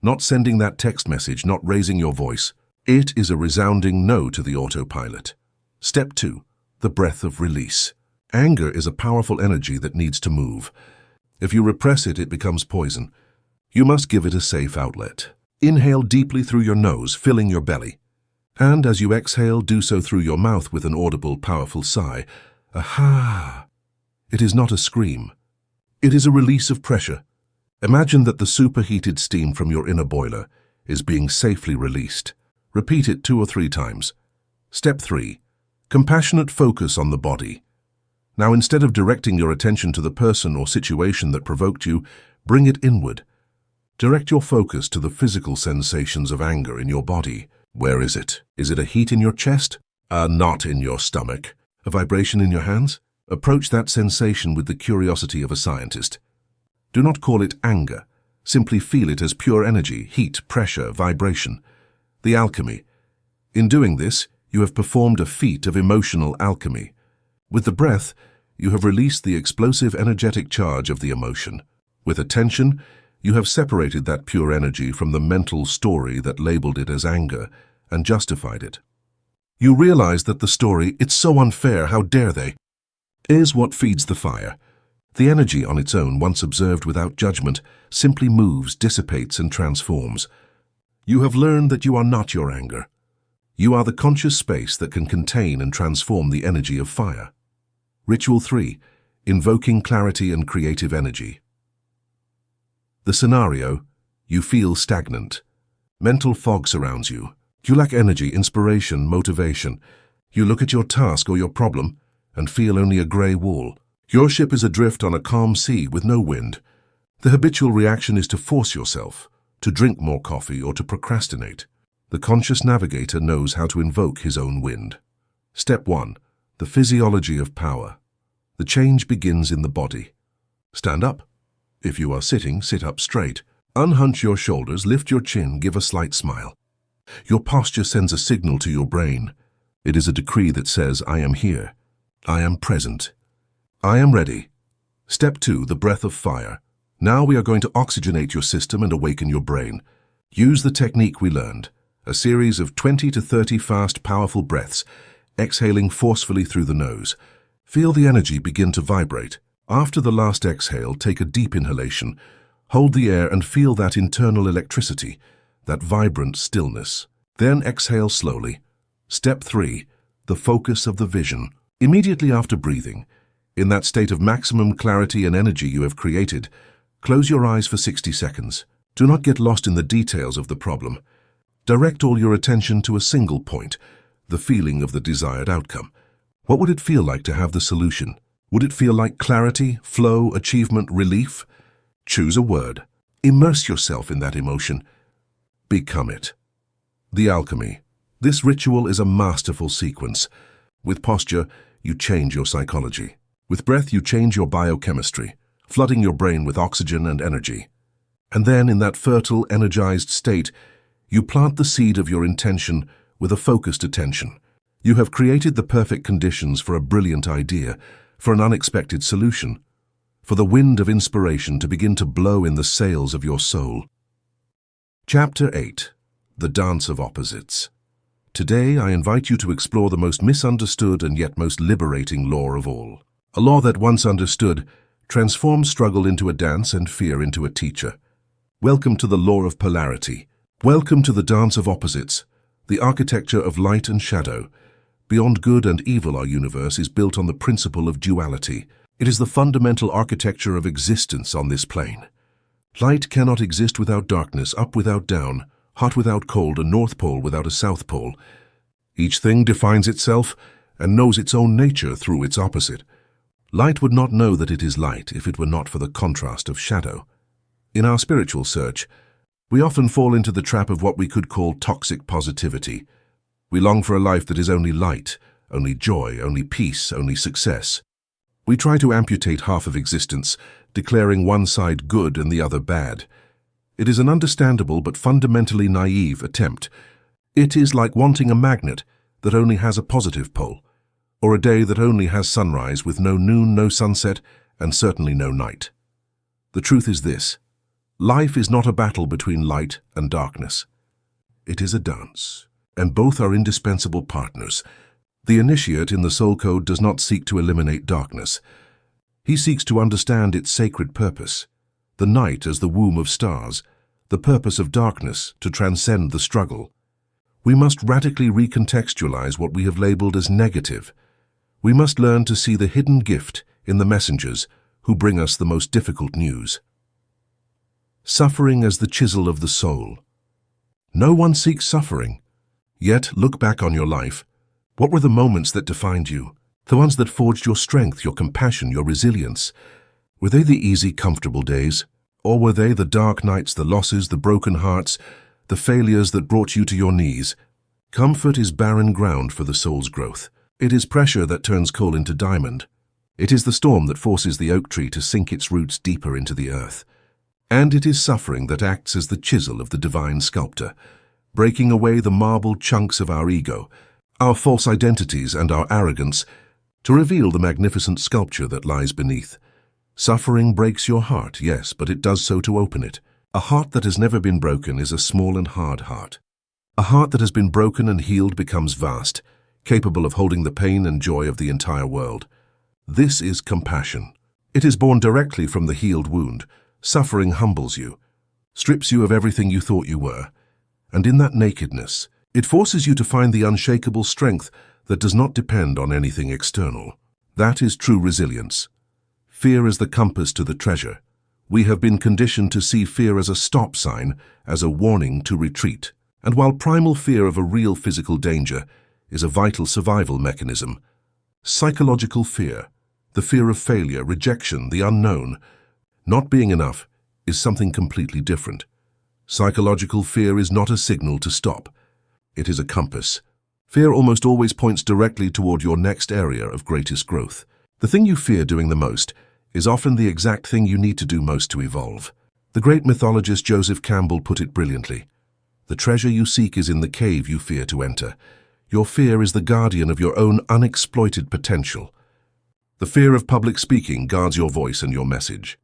not sending that text message, not raising your voice. It is a resounding no to the autopilot. Step 2. The breath of release. Anger is a powerful energy that needs to move. If you repress it, it becomes poison. You must give it a safe outlet. Inhale deeply through your nose, filling your belly. And as you exhale, do so through your mouth with an audible, powerful sigh. Aha! It is not a scream. It is a release of pressure. Imagine that the superheated steam from your inner boiler is being safely released. Repeat it 2 or 3 times. Step 3. Compassionate focus on the body. Now, instead of directing your attention to the person or situation that provoked you, bring it inward. Direct your focus to the physical sensations of anger in your body. Where is it? Is it a heat in your chest? A knot in your stomach? A vibration in your hands? Approach that sensation with the curiosity of a scientist. Do not call it anger. Simply feel it as pure energy, heat, pressure, vibration. The alchemy. In doing this, you have performed a feat of emotional alchemy. With the breath, you have released the explosive energetic charge of the emotion. With attention, you have separated that pure energy from the mental story that labeled it as anger and justified it. You realize that the story, "It's so unfair, how dare they," is what feeds the fire. The energy on its own, once observed without judgment, simply moves, dissipates, and transforms. You have learned that you are not your anger. You are the conscious space that can contain and transform the energy of fire. Ritual 3. Invoking clarity and creative energy. The scenario: you feel stagnant. Mental fog surrounds you. You lack energy, inspiration, motivation. You look at your task or your problem and feel only a grey wall. Your ship is adrift on a calm sea with no wind. The habitual reaction is to force yourself, to drink more coffee or to procrastinate. The conscious navigator knows how to invoke his own wind. Step 1. The physiology of power. The change begins in the body. Stand up. If you are sitting, sit up straight. Unhunch your shoulders, lift your chin, give a slight smile. Your posture sends a signal to your brain. It is a decree that says, "I am here. I am present. I am ready." Step 2. The breath of fire. Now we are going to oxygenate your system and awaken your brain. Use the technique we learned. A series of 20 to 30 fast, powerful breaths, exhaling forcefully through the nose. Feel the energy begin to vibrate. After the last exhale, take a deep inhalation. Hold the air and feel that internal electricity, that vibrant stillness. Then exhale slowly. Step 3. The focus of the vision. Immediately after breathing, in that state of maximum clarity and energy you have created, close your eyes for 60 seconds. Do not get lost in the details of the problem. Direct all your attention to a single point, the feeling of the desired outcome. What would it feel like to have the solution? Would it feel like clarity, flow, achievement, relief? Choose a word. Immerse yourself in that emotion. Become it. The alchemy. This ritual is a masterful sequence. With posture, you change your psychology. With breath, you change your biochemistry, flooding your brain with oxygen and energy. And then, in that fertile, energized state, you plant the seed of your intention with a focused attention. You have created the perfect conditions for a brilliant idea, for an unexpected solution, for the wind of inspiration to begin to blow in the sails of your soul. Chapter 8. The Dance of Opposites. Today, I invite you to explore the most misunderstood and yet most liberating law of all. A law that, once understood, transforms struggle into a dance and fear into a teacher. Welcome to the law of polarity. Welcome to the dance of opposites, the architecture of light and shadow. Beyond good and evil, our universe is built on the principle of duality. It is the fundamental architecture of existence on this plane. Light cannot exist without darkness, up without down, hot without cold, a north pole without a south pole. Each thing defines itself and knows its own nature through its opposite. Light would not know that it is light if it were not for the contrast of shadow. In our spiritual search, we often fall into the trap of what we could call toxic positivity. We long for a life that is only light, only joy, only peace, only success. We try to amputate half of existence, declaring one side good and the other bad. It is an understandable but fundamentally naive attempt. It is like wanting a magnet that only has a positive pole, or a day that only has sunrise with no noon, no sunset, and certainly no night. The truth is this: life is not a battle between light and darkness. It is a dance, and both are indispensable partners. The initiate in the soul code does not seek to eliminate darkness. He seeks to understand its sacred purpose. The night as the womb of stars, the purpose of darkness to transcend the struggle. We must radically recontextualize what we have labeled as negative. We must learn to see the hidden gift in the messengers who bring us the most difficult news. Suffering as the chisel of the soul. No one seeks suffering. Yet, look back on your life. What were the moments that defined you? The ones that forged your strength, your compassion, your resilience? Were they the easy, comfortable days? Or were they the dark nights, the losses, the broken hearts, the failures that brought you to your knees? Comfort is barren ground for the soul's growth. It is pressure that turns coal into diamond. It is the storm that forces the oak tree to sink its roots deeper into the earth. And it is suffering that acts as the chisel of the divine sculptor, breaking away the marble chunks of our ego, our false identities and our arrogance, to reveal the magnificent sculpture that lies beneath. Suffering breaks your heart, yes, but it does so to open it. A heart that has never been broken is a small and hard heart. A heart that has been broken and healed becomes vast, capable of holding the pain and joy of the entire world. This is compassion. It is born directly from the healed wound. Suffering humbles you, strips you of everything you thought you were, and in that nakedness, it forces you to find the unshakable strength that does not depend on anything external. That is true resilience. Fear is the compass to the treasure. We have been conditioned to see fear as a stop sign, as a warning to retreat. And while primal fear of a real physical danger is a vital survival mechanism, psychological fear, the fear of failure, rejection, the unknown, not being enough, is something completely different. Psychological fear is not a signal to stop. It is a compass. Fear almost always points directly toward your next area of greatest growth. The thing you fear doing the most is often the exact thing you need to do most to evolve. The great mythologist Joseph Campbell put it brilliantly. The treasure you seek is in the cave you fear to enter. Your fear is the guardian of your own unexploited potential. The fear of public speaking guards your voice and your message.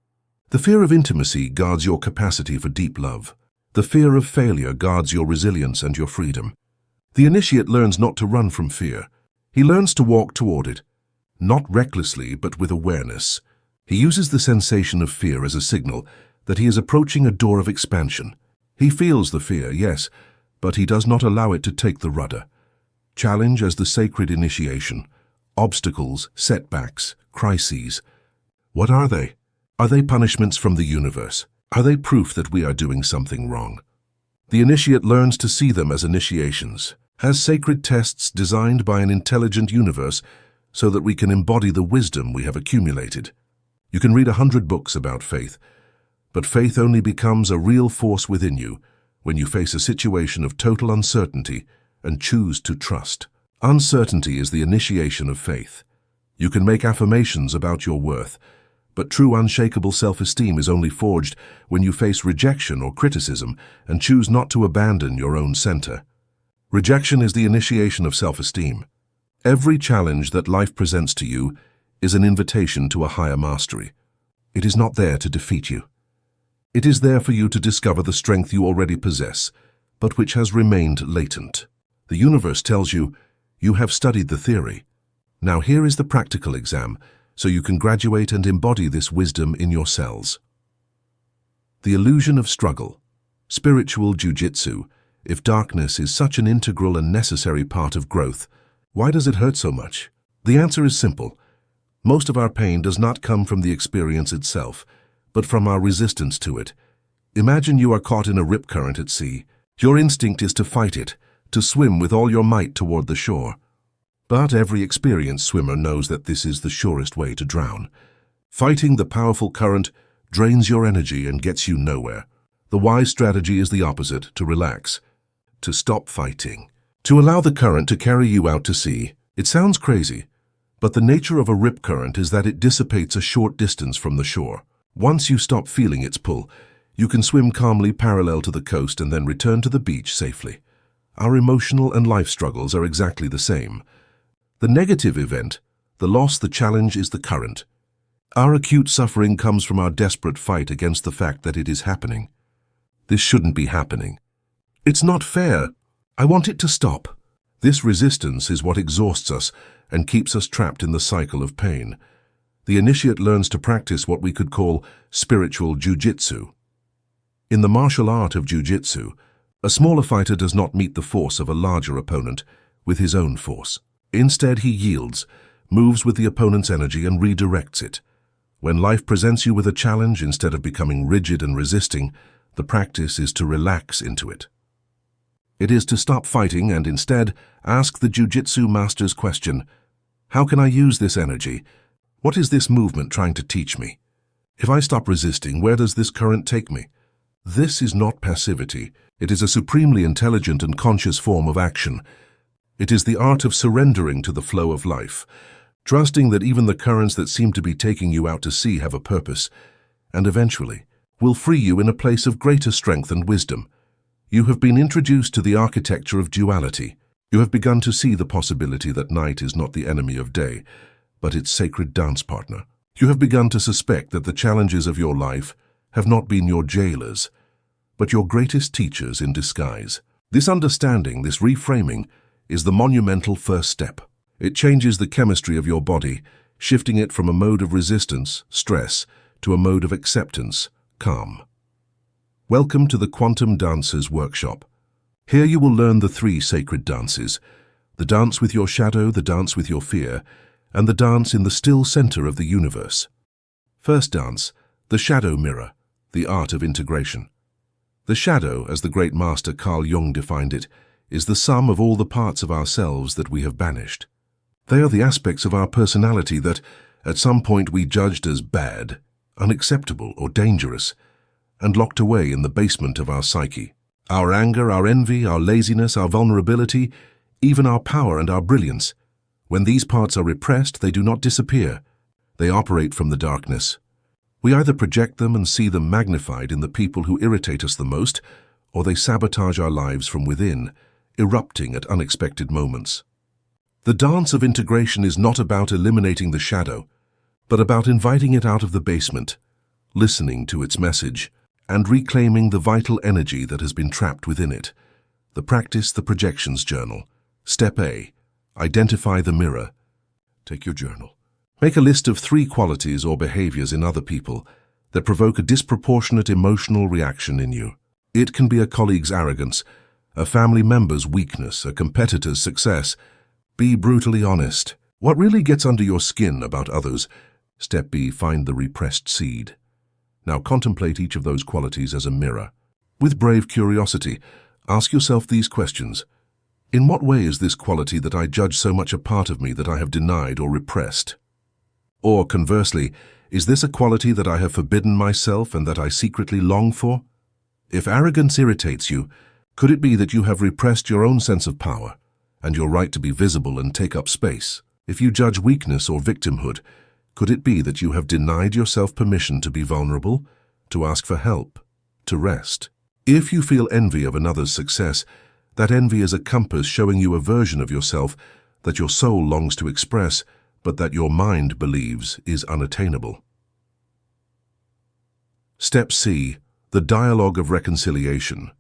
The fear of intimacy guards your capacity for deep love. The fear of failure guards your resilience and your freedom. The initiate learns not to run from fear. He learns to walk toward it, not recklessly but with awareness. He uses the sensation of fear as a signal that he is approaching a door of expansion. He feels the fear, yes, but he does not allow it to take the rudder. Challenge as the sacred initiation. Obstacles, setbacks, crises. What are they? Are they punishments from the universe? Are they proof that we are doing something wrong? The initiate learns to see them as initiations, as sacred tests designed by an intelligent universe so that we can embody the wisdom we have accumulated. You can read 100 books about faith, but faith only becomes a real force within you when you face a situation of total uncertainty and choose to trust. Uncertainty is the initiation of faith. You can make affirmations about your worth, but true unshakable self-esteem is only forged when you face rejection or criticism and choose not to abandon your own center. Rejection is the initiation of self-esteem. Every challenge that life presents to you is an invitation to a higher mastery. It is not there to defeat you. It is there for you to discover the strength you already possess, but which has remained latent. The universe tells you, you have studied the theory. Now here is the practical exam, so you can graduate and embody this wisdom in your cells. The illusion of struggle. Spiritual jujitsu. If darkness is such an integral and necessary part of growth, why does it hurt so much? The answer is simple. Most of our pain does not come from the experience itself, but from our resistance to it. Imagine you are caught in a rip current at sea. Your instinct is to fight it, to swim with all your might toward the shore. But every experienced swimmer knows that this is the surest way to drown. Fighting the powerful current drains your energy and gets you nowhere. The wise strategy is the opposite, to relax, to stop fighting, to allow the current to carry you out to sea. It sounds crazy, but the nature of a rip current is that it dissipates a short distance from the shore. Once you stop feeling its pull, you can swim calmly parallel to the coast and then return to the beach safely. Our emotional and life struggles are exactly the same. The negative event, the loss, the challenge is the current. Our acute suffering comes from our desperate fight against the fact that it is happening. This shouldn't be happening. It's not fair. I want it to stop. This resistance is what exhausts us and keeps us trapped in the cycle of pain. The initiate learns to practice what we could call spiritual jujitsu. In the martial art of jujitsu, a smaller fighter does not meet the force of a larger opponent with his own force. Instead, he yields, moves with the opponent's energy and redirects it. When life presents you with a challenge, instead of becoming rigid and resisting, the practice is to relax into it. It is to stop fighting and instead ask the jujitsu master's question, how can I use this energy? What is this movement trying to teach me? If I stop resisting, where does this current take me? This is not passivity. It is a supremely intelligent and conscious form of action. It is the art of surrendering to the flow of life, trusting that even the currents that seem to be taking you out to sea have a purpose, and eventually will free you in a place of greater strength and wisdom. You have been introduced to the architecture of duality. You have begun to see the possibility that night is not the enemy of day, but its sacred dance partner. You have begun to suspect that the challenges of your life have not been your jailers, but your greatest teachers in disguise. This understanding, this reframing, is the monumental first step. It changes the chemistry of your body, shifting it from a mode of resistance, stress, to a mode of acceptance, calm. Welcome to the Quantum Dancers Workshop. Here you will learn the 3 sacred dances: the dance with your shadow, the dance with your fear, and the dance in the still center of the universe. First dance, the shadow mirror, the art of integration. The shadow, as the great master Carl Jung defined it, is the sum of all the parts of ourselves that we have banished. They are the aspects of our personality that, at some point, we judged as bad, unacceptable, or dangerous, and locked away in the basement of our psyche. Our anger, our envy, our laziness, our vulnerability, even our power and our brilliance. When these parts are repressed, they do not disappear. They operate from the darkness. We either project them and see them magnified in the people who irritate us the most, or they sabotage our lives from within, erupting at unexpected moments. The dance of integration is not about eliminating the shadow, but about inviting it out of the basement, listening to its message, and reclaiming the vital energy that has been trapped within it. The practice, the projections journal. Step A. Identify the mirror. Take your journal. Make a list of 3 qualities or behaviors in other people that provoke a disproportionate emotional reaction in you. It can be a colleague's arrogance, a family member's weakness, a competitor's success. Be brutally honest. What really gets under your skin about others? Step B. Find the repressed seed. Now contemplate each of those qualities as a mirror. With brave curiosity, ask yourself these questions. In what way is this quality that I judge so much a part of me that I have denied or repressed? Or conversely, is this a quality that I have forbidden myself and that I secretly long for? If arrogance irritates you, could it be that you have repressed your own sense of power and your right to be visible and take up space? If you judge weakness or victimhood, could it be that you have denied yourself permission to be vulnerable, to ask for help, to rest? If you feel envy of another's success, that envy is a compass showing you a version of yourself that your soul longs to express, but that your mind believes is unattainable. Step C. The dialogue of reconciliation.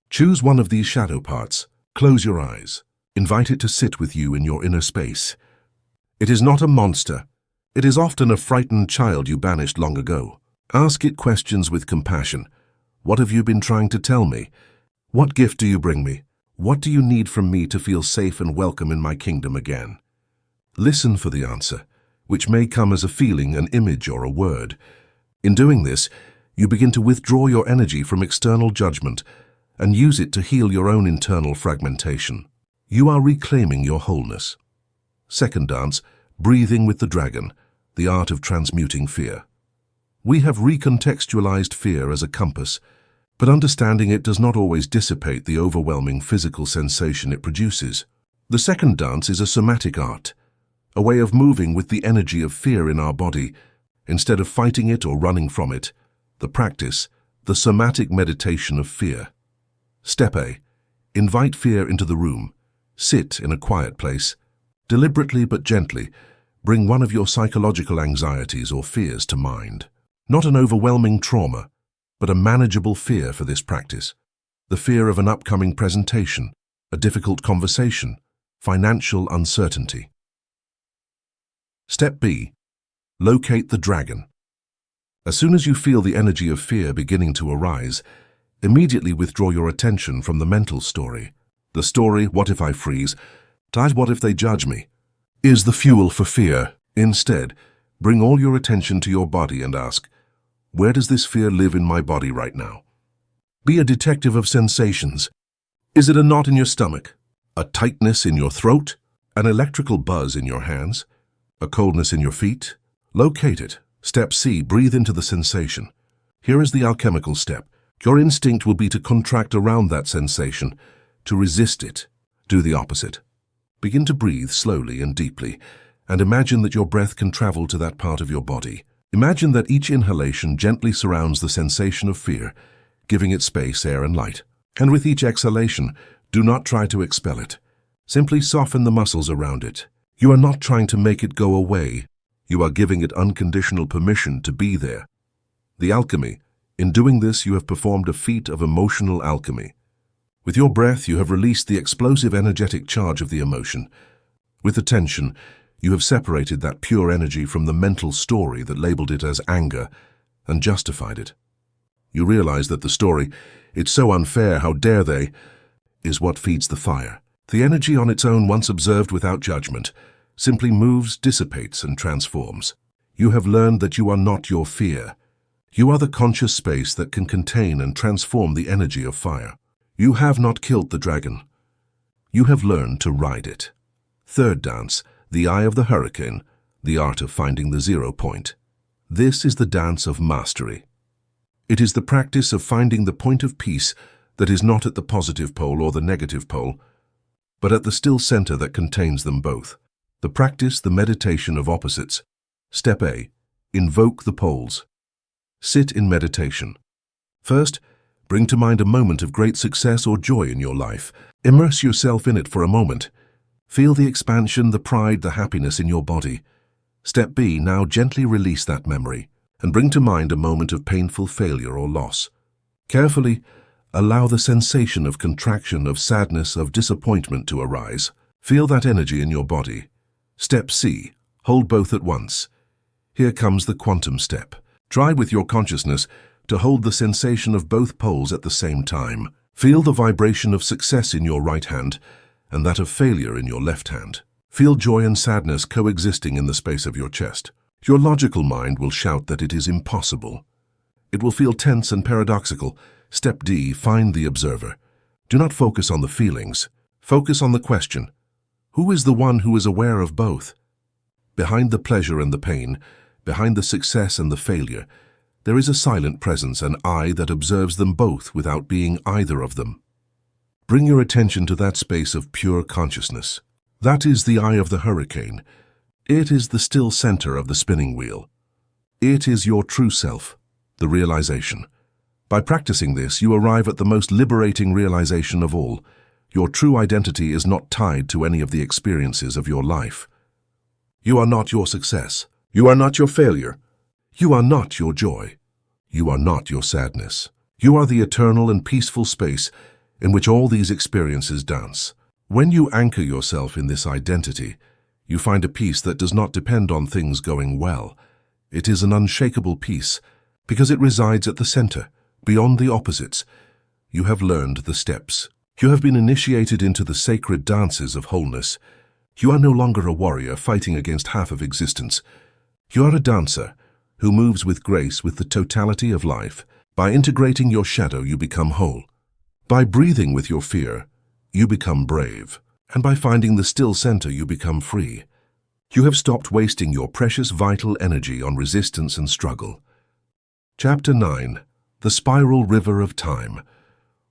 Choose one of these shadow parts. Close your eyes. Invite it to sit with you in your inner space. It is not a monster. It is often a frightened child you banished long ago. Ask it questions with compassion. What have you been trying to tell me? What gift do you bring me? What do you need from me to feel safe and welcome in my kingdom again? Listen for the answer, which may come as a feeling, an image, or a word. In doing this, you begin to withdraw your energy from external judgment and use it to heal your own internal fragmentation. You are reclaiming your wholeness. Second dance, breathing with the dragon, the art of transmuting fear. We have recontextualized fear as a compass, but understanding it does not always dissipate the overwhelming physical sensation it produces. The second dance is a somatic art, a way of moving with the energy of fear in our body, instead of fighting it or running from it. The practice, the somatic meditation of fear. Step A. Invite fear into the room. Sit in a quiet place. Deliberately but gently, bring one of your psychological anxieties or fears to mind. Not an overwhelming trauma, but a manageable fear for this practice. The fear of an upcoming presentation, a difficult conversation, financial uncertainty. Step B. Locate the dragon. As soon as you feel the energy of fear beginning to arise, immediately withdraw your attention from the mental story. The story, what if I freeze, that what if they judge me, is the fuel for fear. Instead, bring all your attention to your body and ask, where does this fear live in my body right now? Be a detective of sensations. Is it a knot in your stomach? A tightness in your throat? An electrical buzz in your hands? A coldness in your feet? Locate it. Step C. Breathe into the sensation. Here is the alchemical step. Your instinct will be to contract around that sensation, to resist it. Do the opposite. Begin to breathe slowly and deeply, and imagine that your breath can travel to that part of your body. Imagine that each inhalation gently surrounds the sensation of fear, giving it space, air, and light. And with each exhalation, do not try to expel it. Simply soften the muscles around it. You are not trying to make it go away. You are giving it unconditional permission to be there. The alchemy. In doing this, you have performed a feat of emotional alchemy. With your breath, you have released the explosive energetic charge of the emotion. With attention, you have separated that pure energy from the mental story that labeled it as anger and justified it. You realize that the story, "It's so unfair, how dare they," is what feeds the fire. The energy on its own, once observed without judgment, simply moves, dissipates, and transforms. You have learned that you are not your fear. You are the conscious space that can contain and transform the energy of fire. You have not killed the dragon. You have learned to ride it. Third dance, the eye of the hurricane, the art of finding the 0 point. This is the dance of mastery. It is the practice of finding the point of peace that is not at the positive pole or the negative pole, but at the still center that contains them both. The practice, the meditation of opposites. Step A. Invoke the poles. Sit in meditation. First, bring to mind a moment of great success or joy in your life. Immerse yourself in it for a moment. Feel the expansion, the pride, the happiness in your body. Step B. Now gently release that memory and bring to mind a moment of painful failure or loss. Carefully, allow the sensation of contraction, of sadness, of disappointment to arise. Feel that energy in your body. Step C. Hold both at once. Here comes the quantum step. Try with your consciousness to hold the sensation of both poles at the same time. Feel the vibration of success in your right hand and that of failure in your left hand. Feel joy and sadness coexisting in the space of your chest. Your logical mind will shout that it is impossible. It will feel tense and paradoxical. Step D. Find the observer. Do not focus on the feelings. Focus on the question. Who is the one who is aware of both? Behind the pleasure and the pain, behind the success and the failure, there is a silent presence, an eye that observes them both without being either of them. Bring your attention to that space of pure consciousness. That is the eye of the hurricane. It is the still center of the spinning wheel. It is your true self, the realization. By practicing this, you arrive at the most liberating realization of all. Your true identity is not tied to any of the experiences of your life. You are not your success. You are not your failure. You are not your joy. You are not your sadness. You are the eternal and peaceful space in which all these experiences dance. When you anchor yourself in this identity, you find a peace that does not depend on things going well. It is an unshakable peace because it resides at the center, beyond the opposites. You have learned the steps. You have been initiated into the sacred dances of wholeness. You are no longer a warrior fighting against half of existence. You are a dancer who moves with grace with the totality of life. By integrating your shadow, you become whole. By breathing with your fear, you become brave. And by finding the still center, you become free. You have stopped wasting your precious vital energy on resistance and struggle. Chapter 9. The Spiral River of Time.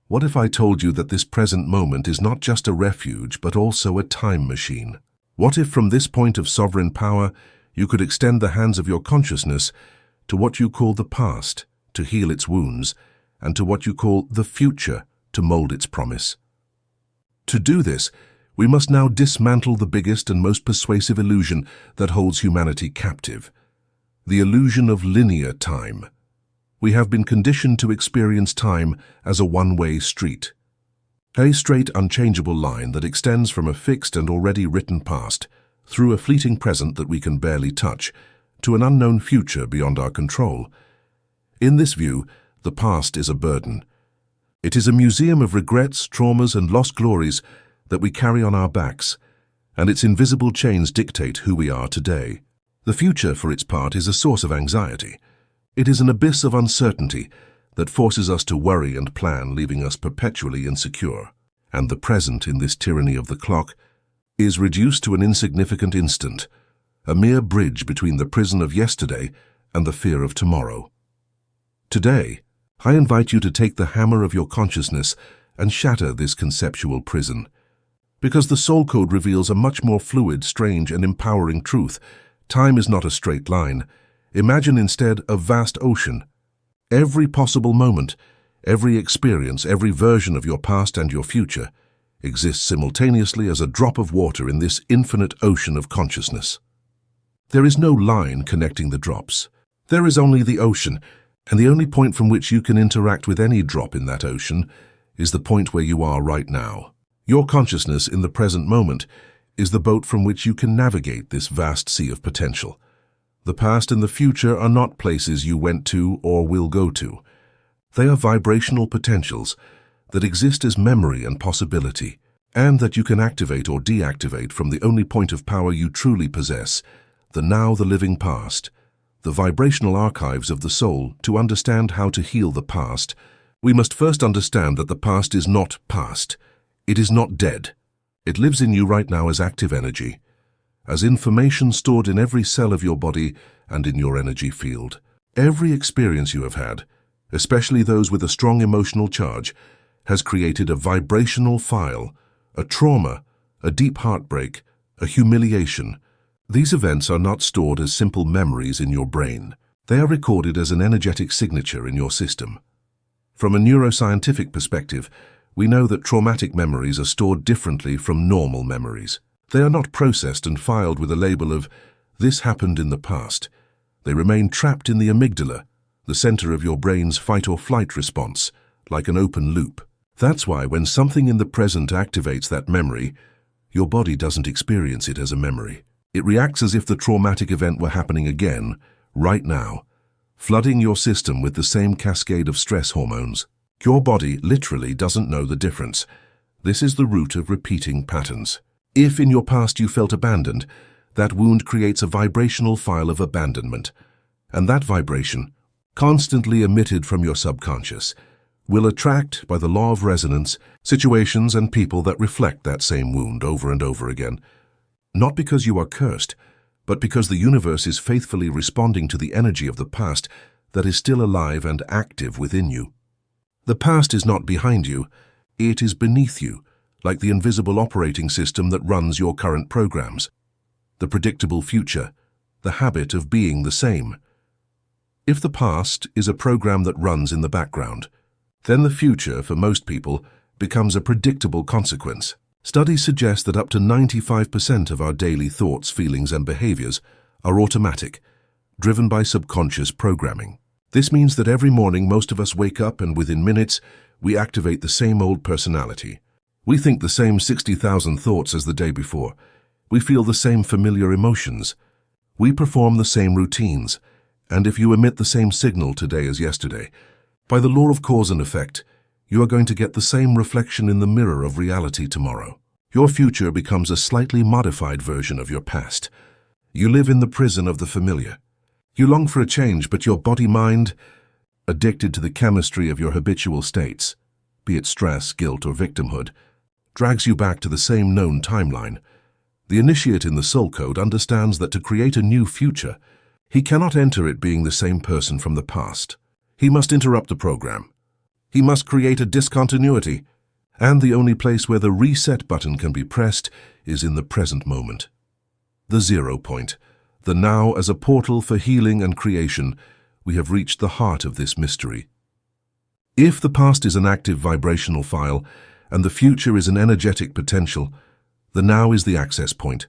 What if I told you that this present moment is not just a refuge, but also a time machine? What if from this point of sovereign power, you could extend the hands of your consciousness to what you call the past, to heal its wounds, and to what you call the future, to mold its promise? To do this, we must now dismantle the biggest and most persuasive illusion that holds humanity captive, the illusion of linear time. We have been conditioned to experience time as a one-way street, a straight, unchangeable line that extends from a fixed and already written past, through a fleeting present that we can barely touch, to an unknown future beyond our control. In this view, the past is a burden. It is a museum of regrets, traumas, and lost glories that we carry on our backs, and its invisible chains dictate who we are today. The future, for its part, is a source of anxiety. It is an abyss of uncertainty that forces us to worry and plan, leaving us perpetually insecure. And the present, in this tyranny of the clock, is reduced to an insignificant instant, a mere bridge between the prison of yesterday and the fear of tomorrow. Today, I invite you to take the hammer of your consciousness and shatter this conceptual prison. Because the soul code reveals a much more fluid, strange, and empowering truth. Time is not a straight line. Imagine instead a vast ocean. Every possible moment, every experience, every version of your past and your future exists simultaneously as a drop of water in this infinite ocean of consciousness. There is no line connecting the drops. There is only the ocean, and the only point from which you can interact with any drop in that ocean is the point where you are right now. Your consciousness in the present moment is the boat from which you can navigate this vast sea of potential. The past and the future are not places you went to or will go to. They are vibrational potentials that exist as memory and possibility, and that you can activate or deactivate from the only point of power you truly possess, the now, the living past, the vibrational archives of the soul. To understand how to heal the past, we must first understand that the past is not past. It is not dead. It lives in you right now as active energy, as information stored in every cell of your body and in your energy field. Every experience you have had, especially those with a strong emotional charge, has created a vibrational file, a trauma, a deep heartbreak, a humiliation. These events are not stored as simple memories in your brain. They are recorded as an energetic signature in your system. From a neuroscientific perspective, we know that traumatic memories are stored differently from normal memories. They are not processed and filed with a label of, "This happened in the past." They remain trapped in the amygdala, the center of your brain's fight-or-flight response, like an open loop. That's why when something in the present activates that memory, your body doesn't experience it as a memory. It reacts as if the traumatic event were happening again, right now, flooding your system with the same cascade of stress hormones. Your body literally doesn't know the difference. This is the root of repeating patterns. If in your past you felt abandoned, that wound creates a vibrational file of abandonment, and that vibration, constantly emitted from your subconscious, will attract, by the law of resonance, situations and people that reflect that same wound over and over again. Not because you are cursed, but because the universe is faithfully responding to the energy of the past that is still alive and active within you. The past is not behind you, it is beneath you, like the invisible operating system that runs your current programs. The predictable future, the habit of being the same. If the past is a program that runs in the background, then the future, for most people, becomes a predictable consequence. Studies suggest that up to 95% of our daily thoughts, feelings, and behaviors are automatic, driven by subconscious programming. This means that every morning most of us wake up and within minutes we activate the same old personality. We think the same 60,000 thoughts as the day before. We feel the same familiar emotions. We perform the same routines. And if you emit the same signal today as yesterday, by the law of cause and effect, you are going to get the same reflection in the mirror of reality tomorrow. Your future becomes a slightly modified version of your past. You live in the prison of the familiar. You long for a change, but your body-mind, addicted to the chemistry of your habitual states, be it stress, guilt, or victimhood, drags you back to the same known timeline. The initiate in the soul code understands that to create a new future, he cannot enter it being the same person from the past. He must interrupt the program. He must create a discontinuity, and the only place where the reset button can be pressed is in the present moment. The 0 point, the now as a portal for healing and creation. We have reached the heart of this mystery. If the past is an active vibrational file and the future is an energetic potential, the now is the access point.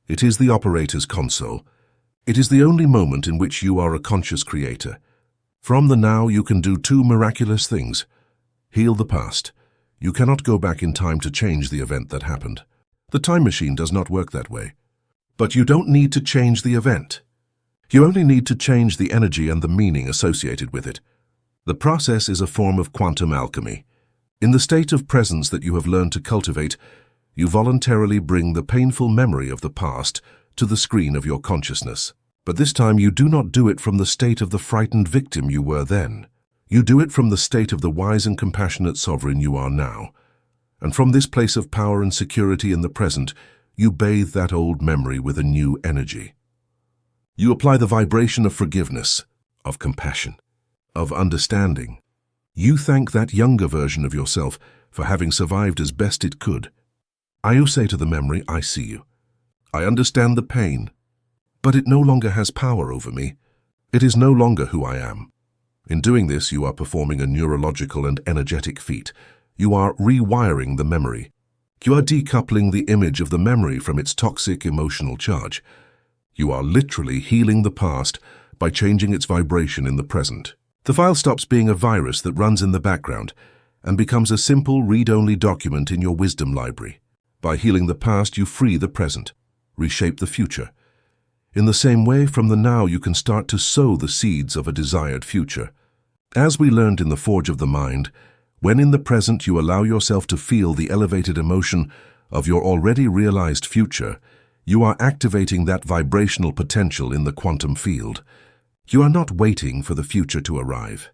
It is the operator's console. It is the only moment in which you are a conscious creator. From the now you can do two miraculous things. Heal the past. You cannot go back in time to change the event that happened. The time machine does not work that way. But you don't need to change the event. You only need to change the energy and the meaning associated with it. The process is a form of quantum alchemy. In the state of presence that you have learned to cultivate, you voluntarily bring the painful memory of the past to the screen of your consciousness. But this time you do not do it from the state of the frightened victim you were then. You do it from the state of the wise and compassionate sovereign you are now. And from this place of power and security in the present, you bathe that old memory with a new energy. You apply the vibration of forgiveness, of compassion, of understanding. You thank that younger version of yourself for having survived as best it could. You say to the memory, "I see you. I understand the pain, but it no longer has power over me. It is no longer who I am." In doing this, you are performing a neurological and energetic feat. You are rewiring the memory. You are decoupling the image of the memory from its toxic emotional charge. You are literally healing the past by changing its vibration in the present. The file stops being a virus that runs in the background and becomes a simple read-only document in your wisdom library. By healing the past, you free the present, reshape the future. In the same way, from the now you can start to sow the seeds of a desired future. As we learned in the Forge of the Mind, when in the present you allow yourself to feel the elevated emotion of your already realized future, you are activating that vibrational potential in the quantum field. You are not waiting for the future to arrive.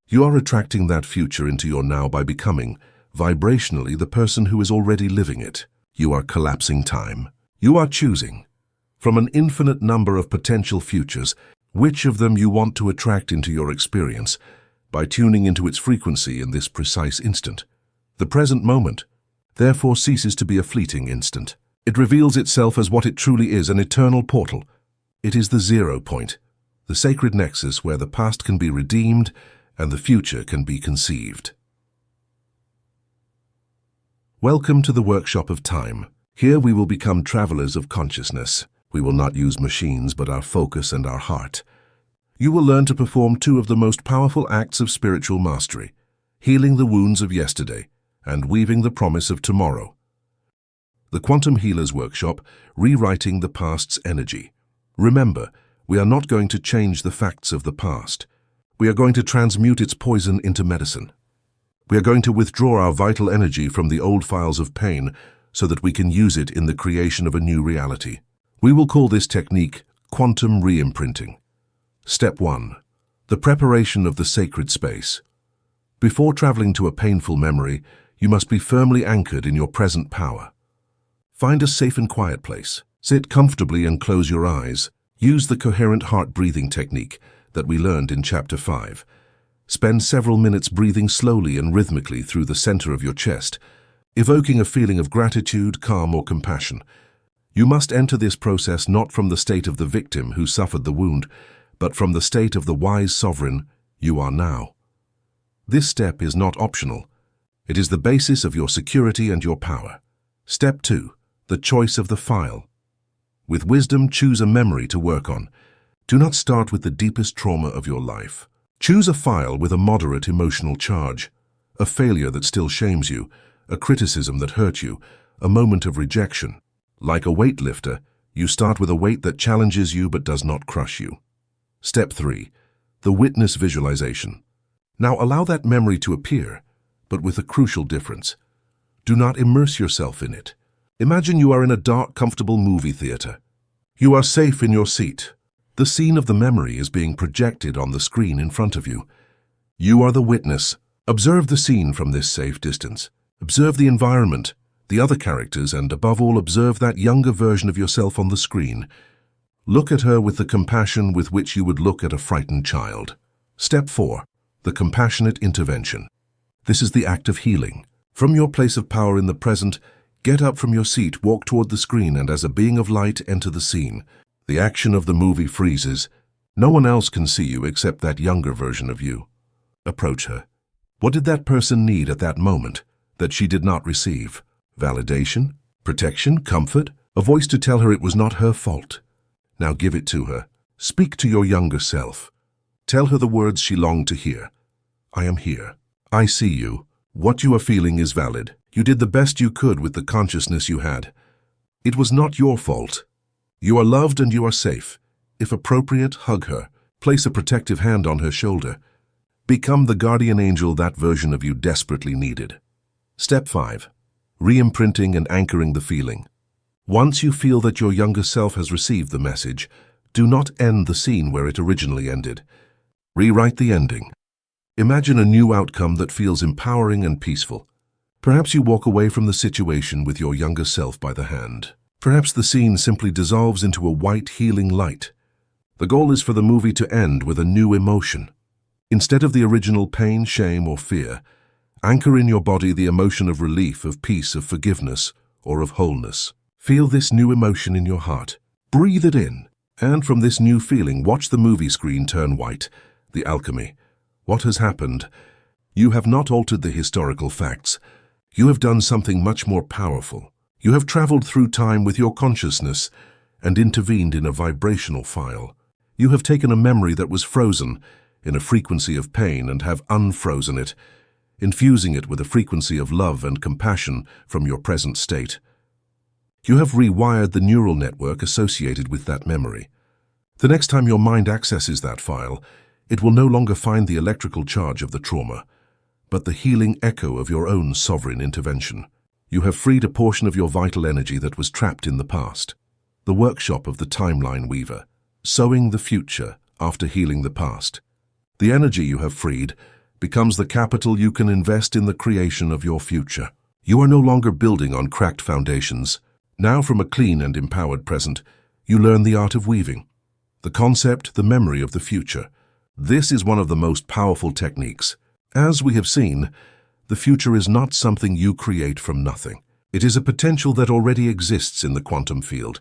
You are attracting that future into your now by becoming, vibrationally, the person who is already living it. You are collapsing time. You are choosing, from an infinite number of potential futures, which of them you want to attract into your experience by tuning into its frequency in this precise instant. The present moment, therefore, ceases to be a fleeting instant. It reveals itself as what it truly is, an eternal portal. It is the 0 point, the sacred nexus where the past can be redeemed and the future can be conceived. Welcome to the workshop of time. Here we will become travelers of consciousness. We will not use machines but our focus and our heart. You will learn to perform two of the most powerful acts of spiritual mastery, healing the wounds of yesterday and weaving the promise of tomorrow. The Quantum Healers Workshop, Rewriting the Past's Energy. Remember, we are not going to change the facts of the past. We are going to transmute its poison into medicine. We are going to withdraw our vital energy from the old files of pain so that we can use it in the creation of a new reality. We will call this technique quantum re-imprinting. Step 1. The preparation of the sacred space. Before traveling to a painful memory, you must be firmly anchored in your present power. Find a safe and quiet place. Sit comfortably and close your eyes. Use the coherent heart breathing technique that we learned in Chapter 5. Spend several minutes breathing slowly and rhythmically through the center of your chest, evoking a feeling of gratitude, calm, or compassion. You must enter this process not from the state of the victim who suffered the wound, but from the state of the wise sovereign you are now. This step is not optional. It is the basis of your security and your power. Step 2. The choice of the file. With wisdom, choose a memory to work on. Do not start with the deepest trauma of your life. Choose a file with a moderate emotional charge, a failure that still shames you, a criticism that hurt you, a moment of rejection. Like a weightlifter, you start with a weight that challenges you but does not crush you. Step 3. The witness visualization. Now allow that memory to appear, but with a crucial difference. Do not immerse yourself in it. Imagine you are in a dark, comfortable movie theater. You are safe in your seat. The scene of the memory is being projected on the screen in front of you. You are the witness. Observe the scene from this safe distance. Observe the environment, the other characters, and above all, observe that younger version of yourself on the screen. Look at her with the compassion with which you would look at a frightened child. Step 4. The compassionate intervention. This is the act of healing. From your place of power in the present, get up from your seat, walk toward the screen, and as a being of light, enter the scene. The action of the movie freezes. No one else can see you except that younger version of you. Approach her. What did that person need at that moment that she did not receive? Validation? Protection? Comfort? A voice to tell her it was not her fault. Now give it to her. Speak to your younger self. Tell her the words she longed to hear. I am here. I see you. What you are feeling is valid. You did the best you could with the consciousness you had. It was not your fault. You are loved and you are safe. If appropriate, hug her. Place a protective hand on her shoulder. Become the guardian angel that version of you desperately needed. Step 5. Re-imprinting and anchoring the feeling. Once you feel that your younger self has received the message, do not end the scene where it originally ended. Rewrite the ending. Imagine a new outcome that feels empowering and peaceful. Perhaps you walk away from the situation with your younger self by the hand. Perhaps the scene simply dissolves into a white, healing light. The goal is for the movie to end with a new emotion. Instead of the original pain, shame, or fear, anchor in your body the emotion of relief, of peace, of forgiveness, or of wholeness. Feel this new emotion in your heart. Breathe it in. And from this new feeling, watch the movie screen turn white. The alchemy. What has happened? You have not altered the historical facts. You have done something much more powerful. You have traveled through time with your consciousness and intervened in a vibrational file. You have taken a memory that was frozen in a frequency of pain and have unfrozen it, infusing it with a frequency of love and compassion from your present state. You have rewired the neural network associated with that memory. The next time your mind accesses that file, it will no longer find the electrical charge of the trauma, but the healing echo of your own sovereign intervention. You have freed a portion of your vital energy that was trapped in the past. The workshop of the timeline weaver, sowing the future after healing the past. The energy you have freed becomes the capital you can invest in the creation of your future. You are no longer building on cracked foundations. Now, from a clean and empowered present, you learn the art of weaving. The concept, the memory of the future. This is one of the most powerful techniques. As we have seen, the future is not something you create from nothing. It is a potential that already exists in the quantum field.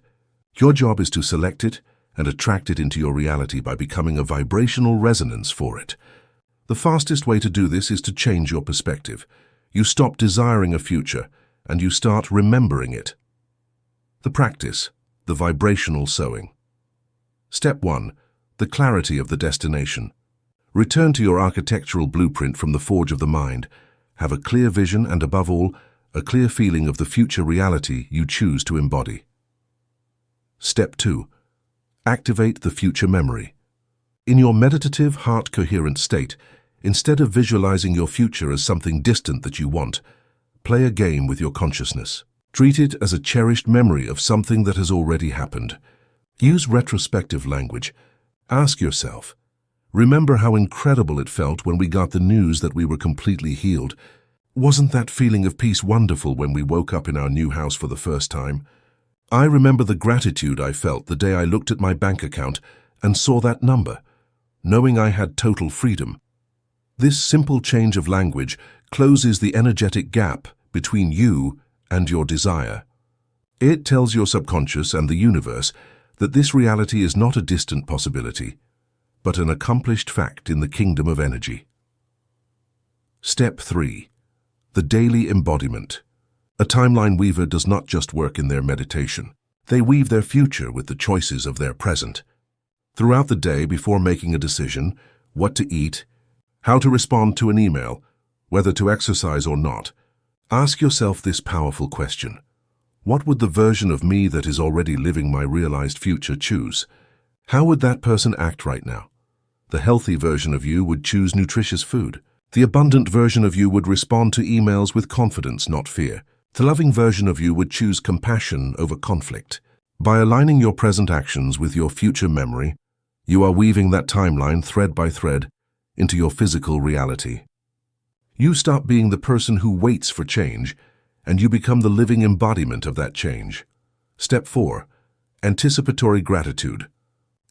Your job is to select it and attract it into your reality by becoming a vibrational resonance for it. The fastest way to do this is to change your perspective. You stop desiring a future and you start remembering it. The practice, the vibrational sowing. Step 1. The clarity of the destination. Return to your architectural blueprint from the forge of the mind. Have a clear vision and, above all, a clear feeling of the future reality you choose to embody. Step 2. Activate the future memory. In your meditative, heart-coherent state, instead of visualizing your future as something distant that you want, play a game with your consciousness. Treat it as a cherished memory of something that has already happened. Use retrospective language. Ask yourself, remember how incredible it felt when we got the news that we were completely healed? Wasn't that feeling of peace wonderful when we woke up in our new house for the first time? I remember the gratitude I felt the day I looked at my bank account and saw that number, knowing I had total freedom. This simple change of language closes the energetic gap between you and your desire. It tells your subconscious and the universe that this reality is not a distant possibility, but an accomplished fact in the kingdom of energy. Step 3. The daily embodiment. A timeline weaver does not just work in their meditation. They weave their future with the choices of their present. Throughout the day, before making a decision, what to eat, how to respond to an email, whether to exercise or not, ask yourself this powerful question. What would the version of me that is already living my realized future choose? How would that person act right now? The healthy version of you would choose nutritious food. The abundant version of you would respond to emails with confidence, not fear. The loving version of you would choose compassion over conflict. By aligning your present actions with your future memory, you are weaving that timeline thread by thread into your physical reality. You stop being the person who waits for change, and you become the living embodiment of that change. Step 4. Anticipatory gratitude.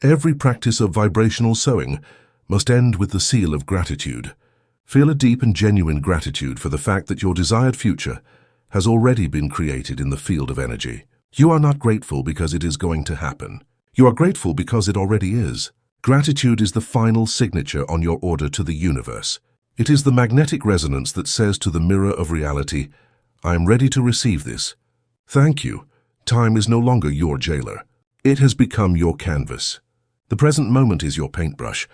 Every practice of vibrational sowing must end with the seal of gratitude. Feel a deep and genuine gratitude for the fact that your desired future has already been created in the field of energy. You are not grateful because it is going to happen. You are grateful because it already is. Gratitude is the final signature on your order to the universe. It is the magnetic resonance that says to the mirror of reality, I am ready to receive this. Thank you. Time is no longer your jailer. It has become your canvas. The present moment is your paintbrush,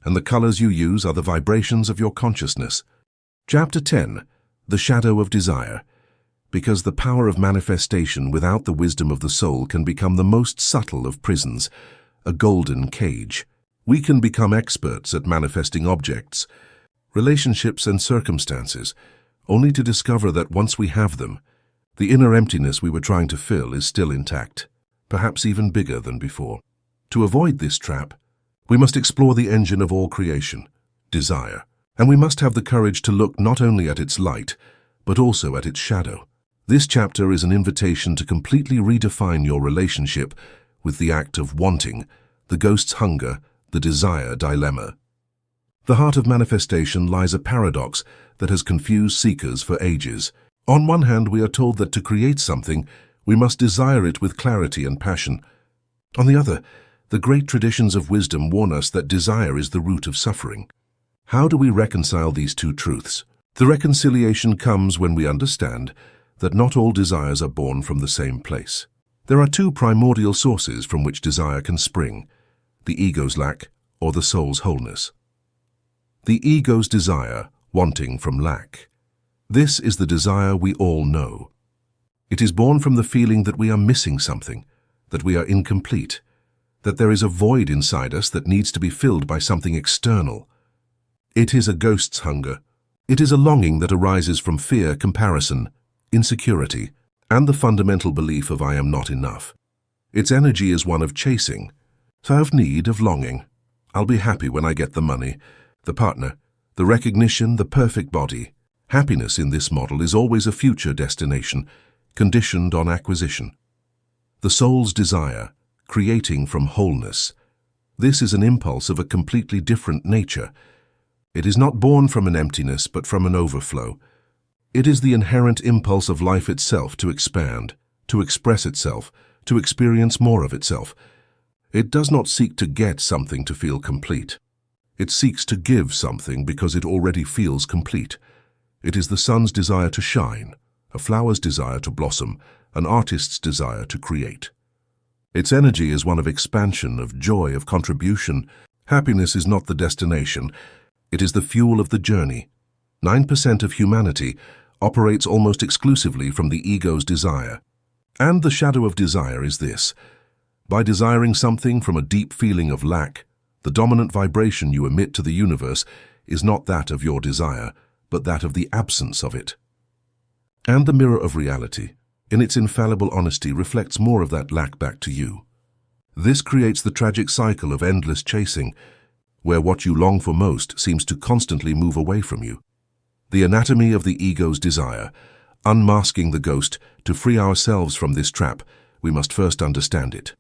and the colors you use are the vibrations of your consciousness. Chapter 10. The Shadow of Desire. Because the power of manifestation without the wisdom of the soul can become the most subtle of prisons, a golden cage. We can become experts at manifesting objects, relationships and circumstances, only to discover that once we have them, the inner emptiness we were trying to fill is still intact, perhaps even bigger than before. To avoid this trap, we must explore the engine of all creation, desire, and we must have the courage to look not only at its light, but also at its shadow. This chapter is an invitation to completely redefine your relationship with the act of wanting, the ghost's hunger, the desire dilemma. The heart of manifestation lies a paradox that has confused seekers for ages. On one hand, we are told that to create something, we must desire it with clarity and passion. On the other, the great traditions of wisdom warn us that desire is the root of suffering. How do we reconcile these two truths? The reconciliation comes when we understand that not all desires are born from the same place. There are two primordial sources from which desire can spring: the ego's lack or the soul's wholeness. The ego's desire, wanting from lack. This is the desire we all know. It is born from the feeling that we are missing something, that we are incomplete, that there is a void inside us that needs to be filled by something external. It is a ghost's hunger. It is a longing that arises from fear, comparison, insecurity, and the fundamental belief of I am not enough. Its energy is one of chasing, of need, of longing. I'll be happy when I get the money, the partner, the recognition, the perfect body. Happiness in this model is always a future destination, conditioned on acquisition. The soul's desire, creating from wholeness. This is an impulse of a completely different nature. It is not born from an emptiness, but from an overflow. It is the inherent impulse of life itself to expand, to express itself, to experience more of itself. It does not seek to get something to feel complete. It seeks to give something because it already feels complete. It is the sun's desire to shine, a flower's desire to blossom, an artist's desire to create. Its energy is one of expansion, of joy, of contribution. Happiness is not the destination. It is the fuel of the journey. 9% of humanity operates almost exclusively from the ego's desire. And the shadow of desire is this: by desiring something from a deep feeling of lack, the dominant vibration you emit to the universe is not that of your desire, but that of the absence of it. And the mirror of reality, in its infallible honesty, reflects more of that lack back to you. This creates the tragic cycle of endless chasing, where what you long for most seems to constantly move away from you. The anatomy of the ego's desire. Unmasking the ghost, to free ourselves from this trap, we must first understand it.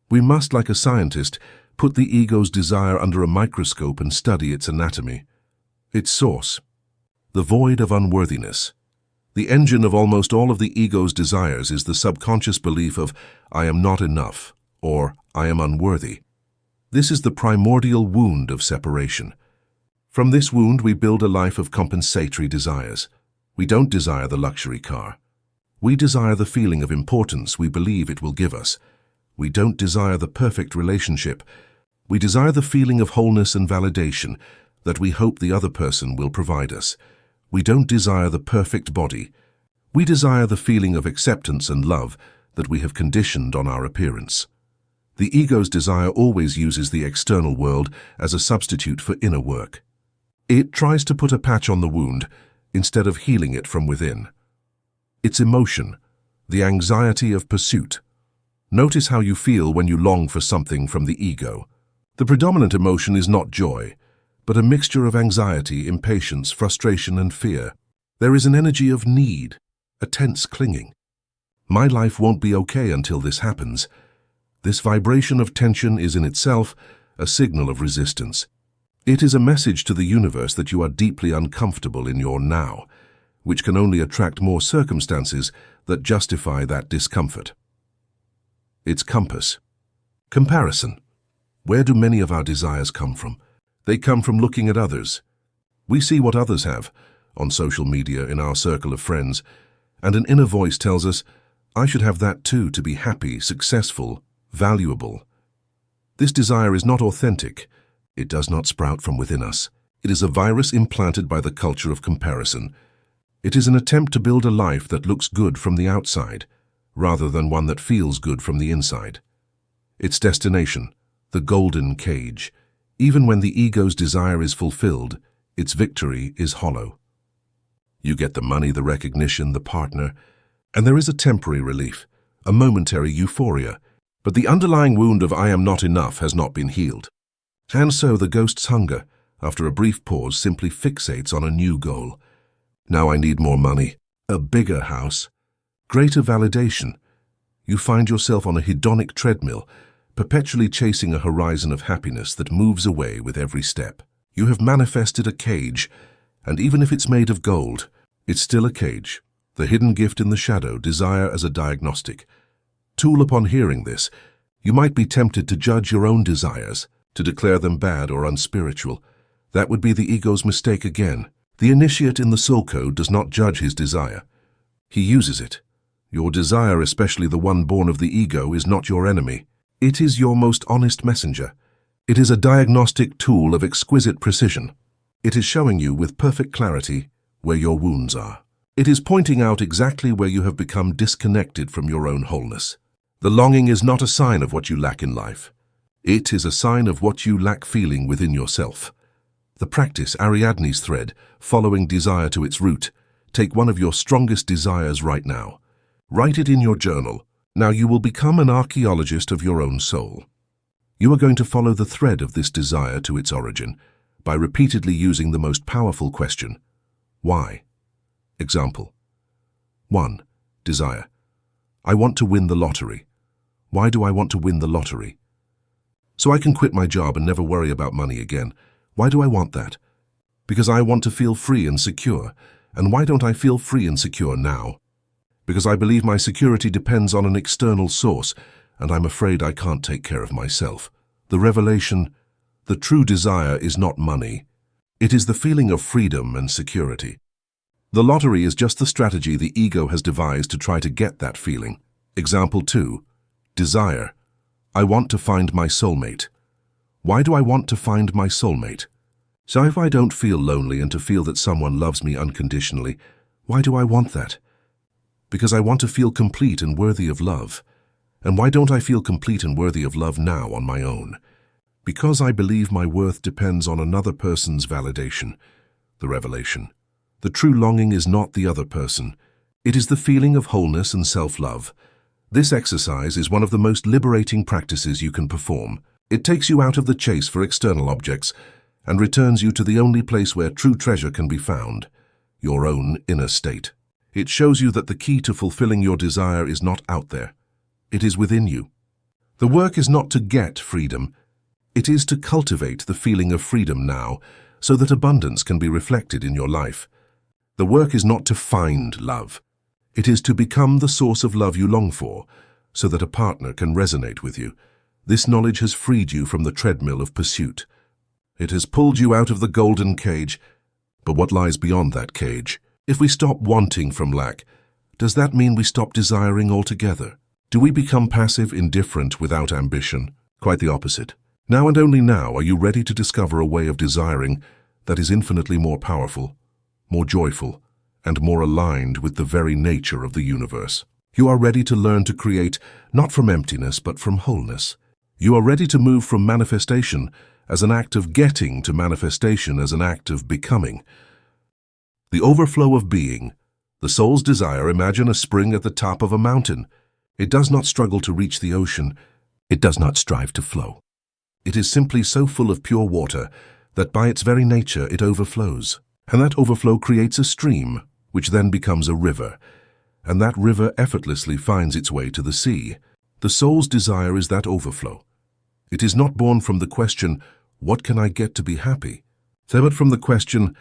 We must, like a scientist, put the ego's desire under a microscope and study its anatomy. Its source. The void of unworthiness. The engine of almost all of the ego's desires is the subconscious belief of I am not enough, or I am unworthy. This is the primordial wound of separation. From this wound we build a life of compensatory desires. We don't desire the luxury car. We desire the feeling of importance we believe it will give us. We don't desire the perfect relationship. We desire the feeling of wholeness and validation that we hope the other person will provide us. We don't desire the perfect body. We desire the feeling of acceptance and love that we have conditioned on our appearance. The ego's desire always uses the external world as a substitute for inner work. It tries to put a patch on the wound instead of healing it from within. Its emotion, the anxiety of pursuit. Notice how you feel when you long for something from the ego. The predominant emotion is not joy, but a mixture of anxiety, impatience, frustration, and fear. There is an energy of need, a tense clinging. My life won't be okay until this happens. This vibration of tension is in itself a signal of resistance. It is a message to the universe that you are deeply uncomfortable in your now, which can only attract more circumstances that justify that discomfort. Its compass. Comparison. Where do many of our desires come from? They come from looking at others. We see what others have, on social media, in our circle of friends, and an inner voice tells us, I should have that too to be happy, successful, valuable. This desire is not authentic. It does not sprout from within us. It is a virus implanted by the culture of comparison. It is an attempt to build a life that looks good from the outside, rather than one that feels good from the inside. Its destination, the golden cage. Even when the ego's desire is fulfilled, its victory is hollow. You get the money, the recognition, the partner, and there is a temporary relief, a momentary euphoria, but the underlying wound of I am not enough has not been healed. And so the ghost's hunger, after a brief pause, simply fixates on a new goal. Now I need more money, a bigger house, greater validation. You find yourself on a hedonic treadmill, perpetually chasing a horizon of happiness that moves away with every step. You have manifested a cage, and even if it's made of gold, it's still a cage. The hidden gift in the shadow, desire as a diagnostic. Tool, upon hearing this, you might be tempted to judge your own desires, to declare them bad or unspiritual. That would be the ego's mistake again. The initiate in the soul code does not judge his desire. He uses it. Your desire, especially the one born of the ego, is not your enemy. It is your most honest messenger. It is a diagnostic tool of exquisite precision. It is showing you with perfect clarity where your wounds are. It is pointing out exactly where you have become disconnected from your own wholeness. The longing is not a sign of what you lack in life. It is a sign of what you lack feeling within yourself. The practice, Ariadne's thread, following desire to its root. Take one of your strongest desires right now. Write it in your journal. Now you will become an archaeologist of your own soul. You are going to follow the thread of this desire to its origin by repeatedly using the most powerful question, why? Example. 1. Desire. I want to win the lottery. Why do I want to win the lottery? So I can quit my job and never worry about money again. Why do I want that? Because I want to feel free and secure. And why don't I feel free and secure now? Because I believe my security depends on an external source, and I'm afraid I can't take care of myself. The revelation, the true desire is not money. It is the feeling of freedom and security. The lottery is just the strategy the ego has devised to try to get that feeling. Example 2. Desire. I want to find my soulmate. Why do I want to find my soulmate? So if I don't feel lonely and to feel that someone loves me unconditionally, why do I want that? Because I want to feel complete and worthy of love. And why don't I feel complete and worthy of love now on my own? Because I believe my worth depends on another person's validation. The revelation. The true longing is not the other person. It is the feeling of wholeness and self-love. This exercise is one of the most liberating practices you can perform. It takes you out of the chase for external objects and returns you to the only place where true treasure can be found, your own inner state. It shows you that the key to fulfilling your desire is not out there. It is within you. The work is not to get freedom. It is to cultivate the feeling of freedom now so that abundance can be reflected in your life. The work is not to find love. It is to become the source of love you long for so that a partner can resonate with you. This knowledge has freed you from the treadmill of pursuit. It has pulled you out of the golden cage. But what lies beyond that cage? If we stop wanting from lack, does that mean we stop desiring altogether? Do we become passive, indifferent, without ambition? Quite the opposite. Now and only now are you ready to discover a way of desiring that is infinitely more powerful, more joyful, and more aligned with the very nature of the universe. You are ready to learn to create not from emptiness but from wholeness. You are ready to move from manifestation as an act of getting to manifestation as an act of becoming. The overflow of being, the soul's desire. Imagine a spring at the top of a mountain. It does not struggle to reach the ocean. It does not strive to flow. It is simply so full of pure water that by its very nature it overflows. And that overflow creates a stream, which then becomes a river. And that river effortlessly finds its way to the sea. The soul's desire is that overflow. It is not born from the question, what can I get to be happy? But from the question,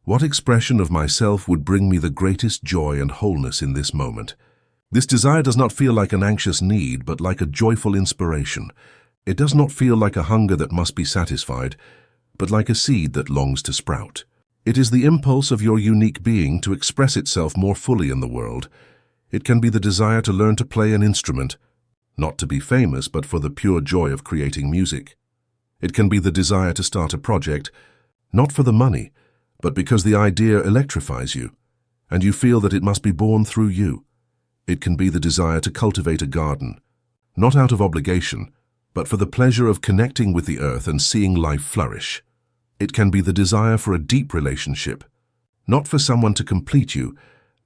what expression of myself would bring me the greatest joy and wholeness in this moment? This desire does not feel like an anxious need, but like a joyful inspiration. It does not feel like a hunger that must be satisfied, but like a seed that longs to sprout. It is the impulse of your unique being to express itself more fully in the world. It can be the desire to learn to play an instrument, not to be famous, but for the pure joy of creating music. It can be the desire to start a project, not for the money, but because the idea electrifies you, and you feel that it must be born through you. It can be the desire to cultivate a garden, not out of obligation, but for the pleasure of connecting with the earth and seeing life flourish. It can be the desire for a deep relationship, not for someone to complete you,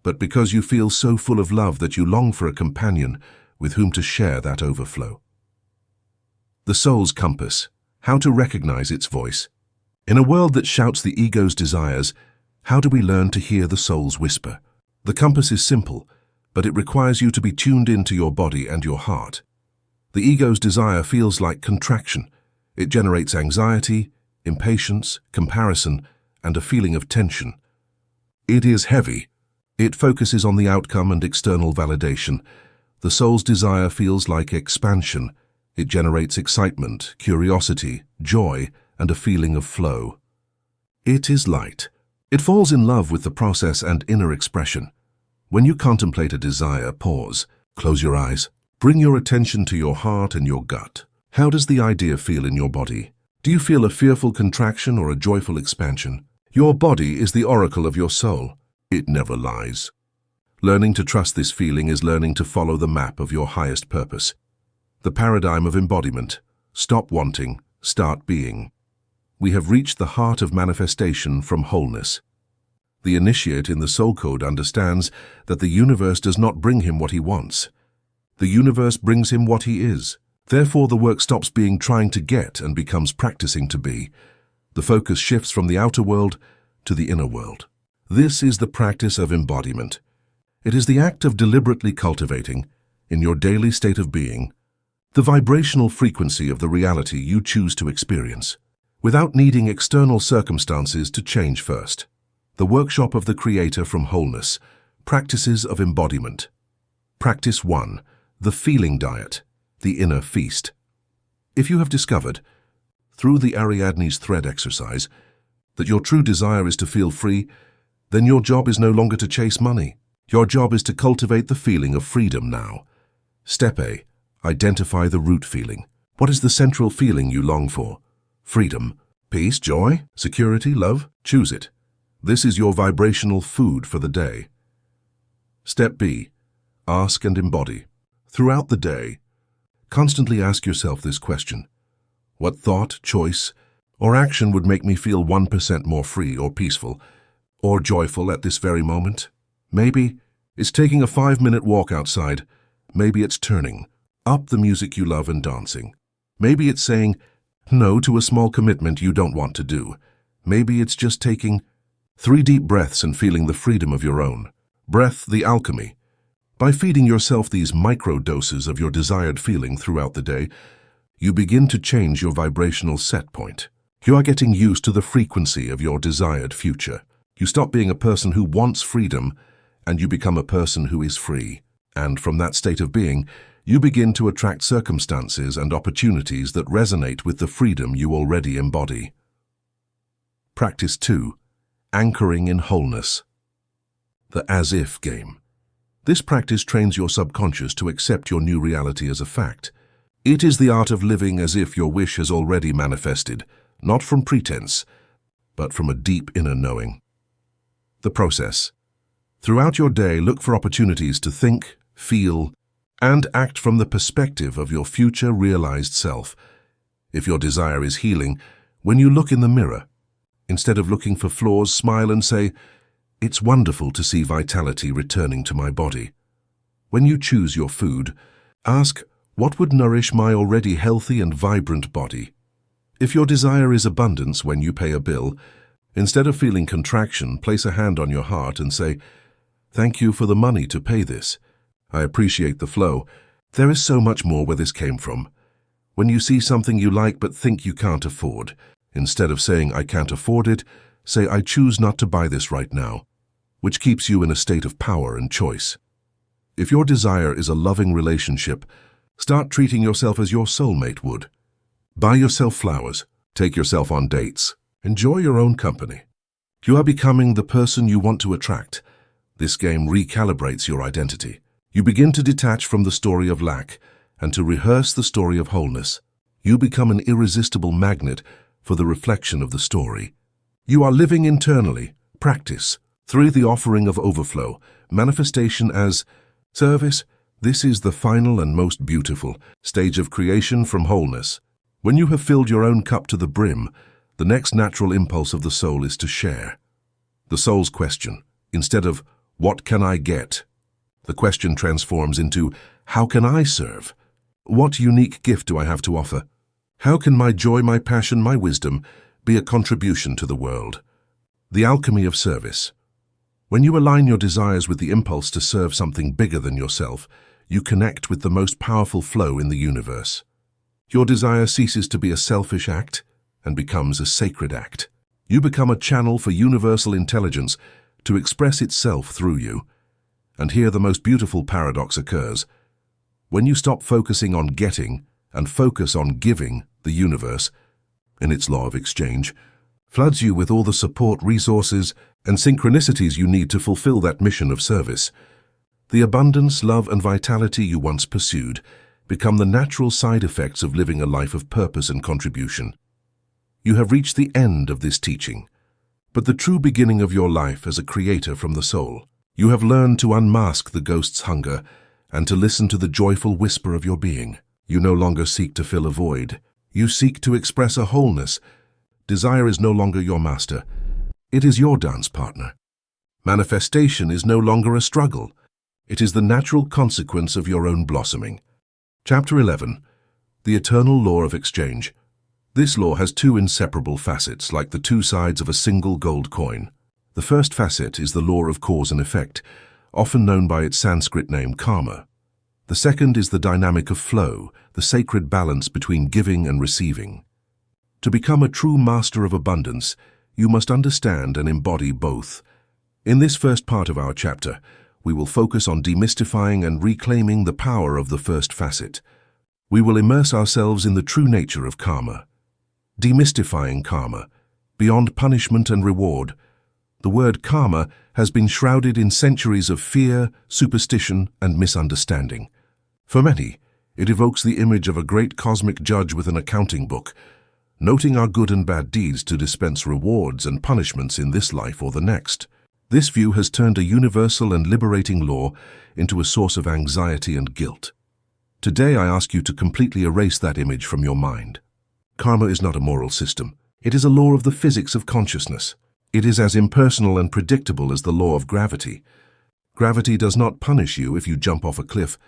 but because you feel so full of love that you long for a companion with whom to share that overflow. The soul's compass, how to recognize its voice. In a world that shouts the ego's desires, how do we learn to hear the soul's whisper? The compass is simple, but it requires you to be tuned into your body and your heart. The ego's desire feels like contraction. It generates anxiety, impatience, comparison, and a feeling of tension. It is heavy. It focuses on the outcome and external validation. The soul's desire feels like expansion. It generates excitement, curiosity, joy, and a feeling of flow. It is light. It falls in love with the process and inner expression. When you contemplate a desire, pause, close your eyes, bring your attention to your heart and your gut. How does the idea feel in your body? Do you feel a fearful contraction or a joyful expansion? Your body is the oracle of your soul. It never lies. Learning to trust this feeling is learning to follow the map of your highest purpose. The paradigm of embodiment. Stop wanting, start being. We have reached the heart of manifestation from wholeness. The initiate in the soul code understands that the universe does not bring him what he wants. The universe brings him what he is. Therefore, the work stops being trying to get and becomes practicing to be. The focus shifts from the outer world to the inner world. This is the practice of embodiment. It is the act of deliberately cultivating, in your daily state of being, the vibrational frequency of the reality you choose to experience, without needing external circumstances to change first. The workshop of the Creator from wholeness, practices of embodiment. Practice 1, the feeling diet, the inner feast. If you have discovered, through the Ariadne's thread exercise, that your true desire is to feel free, then your job is no longer to chase money. Your job is to cultivate the feeling of freedom now. Step A, identify the root feeling. What is the central feeling you long for? Freedom, peace, joy, security, love? Choose it. This is your vibrational food for the day. Step B, ask and embody. Throughout the day, constantly ask yourself this question. What thought, choice, or action would make me feel 1% more free or peaceful or joyful at this very moment? Maybe it's taking a 5-minute walk outside. Maybe it's turning up the music you love and dancing. Maybe it's saying no to a small commitment you don't want to do. Maybe it's just taking 3 deep breaths and feeling the freedom of your own. Breath, the alchemy. By feeding yourself these micro doses of your desired feeling throughout the day, you begin to change your vibrational set point. You are getting used to the frequency of your desired future. You stop being a person who wants freedom, and you become a person who is free. And from that state of being, you begin to attract circumstances and opportunities that resonate with the freedom you already embody. Practice 2, anchoring in wholeness. The as-if game. This practice trains your subconscious to accept your new reality as a fact. It is the art of living as if your wish has already manifested, not from pretense, but from a deep inner knowing. The process. Throughout your day, look for opportunities to think, feel, and act from the perspective of your future realized self. If your desire is healing, when you look in the mirror, instead of looking for flaws, smile and say, "It's wonderful to see vitality returning to my body." When you choose your food, ask, "What would nourish my already healthy and vibrant body?" If your desire is abundance when you pay a bill, instead of feeling contraction, place a hand on your heart and say, "Thank you for the money to pay this. I appreciate the flow. There is so much more where this came from." When you see something you like but think you can't afford, instead of saying, "I can't afford it," say, "I choose not to buy this right now," which keeps you in a state of power and choice. If your desire is a loving relationship, start treating yourself as your soulmate would. Buy yourself flowers, take yourself on dates, enjoy your own company. You are becoming the person you want to attract. This game recalibrates your identity. You begin to detach from the story of lack and to rehearse the story of wholeness. You become an irresistible magnet for the reflection of the story. You are living internally. Practice. Through the offering of overflow, manifestation as service. This is the final and most beautiful stage of creation from wholeness. When you have filled your own cup to the brim, the next natural impulse of the soul is to share. The soul's question, instead of, "What can I get?" the question transforms into, "How can I serve? What unique gift do I have to offer? How can my joy, my passion, my wisdom be a contribution to the world?" The alchemy of service. When you align your desires with the impulse to serve something bigger than yourself, you connect with the most powerful flow in the universe. Your desire ceases to be a selfish act and becomes a sacred act. You become a channel for universal intelligence to express itself through you. And here the most beautiful paradox occurs. When you stop focusing on getting and focus on giving, the universe, in its law of exchange, floods you with all the support, resources, and synchronicities you need to fulfill that mission of service. The abundance, love, and vitality you once pursued become the natural side effects of living a life of purpose and contribution. You have reached the end of this teaching, but the true beginning of your life as a creator from the soul. You have learned to unmask the ghost's hunger and to listen to the joyful whisper of your being. You no longer seek to fill a void. You seek to express a wholeness. Desire is no longer your master. It is your dance partner. Manifestation is no longer a struggle. It is the natural consequence of your own blossoming. Chapter 11. The Eternal Law of Exchange. This law has two inseparable facets, like the two sides of a single gold coin. The first facet is the law of cause and effect, often known by its Sanskrit name karma. The second is the dynamic of flow, the sacred balance between giving and receiving. To become a true master of abundance, you must understand and embody both. In this first part of our chapter, we will focus on demystifying and reclaiming the power of the first facet. We will immerse ourselves in the true nature of karma. Demystifying karma, beyond punishment and reward. The word karma has been shrouded in centuries of fear, superstition, and misunderstanding. For many, it evokes the image of a great cosmic judge with an accounting book, noting our good and bad deeds to dispense rewards and punishments in this life or the next. This view has turned a universal and liberating law into a source of anxiety and guilt. Today I ask you to completely erase that image from your mind. Karma is not a moral system. It is a law of the physics of consciousness. It is as impersonal and predictable as the law of gravity. Gravity does not punish you if you jump off a cliff.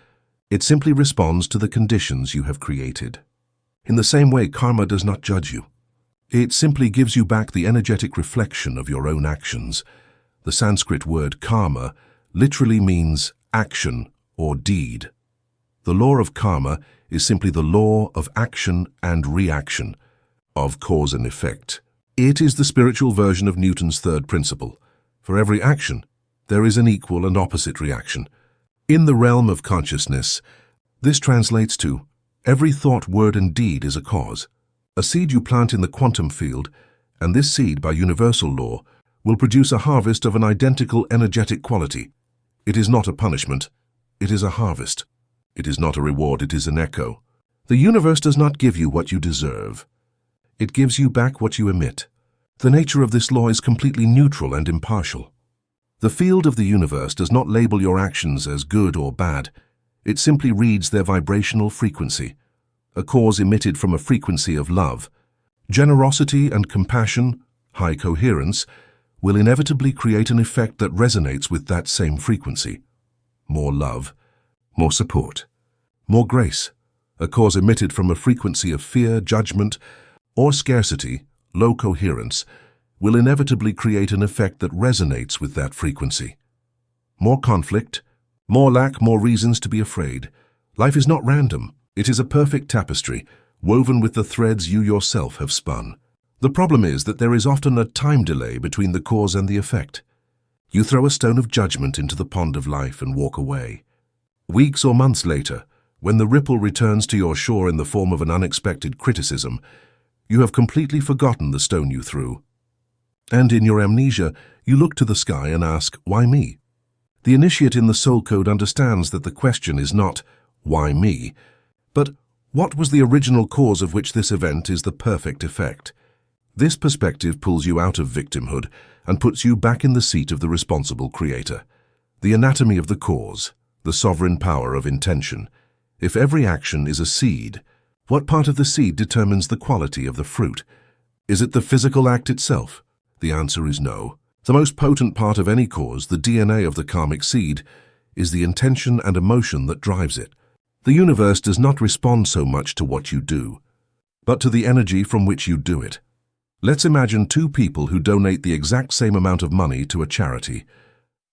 It simply responds to the conditions you have created. In the same way, karma does not judge you. It simply gives you back the energetic reflection of your own actions. The Sanskrit word karma literally means action or deed. The law of karma is simply the law of action and reaction, of cause and effect. It is the spiritual version of Newton's third principle. For every action, there is an equal and opposite reaction. In the realm of consciousness, this translates to every thought, word, and deed is a cause. A seed you plant in the quantum field, and this seed, by universal law, will produce a harvest of an identical energetic quality. It is not a punishment. It is a harvest. It is not a reward. It is an echo. The universe does not give you what you deserve. It gives you back what you emit. The nature of this law is completely neutral and impartial. The field of the universe does not label your actions as good or bad. It simply reads their vibrational frequency, a cause emitted from a frequency of love. Generosity and compassion, high coherence, will inevitably create an effect that resonates with that same frequency. More love, more support, more grace, a cause emitted from a frequency of fear, judgment, or scarcity, low coherence, will inevitably create an effect that resonates with that frequency. More conflict, more lack, more reasons to be afraid. Life is not random. It is a perfect tapestry, woven with the threads you yourself have spun. The problem is that there is often a time delay between the cause and the effect. You throw a stone of judgment into the pond of life and walk away. Weeks or months later, when the ripple returns to your shore in the form of an unexpected criticism, you have completely forgotten the stone you threw. And in your amnesia, you look to the sky and ask, why me? The initiate in the soul code understands that the question is not, why me? But what was the original cause of which this event is the perfect effect? This perspective pulls you out of victimhood and puts you back in the seat of the responsible creator. The anatomy of the cause, the sovereign power of intention. If every action is a seed, what part of the seed determines the quality of the fruit? Is it the physical act itself? The answer is no. The most potent part of any cause, the DNA of the karmic seed, is the intention and emotion that drives it. The universe does not respond so much to what you do, but to the energy from which you do it. Let's imagine two people who donate the exact same amount of money to a charity.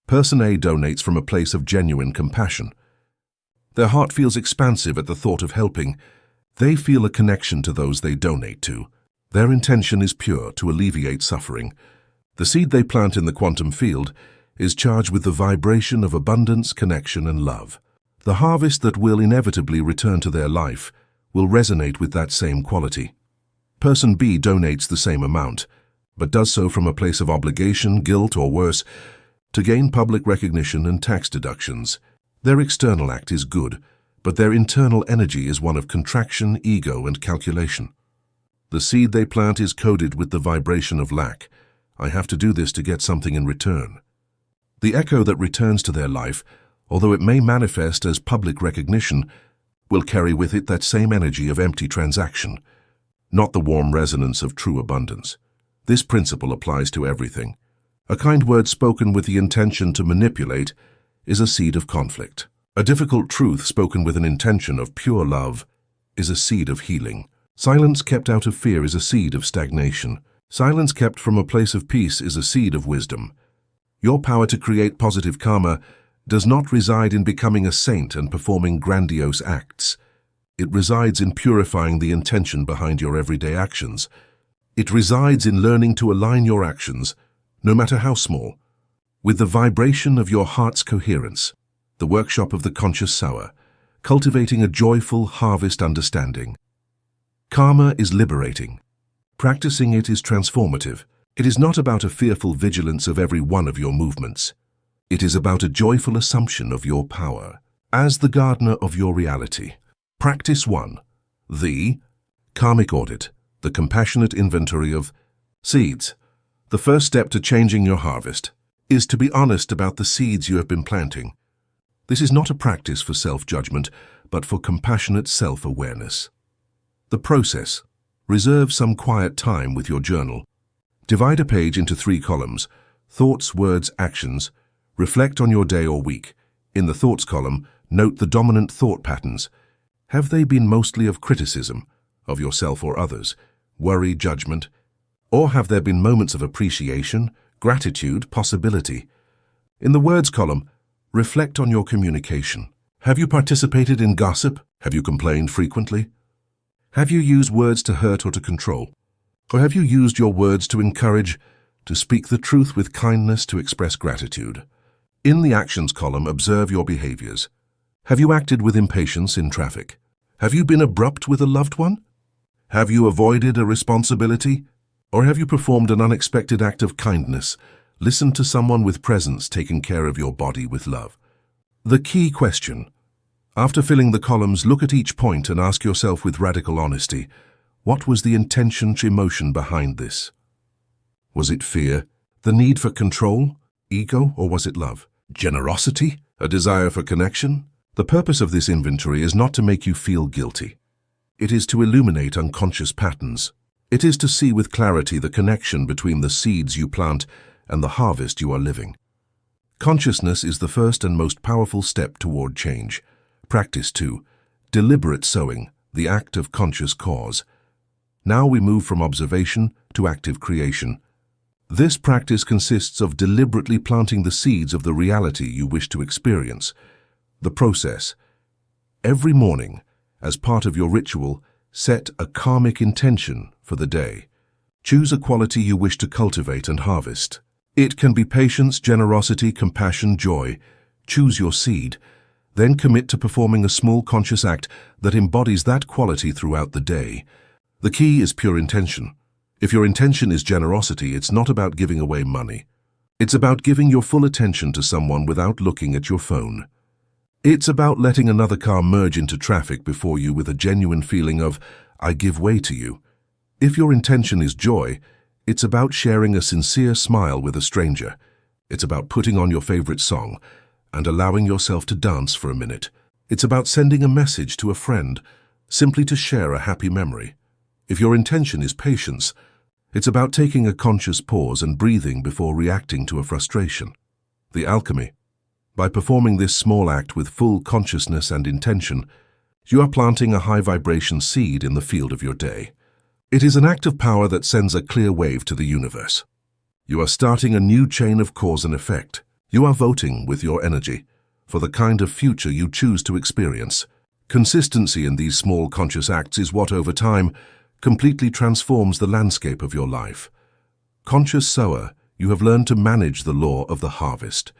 Person A donates from a place of genuine compassion. Their heart feels expansive at the thought of helping. They feel a connection to those they donate to. Their intention is pure, to alleviate suffering. The seed they plant in the quantum field is charged with the vibration of abundance, connection, and love. The harvest that will inevitably return to their life will resonate with that same quality. Person B donates the same amount, but does so from a place of obligation, guilt, or worse, to gain public recognition and tax deductions. Their external act is good, but their internal energy is one of contraction, ego, and calculation. The seed they plant is coded with the vibration of lack. I have to do this to get something in return. The echo that returns to their life, although it may manifest as public recognition, will carry with it that same energy of empty transaction, not the warm resonance of true abundance. This principle applies to everything. A kind word spoken with the intention to manipulate is a seed of conflict. A difficult truth spoken with an intention of pure love is a seed of healing. Silence kept out of fear is a seed of stagnation. Silence kept from a place of peace is a seed of wisdom. Your power to create positive karma does not reside in becoming a saint and performing grandiose acts. It resides in purifying the intention behind your everyday actions. It resides in learning to align your actions, no matter how small, with the vibration of your heart's coherence, the workshop of the conscious sower, cultivating a joyful harvest understanding. Karma is liberating. Practicing it is transformative. It is not about a fearful vigilance of every one of your movements. It is about a joyful assumption of your power as the gardener of your reality. Practice 1. The karmic audit, the compassionate inventory of seeds. The first step to changing your harvest is to be honest about the seeds you have been planting. This is not a practice for self-judgment, but for compassionate self-awareness. The process. Reserve some quiet time with your journal. Divide a page into 3 columns: thoughts, words, actions. Reflect on your day or week. In the thoughts column, note the dominant thought patterns. Have they been mostly of criticism, of yourself or others, worry, judgment? Or have there been moments of appreciation, gratitude, possibility? In the words column, reflect on your communication. Have you participated in gossip? Have you complained frequently? Have you used words to hurt or to control? Or have you used your words to encourage, to speak the truth with kindness, to express gratitude? In the actions column, observe your behaviors. Have you acted with impatience in traffic? Have you been abrupt with a loved one? Have you avoided a responsibility? Or have you performed an unexpected act of kindness, listened to someone with presence, taken care of your body with love? The key question. After filling the columns, look at each point and ask yourself with radical honesty, what was the intention, emotion behind this? Was it fear, the need for control, ego, or was it love? Generosity, a desire for connection? The purpose of this inventory is not to make you feel guilty. It is to illuminate unconscious patterns. It is to see with clarity the connection between the seeds you plant and the harvest you are living. Consciousness is the first and most powerful step toward change. Practice 2. Deliberate sowing, the act of conscious cause. Now we move from observation to active creation. This practice consists of deliberately planting the seeds of the reality you wish to experience. The process. Every morning, as part of your ritual, set a karmic intention for the day. Choose a quality you wish to cultivate and harvest. It can be patience, generosity, compassion, joy. Choose your seed. Then commit to performing a small conscious act that embodies that quality throughout the day. The key is pure intention. If your intention is generosity, it's not about giving away money. It's about giving your full attention to someone without looking at your phone. It's about letting another car merge into traffic before you with a genuine feeling of, I give way to you. If your intention is joy, it's about sharing a sincere smile with a stranger. It's about putting on your favorite song and allowing yourself to dance for a minute. It's about sending a message to a friend, simply to share a happy memory. If your intention is patience, it's about taking a conscious pause and breathing before reacting to a frustration. The alchemy. By performing this small act with full consciousness and intention, you are planting a high-vibration seed in the field of your day. It is an act of power that sends a clear wave to the universe. You are starting a new chain of cause and effect. You are voting with your energy for the kind of future you choose to experience. Consistency in these small conscious acts is what, over time, completely transforms the landscape of your life. Conscious sower, you have learned to manage the law of the harvest.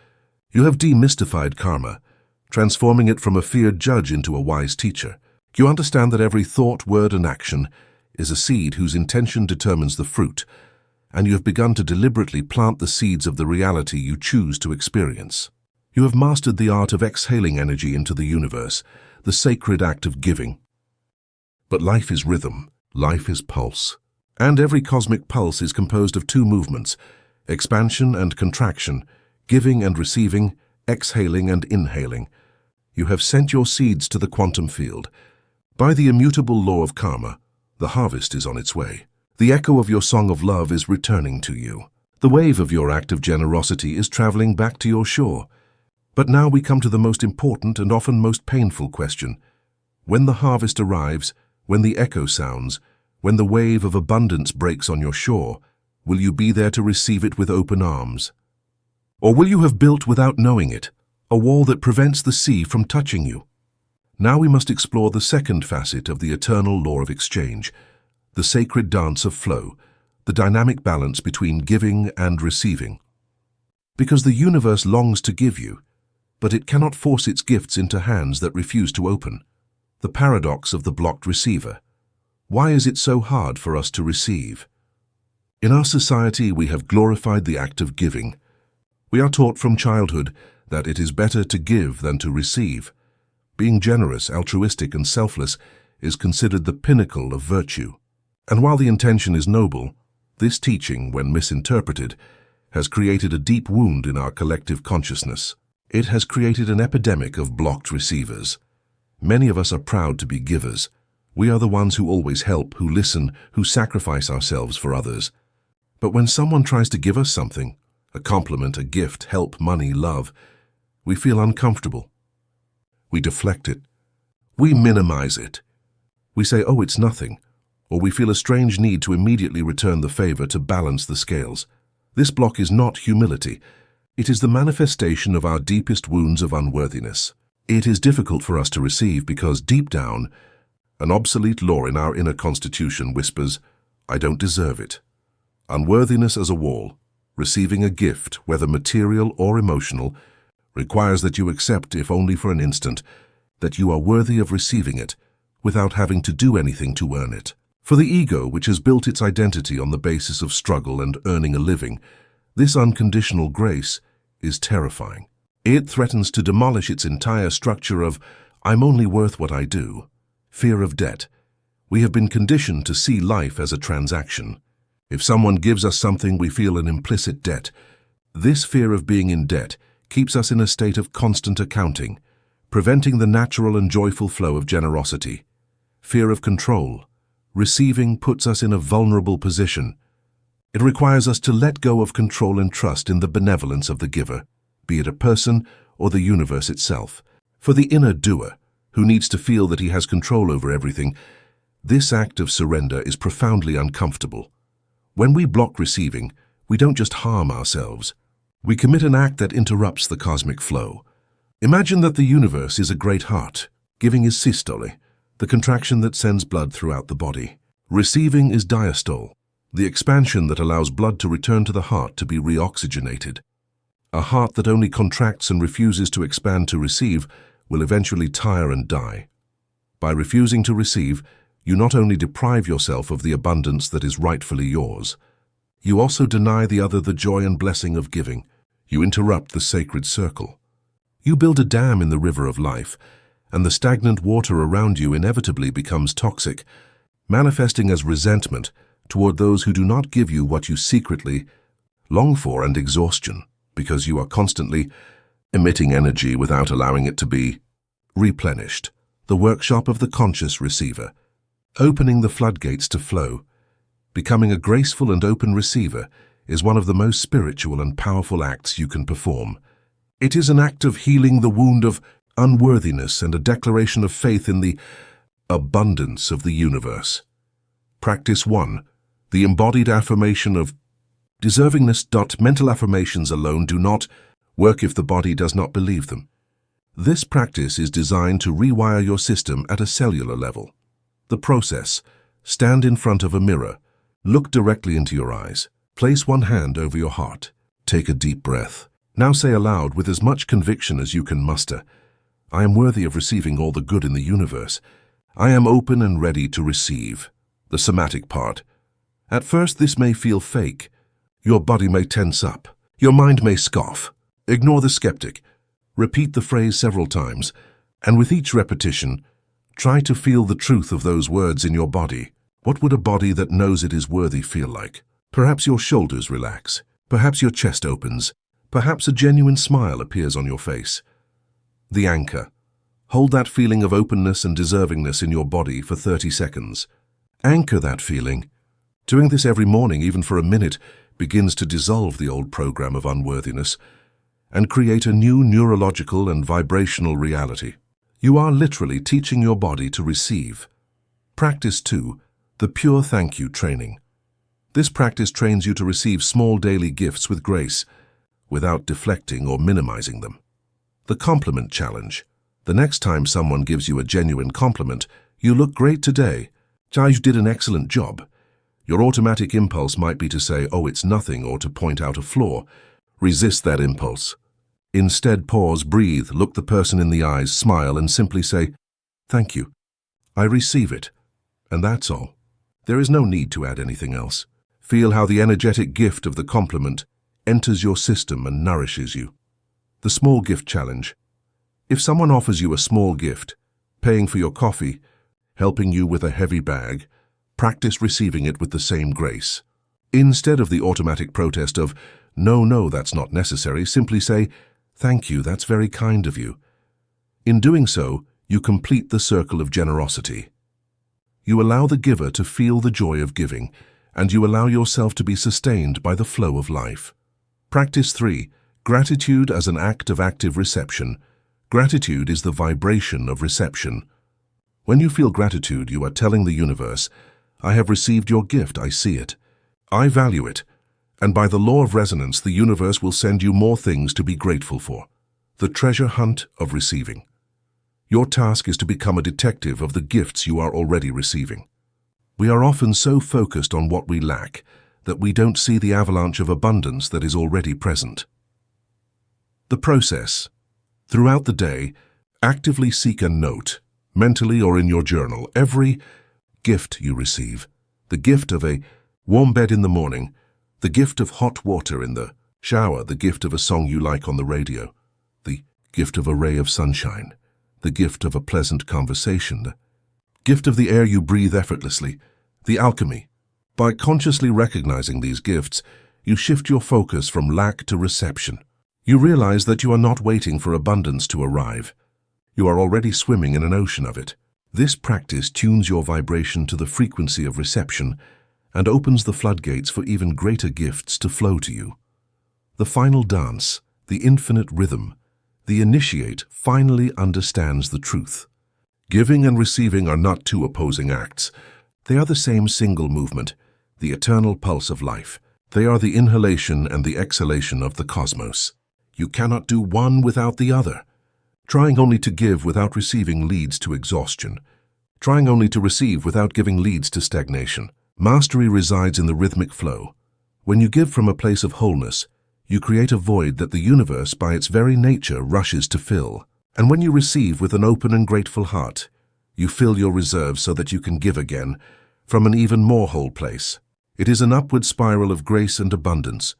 You have demystified karma, transforming it from a feared judge into a wise teacher. You understand that every thought, word, and action is a seed whose intention determines the fruit, and you have begun to deliberately plant the seeds of the reality you choose to experience. You have mastered the art of exhaling energy into the universe, the sacred act of giving. But life is rhythm, life is pulse. And every cosmic pulse is composed of two movements, expansion and contraction, giving and receiving, exhaling and inhaling. You have sent your seeds to the quantum field. By the immutable law of karma, the harvest is on its way. The echo of your song of love is returning to you. The wave of your act of generosity is traveling back to your shore. But now we come to the most important and often most painful question. When the harvest arrives, when the echo sounds, when the wave of abundance breaks on your shore, will you be there to receive it with open arms? Or will you have built without knowing it, a wall that prevents the sea from touching you? Now we must explore the second facet of the eternal law of exchange, the sacred dance of flow, the dynamic balance between giving and receiving. Because the universe longs to give you, but it cannot force its gifts into hands that refuse to open. The paradox of the blocked receiver. Why is it so hard for us to receive? In our society, we have glorified the act of giving. We are taught from childhood that it is better to give than to receive. Being generous, altruistic, and selfless is considered the pinnacle of virtue. And while the intention is noble, this teaching, when misinterpreted, has created a deep wound in our collective consciousness. It has created an epidemic of blocked receivers. Many of us are proud to be givers. We are the ones who always help, who listen, who sacrifice ourselves for others. But when someone tries to give us something, a compliment, a gift, help, money, love, we feel uncomfortable. We deflect it. We minimize it. We say, oh, it's nothing, or we feel a strange need to immediately return the favor to balance the scales. This block is not humility. It is the manifestation of our deepest wounds of unworthiness. It is difficult for us to receive because deep down, an obsolete law in our inner constitution whispers, I don't deserve it. Unworthiness as a wall, receiving a gift, whether material or emotional, requires that you accept, if only for an instant, that you are worthy of receiving it without having to do anything to earn it. For the ego, which has built its identity on the basis of struggle and earning a living, this unconditional grace is terrifying. It threatens to demolish its entire structure of, I'm only worth what I do. Fear of debt. We have been conditioned to see life as a transaction. If someone gives us something, we feel an implicit debt. This fear of being in debt keeps us in a state of constant accounting, preventing the natural and joyful flow of generosity. Fear of control. Receiving puts us in a vulnerable position. It requires us to let go of control and trust in the benevolence of the giver, be it a person or the universe itself. For the inner doer, who needs to feel that he has control over everything, this act of surrender is profoundly uncomfortable. When we block receiving, we don't just harm ourselves. We commit an act that interrupts the cosmic flow. Imagine that the universe is a great heart. Giving is systole, the contraction that sends blood throughout the body. Receiving is diastole, the expansion that allows blood to return to the heart to be reoxygenated. A heart that only contracts and refuses to expand to receive will eventually tire and die. By refusing to receive, you not only deprive yourself of the abundance that is rightfully yours, you also deny the other the joy and blessing of giving. You interrupt the sacred circle. You build a dam in the river of life, and the stagnant water around you inevitably becomes toxic, manifesting as resentment toward those who do not give you what you secretly long for, and exhaustion, because you are constantly emitting energy without allowing it to be replenished. The workshop of the conscious receiver, opening the floodgates to flow. Becoming a graceful and open receiver is one of the most spiritual and powerful acts you can perform. It is an act of healing the wound of unworthiness and a declaration of faith in the abundance of the universe. Practice 1. The embodied affirmation of deservingness. Mental affirmations alone do not work if the body does not believe them. This practice is designed to rewire your system at a cellular level. The process: stand in front of a mirror, look directly into your eyes, place one hand over your heart, take a deep breath. Now say aloud with as much conviction as you can muster, I am worthy of receiving all the good in the universe. I am open and ready to receive. The somatic part. At first this may feel fake, Your body may tense up. Your mind may scoff. Ignore the skeptic. Repeat the phrase several times, and with each repetition, try to feel the truth of those words in your body. What would a body that knows it is worthy feel like? Perhaps your shoulders relax. Perhaps your chest opens. Perhaps a genuine smile appears on your face. The anchor. Hold that feeling of openness and deservingness in your body for 30 seconds. Anchor that feeling. Doing this every morning, even for a minute, begins to dissolve the old program of unworthiness and create a new neurological and vibrational reality. You are literally teaching your body to receive. Practice 2, the Pure Thank You training. This practice trains you to receive small daily gifts with grace, without deflecting or minimizing them. The compliment challenge. The next time someone gives you a genuine compliment, "You look great today," "You did an excellent job," your automatic impulse might be to say, "Oh, it's nothing," or to point out a flaw. Resist that impulse. Instead, pause, breathe, look the person in the eyes, smile, and simply say, "Thank you. I receive it." And that's all. There is no need to add anything else. Feel how the energetic gift of the compliment enters your system and nourishes you. The small gift challenge. If someone offers you a small gift, paying for your coffee, helping you with a heavy bag, practice receiving it with the same grace. Instead of the automatic protest of, no, that's not necessary," simply say, "Thank you, that's very kind of you." In doing so, you complete the circle of generosity. You allow the giver to feel the joy of giving, and you allow yourself to be sustained by the flow of life. Practice 3, gratitude as an act of active reception. Gratitude is the vibration of reception. When you feel gratitude, you are telling the universe, "I have received your gift, I see it. I value it." And by the law of resonance, the universe will send you more things to be grateful for. The treasure hunt of receiving. Your task is to become a detective of the gifts you are already receiving. We are often so focused on what we lack that we don't see the avalanche of abundance that is already present. The process. Throughout the day, actively seek and note, mentally or in your journal, every gift you receive. The gift of a warm bed in the morning, the gift of hot water in the shower, the gift of a song you like on the radio, the gift of a ray of sunshine, the gift of a pleasant conversation, the gift of the air you breathe effortlessly, the alchemy. By consciously recognizing these gifts, you shift your focus from lack to reception. You realize that you are not waiting for abundance to arrive. You are already swimming in an ocean of it. This practice tunes your vibration to the frequency of reception and opens the floodgates for even greater gifts to flow to you. The final dance, the infinite rhythm, the initiate finally understands the truth. Giving and receiving are not two opposing acts. They are the same single movement, the eternal pulse of life. They are the inhalation and the exhalation of the cosmos. You cannot do one without the other. Trying only to give without receiving leads to exhaustion. Trying only to receive without giving leads to stagnation. Mastery resides in the rhythmic flow. When you give from a place of wholeness, you create a void that the universe, by its very nature, rushes to fill. And when you receive with an open and grateful heart, you fill your reserves so that you can give again from an even more whole place. It is an upward spiral of grace and abundance.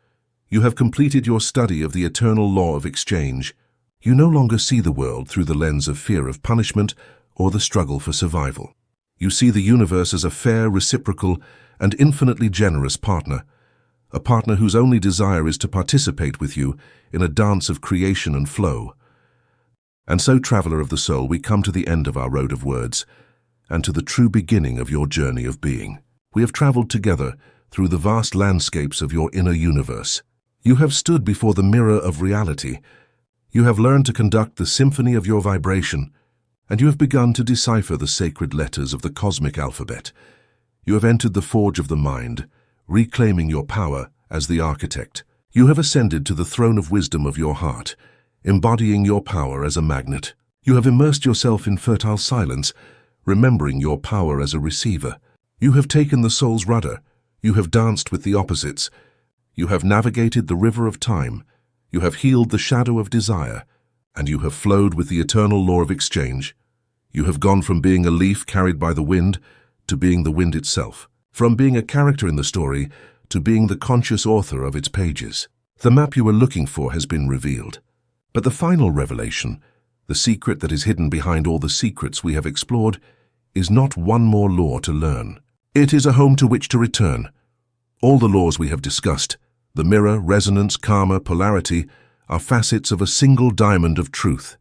You have completed your study of the eternal law of exchange. You no longer see the world through the lens of fear of punishment or the struggle for survival. You see the universe as a fair, reciprocal, and infinitely generous partner, a partner whose only desire is to participate with you in a dance of creation and flow. And so, traveler of the soul, we come to the end of our road of words and to the true beginning of your journey of being. We have traveled together through the vast landscapes of your inner universe. You have stood before the mirror of reality. You have learned to conduct the symphony of your vibration, and you have begun to decipher the sacred letters of the cosmic alphabet. You have entered the forge of the mind, reclaiming your power as the architect. You have ascended to the throne of wisdom of your heart, embodying your power as a magnet. You have immersed yourself in fertile silence, remembering your power as a receiver. You have taken the soul's rudder. You have danced with the opposites. You have navigated the river of time. You have healed the shadow of desire, and you have flowed with the eternal law of exchange. You have gone from being a leaf carried by the wind to being the wind itself, from being a character in the story to being the conscious author of its pages. The map you were looking for has been revealed. But the final revelation, the secret that is hidden behind all the secrets we have explored, is not one more law to learn. It is a home to which to return. All the laws we have discussed, the mirror, resonance, karma, polarity, are facets of a single diamond of truth.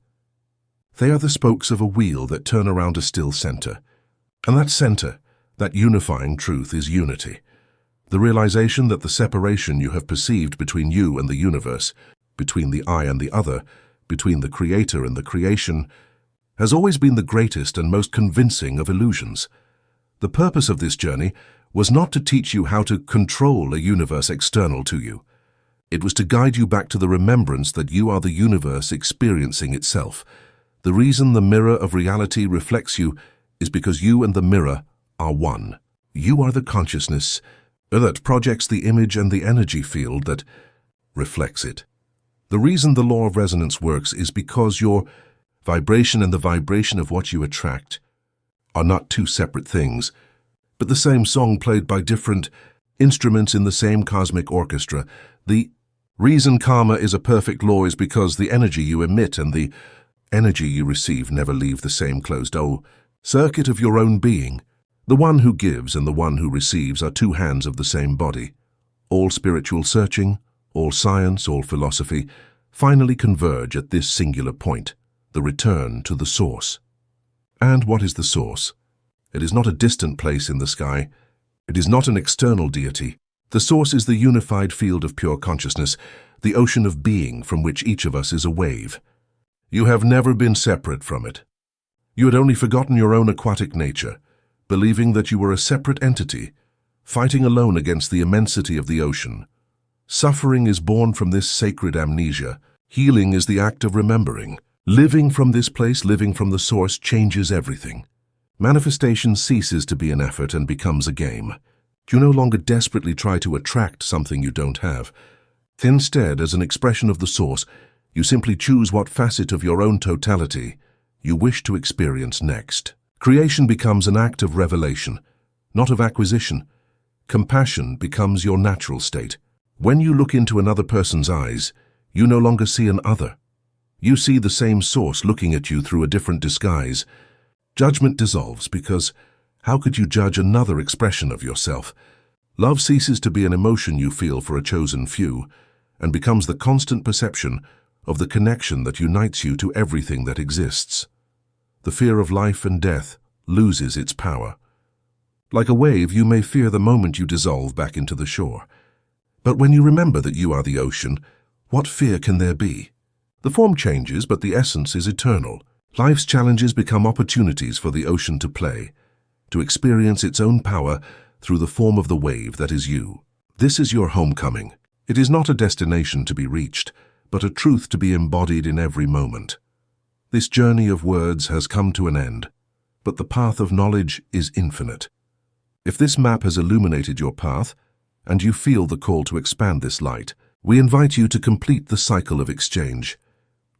They are the spokes of a wheel that turn around a still center. And that center, that unifying truth, is unity. The realization that the separation you have perceived between you and the universe, between the I and the other, between the creator and the creation, has always been the greatest and most convincing of illusions. The purpose of this journey was not to teach you how to control a universe external to you. It was to guide you back to the remembrance that you are the universe experiencing itself. The reason the mirror of reality reflects you is because you and the mirror are one. You are the consciousness that projects the image and the energy field that reflects it. The reason the law of resonance works is because your vibration and the vibration of what you attract are not two separate things, but the same song played by different instruments in the same cosmic orchestra. The reason karma is a perfect law is because the energy you emit and the energy you receive never leave the same closed circuit of your own being. The one who gives and the one who receives are two hands of the same body. All spiritual searching, all science, all philosophy, finally converge at this singular point, the return to the source. And what is the source? It is not a distant place in the sky. It is not an external deity. The source is the unified field of pure consciousness, the ocean of being from which each of us is a wave. You have never been separate from it. You had only forgotten your own aquatic nature, believing that you were a separate entity, fighting alone against the immensity of the ocean. Suffering is born from this sacred amnesia. Healing is the act of remembering. Living from this place, living from the source, changes everything. Manifestation ceases to be an effort and becomes a game. You no longer desperately try to attract something you don't have. Instead, as an expression of the source, you simply choose what facet of your own totality you wish to experience next. Creation becomes an act of revelation, not of acquisition. Compassion becomes your natural state. When you look into another person's eyes, you no longer see an other. You see the same source looking at you through a different disguise. Judgment dissolves because how could you judge another expression of yourself? Love ceases to be an emotion you feel for a chosen few and becomes the constant perception of the connection that unites you to everything that exists. The fear of life and death loses its power. Like a wave, you may fear the moment you dissolve back into the shore. But when you remember that you are the ocean, what fear can there be? The form changes, but the essence is eternal. Life's challenges become opportunities for the ocean to play, to experience its own power through the form of the wave that is you. This is your homecoming. It is not a destination to be reached, but a truth to be embodied in every moment. This journey of words has come to an end, but the path of knowledge is infinite. If this map has illuminated your path, and you feel the call to expand this light, we invite you to complete the cycle of exchange.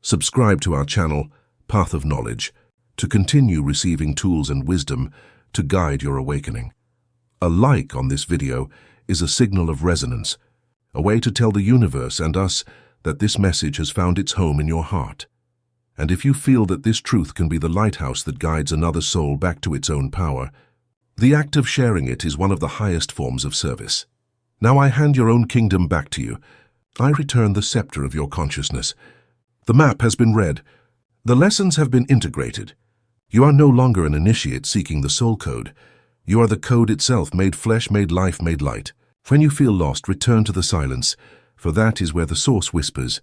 Subscribe to our channel, Path of Knowledge, to continue receiving tools and wisdom to guide your awakening. A like on this video is a signal of resonance, a way to tell the universe and us that this message has found its home in your heart. And if you feel that this truth can be the lighthouse that guides another soul back to its own power, the act of sharing it is one of the highest forms of service. Now I hand your own kingdom back to you. I return the scepter of your consciousness. The map has been read. The lessons have been integrated. You are no longer an initiate seeking the soul code. You are the code itself, made flesh, made life, made light. When you feel lost, return to the silence, for that is where the source whispers.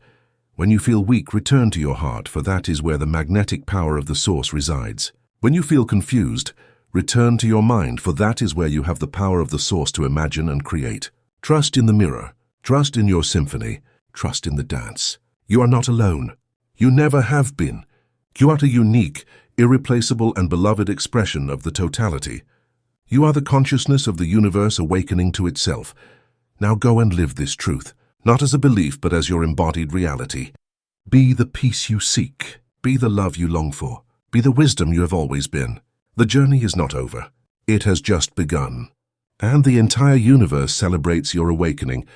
When you feel weak, return to your heart, for that is where the magnetic power of the source resides. When you feel confused, return to your mind, for that is where you have the power of the source to imagine and create. Trust in the mirror. Trust in your symphony. Trust in the dance. You are not alone. You never have been. You are a unique, irreplaceable, and beloved expression of the totality. You are the consciousness of the universe awakening to itself. Now go and live this truth, not as a belief but as your embodied reality. Be the peace you seek. Be the love you long for. Be the wisdom you have always been. The journey is not over. It has just begun. And the entire universe celebrates your awakening,